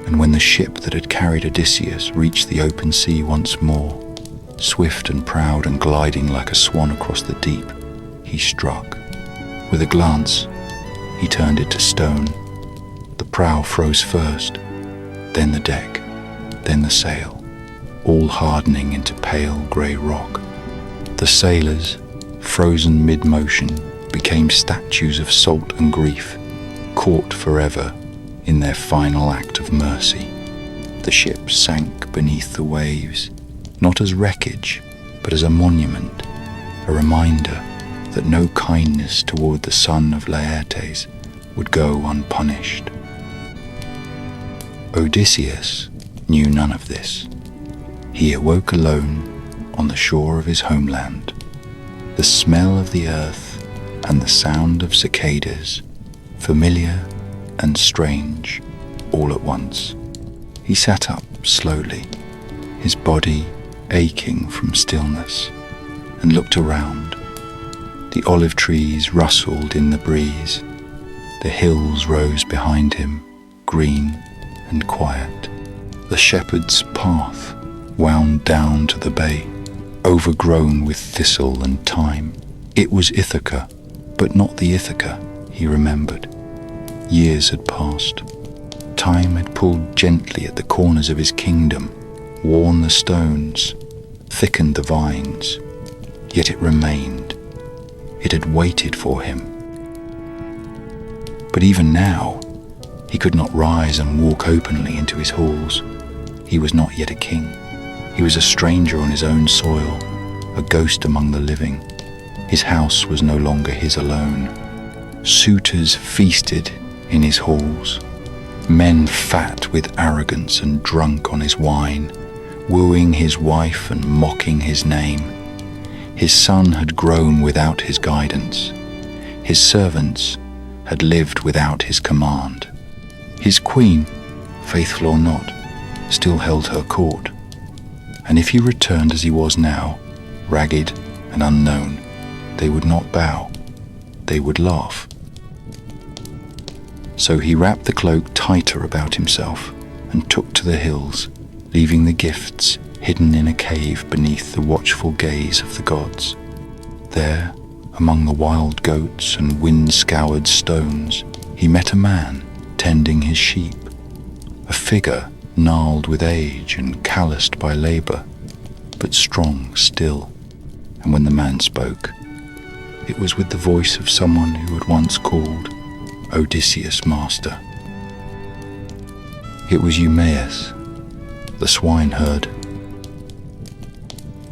and when the ship that had carried Odysseus reached the open sea once more, swift and proud and gliding like a swan across the deep, he struck. With a glance, he turned it to stone. The prow froze first, then the deck, then the sail, all hardening into pale grey rock. The sailors, frozen mid-motion, became statues of salt and grief, caught forever in their final act of mercy. The ship sank beneath the waves, not as wreckage, but as a monument, a reminder that no kindness toward the son of Laertes would go unpunished. Odysseus knew none of this. He awoke alone on the shore of his homeland. The smell of the earth and the sound of cicadas, familiar and strange, all at once. He sat up slowly, his body aching from stillness, and looked around. The olive trees rustled in the breeze. The hills rose behind him, green and quiet. The shepherd's path wound down to the bay, overgrown with thistle and thyme. It was Ithaca, but not the Ithaca he remembered. Years had passed. Time had pulled gently at the corners of his kingdom, worn the stones, thickened the vines, yet it remained. It had waited for him. But even now, he could not rise and walk openly into his halls. He was not yet a king. He was a stranger on his own soil, a ghost among the living. His house was no longer his alone. Suitors feasted in his halls, men fat with arrogance and drunk on his wine, wooing his wife and mocking his name. His son had grown without his guidance. His servants had lived without his command. His queen, faithful or not, still held her court. And if he returned as he was now, ragged and unknown, they would not bow, they would laugh. So he wrapped the cloak tighter about himself and took to the hills, leaving the gifts hidden in a cave beneath the watchful gaze of the gods. There, among the wild goats and wind-scoured stones, he met a man tending his sheep, a figure gnarled with age and calloused by labour, but strong still. And when the man spoke, it was with the voice of someone who had once called Odysseus master. It was Eumaeus, the swineherd.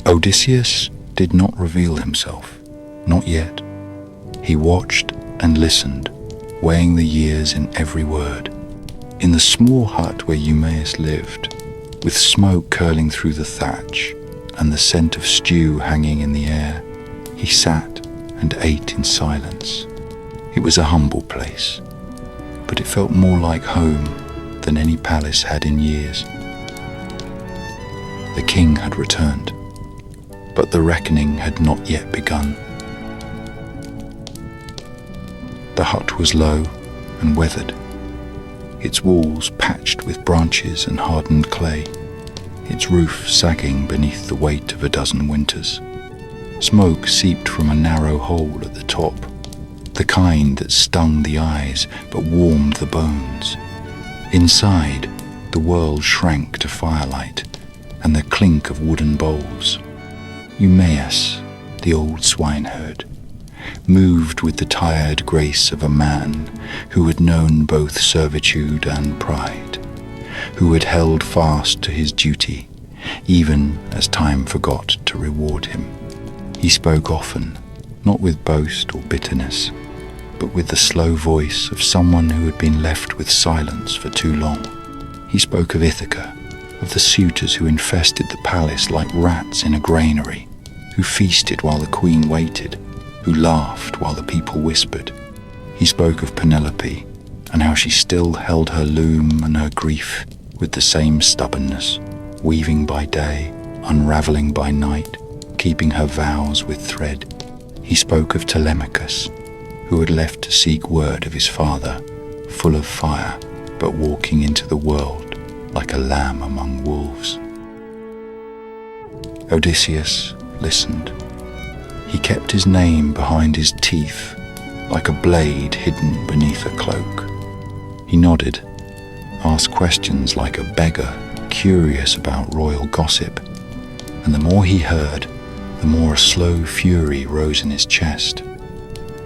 Odysseus did not reveal himself. Not yet. He watched and listened, weighing the years in every word. In the small hut where Eumaeus lived, with smoke curling through the thatch and the scent of stew hanging in the air, he sat and ate in silence. It was a humble place, but it felt more like home than any palace had in years. The king had returned, but the reckoning had not yet begun. The hut was low and weathered, its walls patched with branches and hardened clay, its roof sagging beneath the weight of a dozen winters. Smoke seeped from a narrow hole at the top, the kind that stung the eyes but warmed the bones. Inside, the world shrank to firelight and the clink of wooden bowls. Eumaeus, the old swineherd, moved with the tired grace of a man who had known both servitude and pride, who had held fast to his duty, even as time forgot to reward him. He spoke often, not with boast or bitterness, but with the slow voice of someone who had been left with silence for too long. He spoke of Ithaca, of the suitors who infested the palace like rats in a granary, who feasted while the queen waited, who laughed while the people whispered. He spoke of Penelope and how she still held her loom and her grief with the same stubbornness, weaving by day, unraveling by night, keeping her vows with thread. He spoke of Telemachus, who had left to seek word of his father, full of fire, but walking into the world like a lamb among wolves. Odysseus listened. He kept his name behind his teeth, like a blade hidden beneath a cloak. He nodded, asked questions like a beggar curious about royal gossip, and the more he heard, the more a slow fury rose in his chest.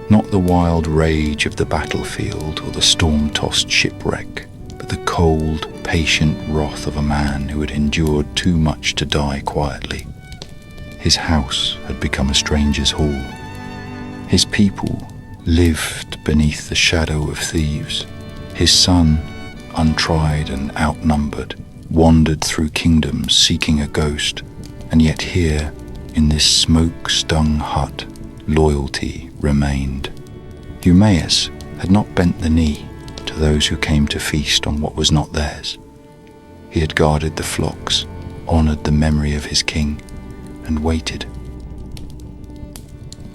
Not the wild rage of the battlefield or the storm-tossed shipwreck, but the cold, patient wrath of a man who had endured too much to die quietly. His house had become a stranger's hall. His people lived beneath the shadow of thieves. His son, untried and outnumbered, wandered through kingdoms seeking a ghost, and yet here, in this smoke-stung hut, loyalty remained. Eumaeus had not bent the knee to those who came to feast on what was not theirs. He had guarded the flocks, honored the memory of his king, and waited.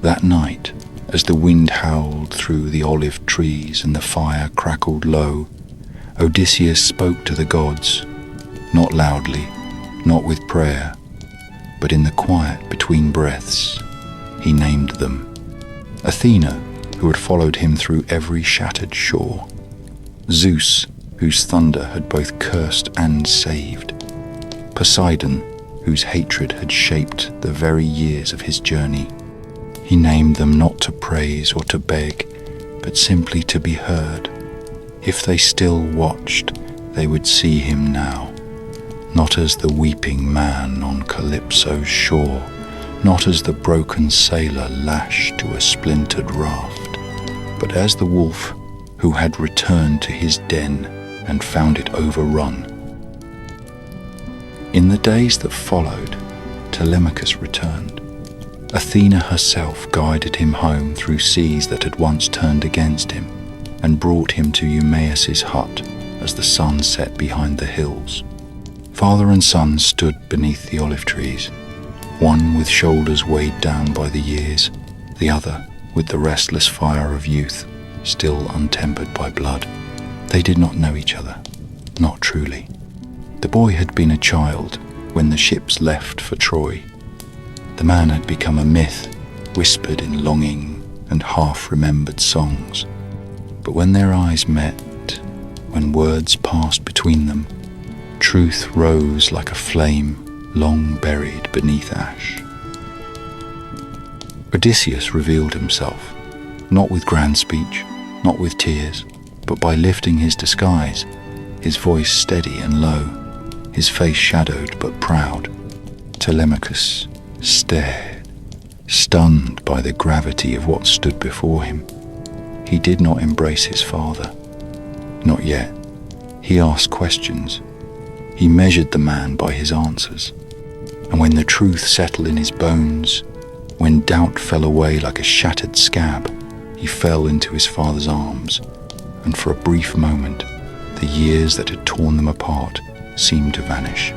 That night, as the wind howled through the olive trees and the fire crackled low, Odysseus spoke to the gods, not loudly, not with prayer, but in the quiet between breaths. He named them. Athena, who had followed him through every shattered shore. Zeus, whose thunder had both cursed and saved. Poseidon, whose hatred had shaped the very years of his journey. He named them not to praise or to beg, but simply to be heard. If they still watched, they would see him now, not as the weeping man on Calypso's shore, not as the broken sailor lashed to a splintered raft, but as the wolf who had returned to his den and found it overrun. In the days that followed, Telemachus returned. Athena herself guided him home through seas that had once turned against him, and brought him to Eumaeus's hut as the sun set behind the hills. Father and son stood beneath the olive trees, one with shoulders weighed down by the years, the other with the restless fire of youth, still untempered by blood. They did not know each other, not truly. The boy had been a child when the ships left for Troy. The man had become a myth, whispered in longing and half-remembered songs. But when their eyes met, when words passed between them, truth rose like a flame long buried beneath ash. Odysseus revealed himself, not with grand speech, not with tears, but by lifting his disguise, his voice steady and low, his face shadowed but proud. Telemachus stared, Stunned by the gravity of what stood before him, he did not embrace his father. Not yet. He asked questions. He measured the man by his answers. And when the truth settled in his bones, when doubt fell away like a shattered scab, he fell into his father's arms, and for a brief moment, the years that had torn them apart seemed to vanish.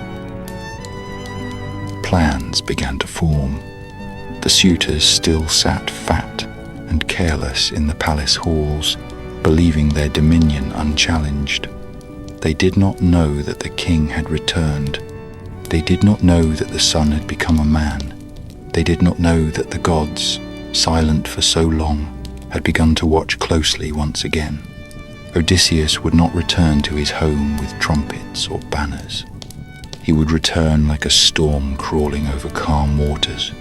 Plans began to form. The suitors still sat fat and careless in the palace halls, believing their dominion unchallenged. They did not know that the king had returned. They did not know that the sun had become a man. They did not know that the gods, silent for so long, had begun to watch closely once again. Odysseus would not return to his home with trumpets or banners. He would return like a storm crawling over calm waters.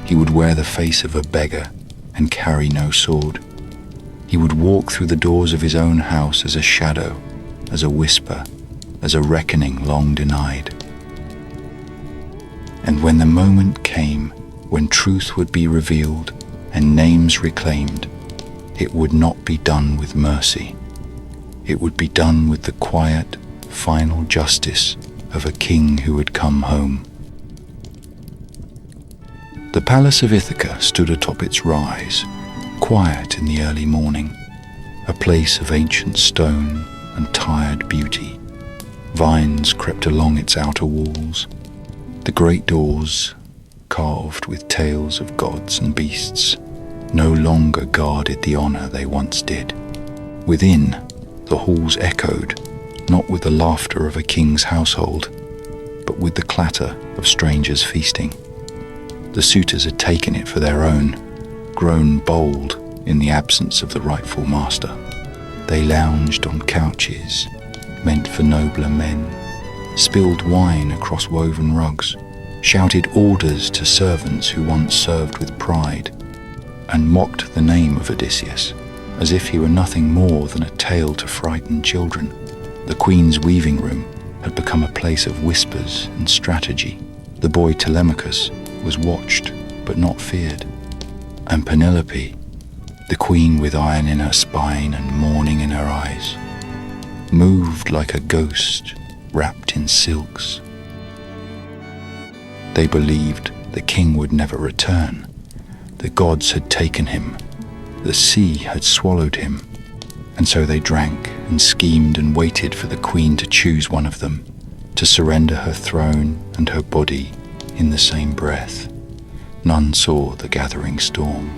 He would wear the face of a beggar and carry no sword. He would walk through the doors of his own house as a shadow, as a whisper, as a reckoning long denied. And when the moment came, when truth would be revealed and names reclaimed, it would not be done with mercy. It would be done with the quiet, final justice of a king who had come home. The palace of Ithaca stood atop its rise, quiet in the early morning, a place of ancient stone and tired beauty. Vines crept along its outer walls. The great doors, carved with tales of gods and beasts, no longer guarded the honor they once did. Within, the halls echoed, not with the laughter of a king's household, but with the clatter of strangers feasting. The suitors had taken it for their own, grown bold in the absence of the rightful master. They lounged on couches meant for nobler men, spilled wine across woven rugs, shouted orders to servants who once served with pride, and mocked the name of Odysseus as if he were nothing more than a tale to frighten children. The queen's weaving room had become a place of whispers and strategy. The boy Telemachus was watched but not feared. And Penelope, the queen with iron in her spine and mourning in her eyes, moved like a ghost wrapped in silks. They believed the king would never return. The gods had taken him. The sea had swallowed him. And so they drank and schemed and waited for the queen to choose one of them, to surrender her throne and her body in the same breath. None saw the gathering storm.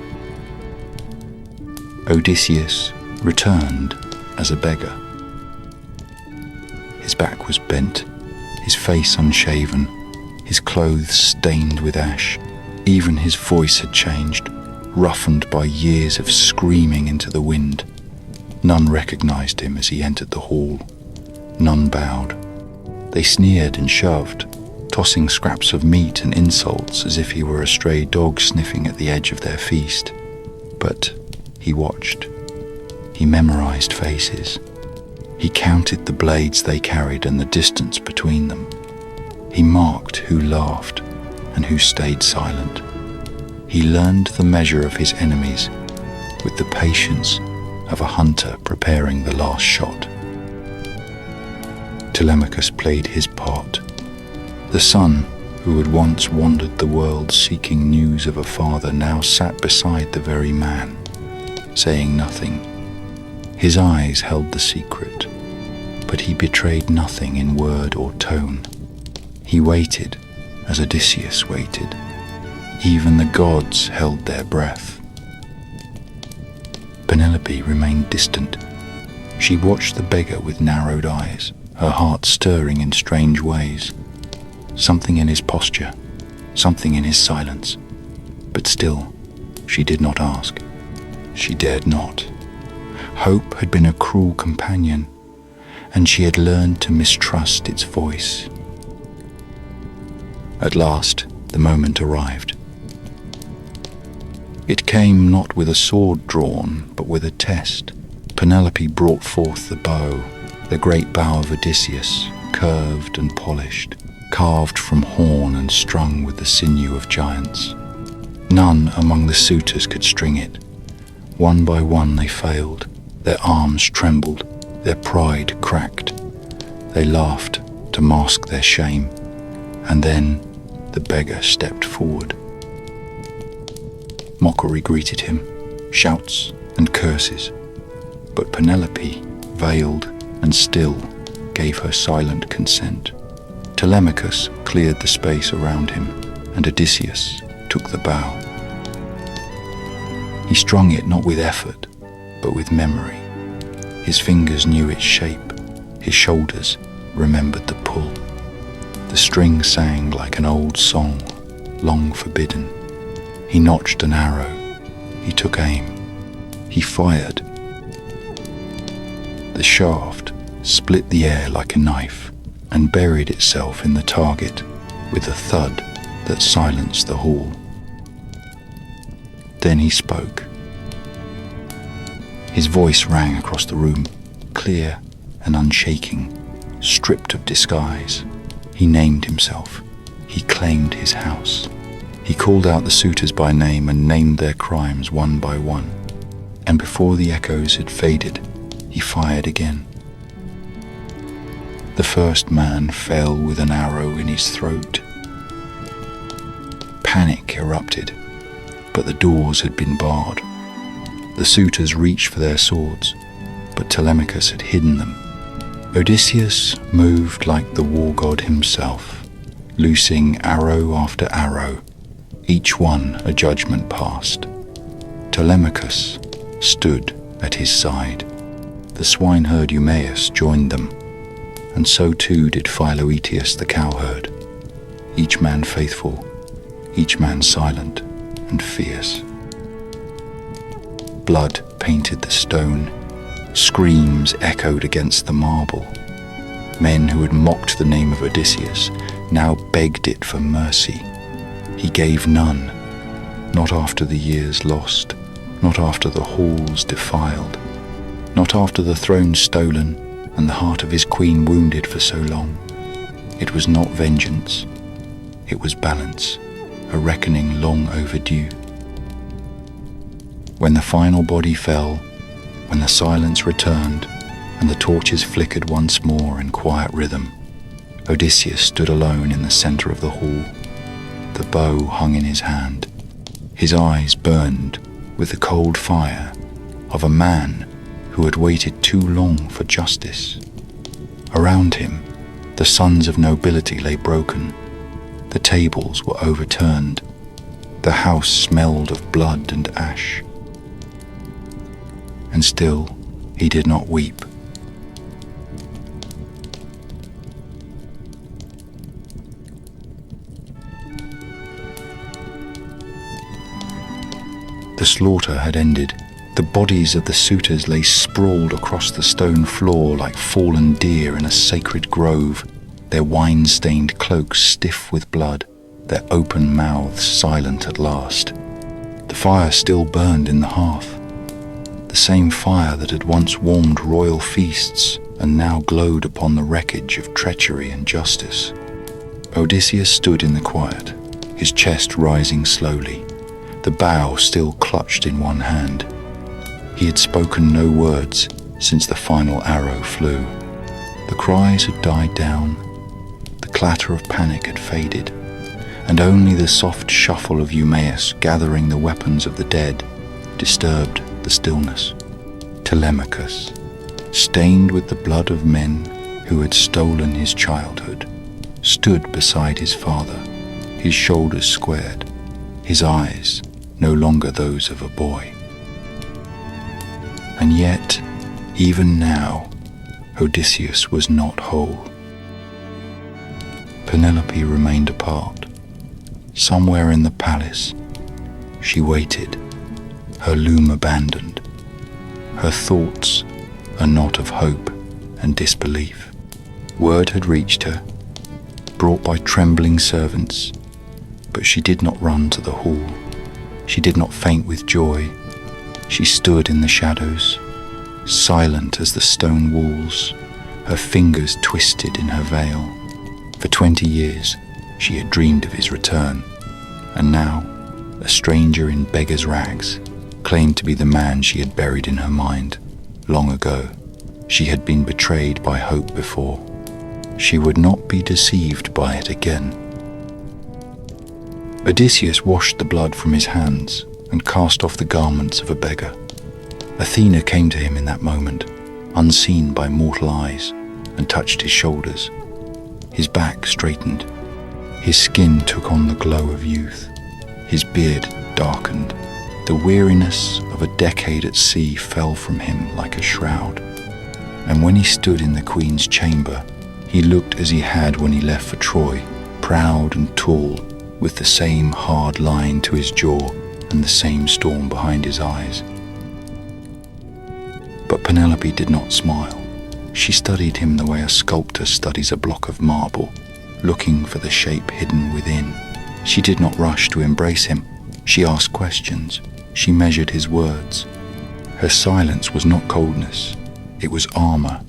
Odysseus returned as a beggar. His back was bent, his face unshaven, his clothes stained with ash. Even his voice had changed, roughened by years of screaming into the wind. None recognized him as he entered the hall. None bowed. They sneered and shoved, tossing scraps of meat and insults as if he were a stray dog sniffing at the edge of their feast. But he watched. He memorized faces. He counted the blades they carried and the distance between them. He marked who laughed and who stayed silent. He learned the measure of his enemies with the patience of a hunter preparing the last shot. Telemachus played his part. The son, who had once wandered the world seeking news of a father, now sat beside the very man, saying nothing. His eyes held the secret, but he betrayed nothing in word or tone. He waited as Odysseus waited. Even the gods held their breath. Penelope remained distant. She watched the beggar with narrowed eyes, her heart stirring in strange ways. Something in his posture, something in his silence. But still, she did not ask. She dared not. Hope had been a cruel companion, and she had learned to mistrust its voice. At last, the moment arrived. It came not with a sword drawn, but with a test. Penelope brought forth the bow, the great bow of Odysseus, curved and polished, carved from horn and strung with the sinew of giants. None among the suitors could string it. One by one they failed. Their arms trembled, their pride cracked. They laughed to mask their shame, and then the beggar stepped forward. Mockery greeted him, shouts and curses, but Penelope, veiled and still, gave her silent consent. Telemachus cleared the space around him, and Odysseus took the bow. He strung it not with effort, but with memory. His fingers knew its shape, his shoulders remembered the pull. The string sang like an old song, long forbidden. He notched an arrow, he took aim, he fired. The shaft split the air like a knife and buried itself in the target with a thud that silenced the hall. Then he spoke. His voice rang across the room, clear and unshaking, stripped of disguise. He named himself. He claimed his house. He called out the suitors by name and named their crimes one by one. And before the echoes had faded, he fired again. The first man fell with an arrow in his throat. Panic erupted, but the doors had been barred. The suitors reached for their swords, but Telemachus had hidden them. Odysseus moved like the war god himself, loosing arrow after arrow, each one a judgment passed. Telemachus stood at his side. The swineherd Eumaeus joined them, and so too did Philoetius the cowherd, each man faithful, each man silent and fierce. Blood painted the stone, screams echoed against the marble. Men who had mocked the name of Odysseus now begged it for mercy. He gave none, not after the years lost, not after the halls defiled, not after the throne stolen and the heart of his queen wounded for so long. It was not vengeance, it was balance, a reckoning long overdue. When the final body fell, when the silence returned and the torches flickered once more in quiet rhythm, Odysseus stood alone in the center of the hall. The bow hung in his hand. His eyes burned with the cold fire of a man who had waited too long for justice. Around him, the sons of nobility lay broken. The tables were overturned. The house smelled of blood and ash. And still he did not weep. The slaughter had ended. The bodies of the suitors lay sprawled across the stone floor like fallen deer in a sacred grove, their wine-stained cloaks stiff with blood, their open mouths silent at last. The fire still burned in the hearth, the same fire that had once warmed royal feasts and now glowed upon the wreckage of treachery and justice. Odysseus stood in the quiet, his chest rising slowly, the bow still clutched in one hand. He had spoken no words since the final arrow flew. The cries had died down, the clatter of panic had faded, and only the soft shuffle of Eumaeus gathering the weapons of the dead disturbed the stillness. Telemachus, stained with the blood of men who had stolen his childhood, stood beside his father, his shoulders squared, his eyes no longer those of a boy. And yet, even now, Odysseus was not whole. Penelope remained apart. Somewhere in the palace, she waited, her loom abandoned, her thoughts a knot of hope and disbelief. Word had reached her, brought by trembling servants, but she did not run to the hall. She did not faint with joy. She stood in the shadows, silent as the stone walls, her fingers twisted in her veil. For 20 years she had dreamed of his return, and now a stranger in beggar's rags, claimed to be the man she had buried in her mind long ago. She had been betrayed by hope before. She would not be deceived by it again. Odysseus washed the blood from his hands and cast off the garments of a beggar. Athena came to him in that moment, unseen by mortal eyes, and touched his shoulders. His back straightened. His skin took on the glow of youth. His beard darkened. The weariness of a decade at sea fell from him like a shroud. And when he stood in the queen's chamber, he looked as he had when he left for Troy, proud and tall, with the same hard line to his jaw and the same storm behind his eyes. But Penelope did not smile. She studied him the way a sculptor studies a block of marble, looking for the shape hidden within. She did not rush to embrace him. She asked questions. She measured his words. Her silence was not coldness. It was armor,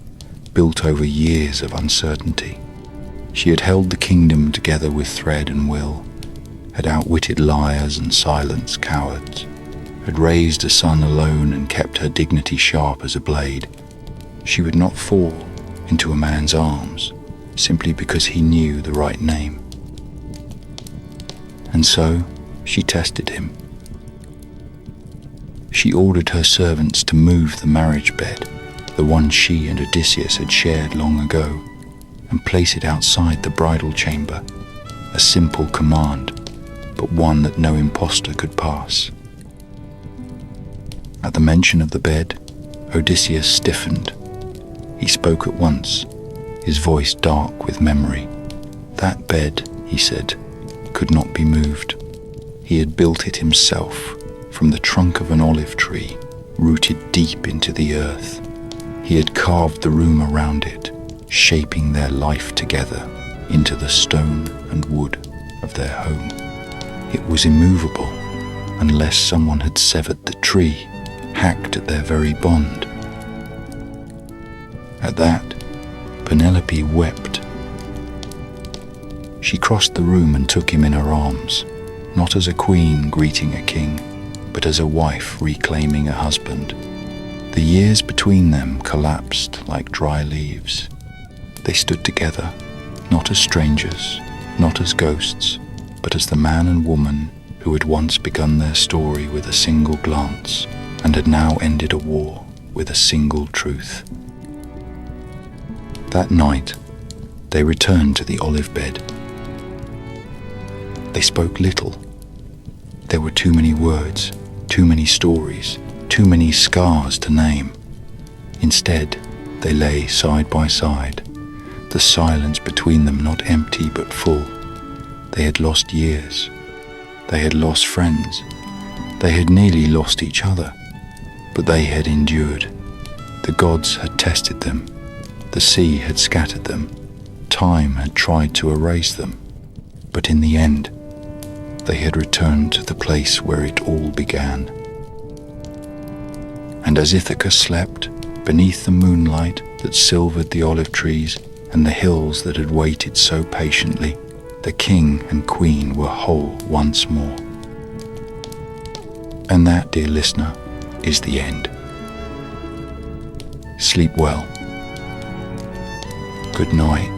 built over years of uncertainty. She had held the kingdom together with thread and will, had outwitted liars and silenced cowards, had raised a son alone and kept her dignity sharp as a blade. She would not fall into a man's arms simply because he knew the right name. And so she tested him. She ordered her servants to move the marriage bed, the one she and Odysseus had shared long ago, and place it outside the bridal chamber, a simple command, but one that no impostor could pass. At the mention of the bed, Odysseus stiffened. He spoke at once, his voice dark with memory. That bed, he said, could not be moved. He had built it himself from the trunk of an olive tree, rooted deep into the earth. He had carved the room around it, shaping their life together into the stone and wood of their home. It was immovable, unless someone had severed the tree, hacked at their very bond. At that, Penelope wept. She crossed the room and took him in her arms, not as a queen greeting a king, but as a wife reclaiming a husband. The years between them collapsed like dry leaves. They stood together, not as strangers, not as ghosts, but as the man and woman who had once begun their story with a single glance and had now ended a war with a single truth. That night, they returned to the olive bed. They spoke little. There were too many words, too many stories, too many scars to name. Instead, they lay side by side, the silence between them not empty but full. They had lost years. They had lost friends. They had nearly lost each other, but they had endured. The gods had tested them. The sea had scattered them. Time had tried to erase them. But in the end, they had returned to the place where it all began. And as Ithaca slept, beneath the moonlight that silvered the olive trees and the hills that had waited so patiently, the king and queen were whole once more. And that, dear listener, is the end. Sleep well. Good night.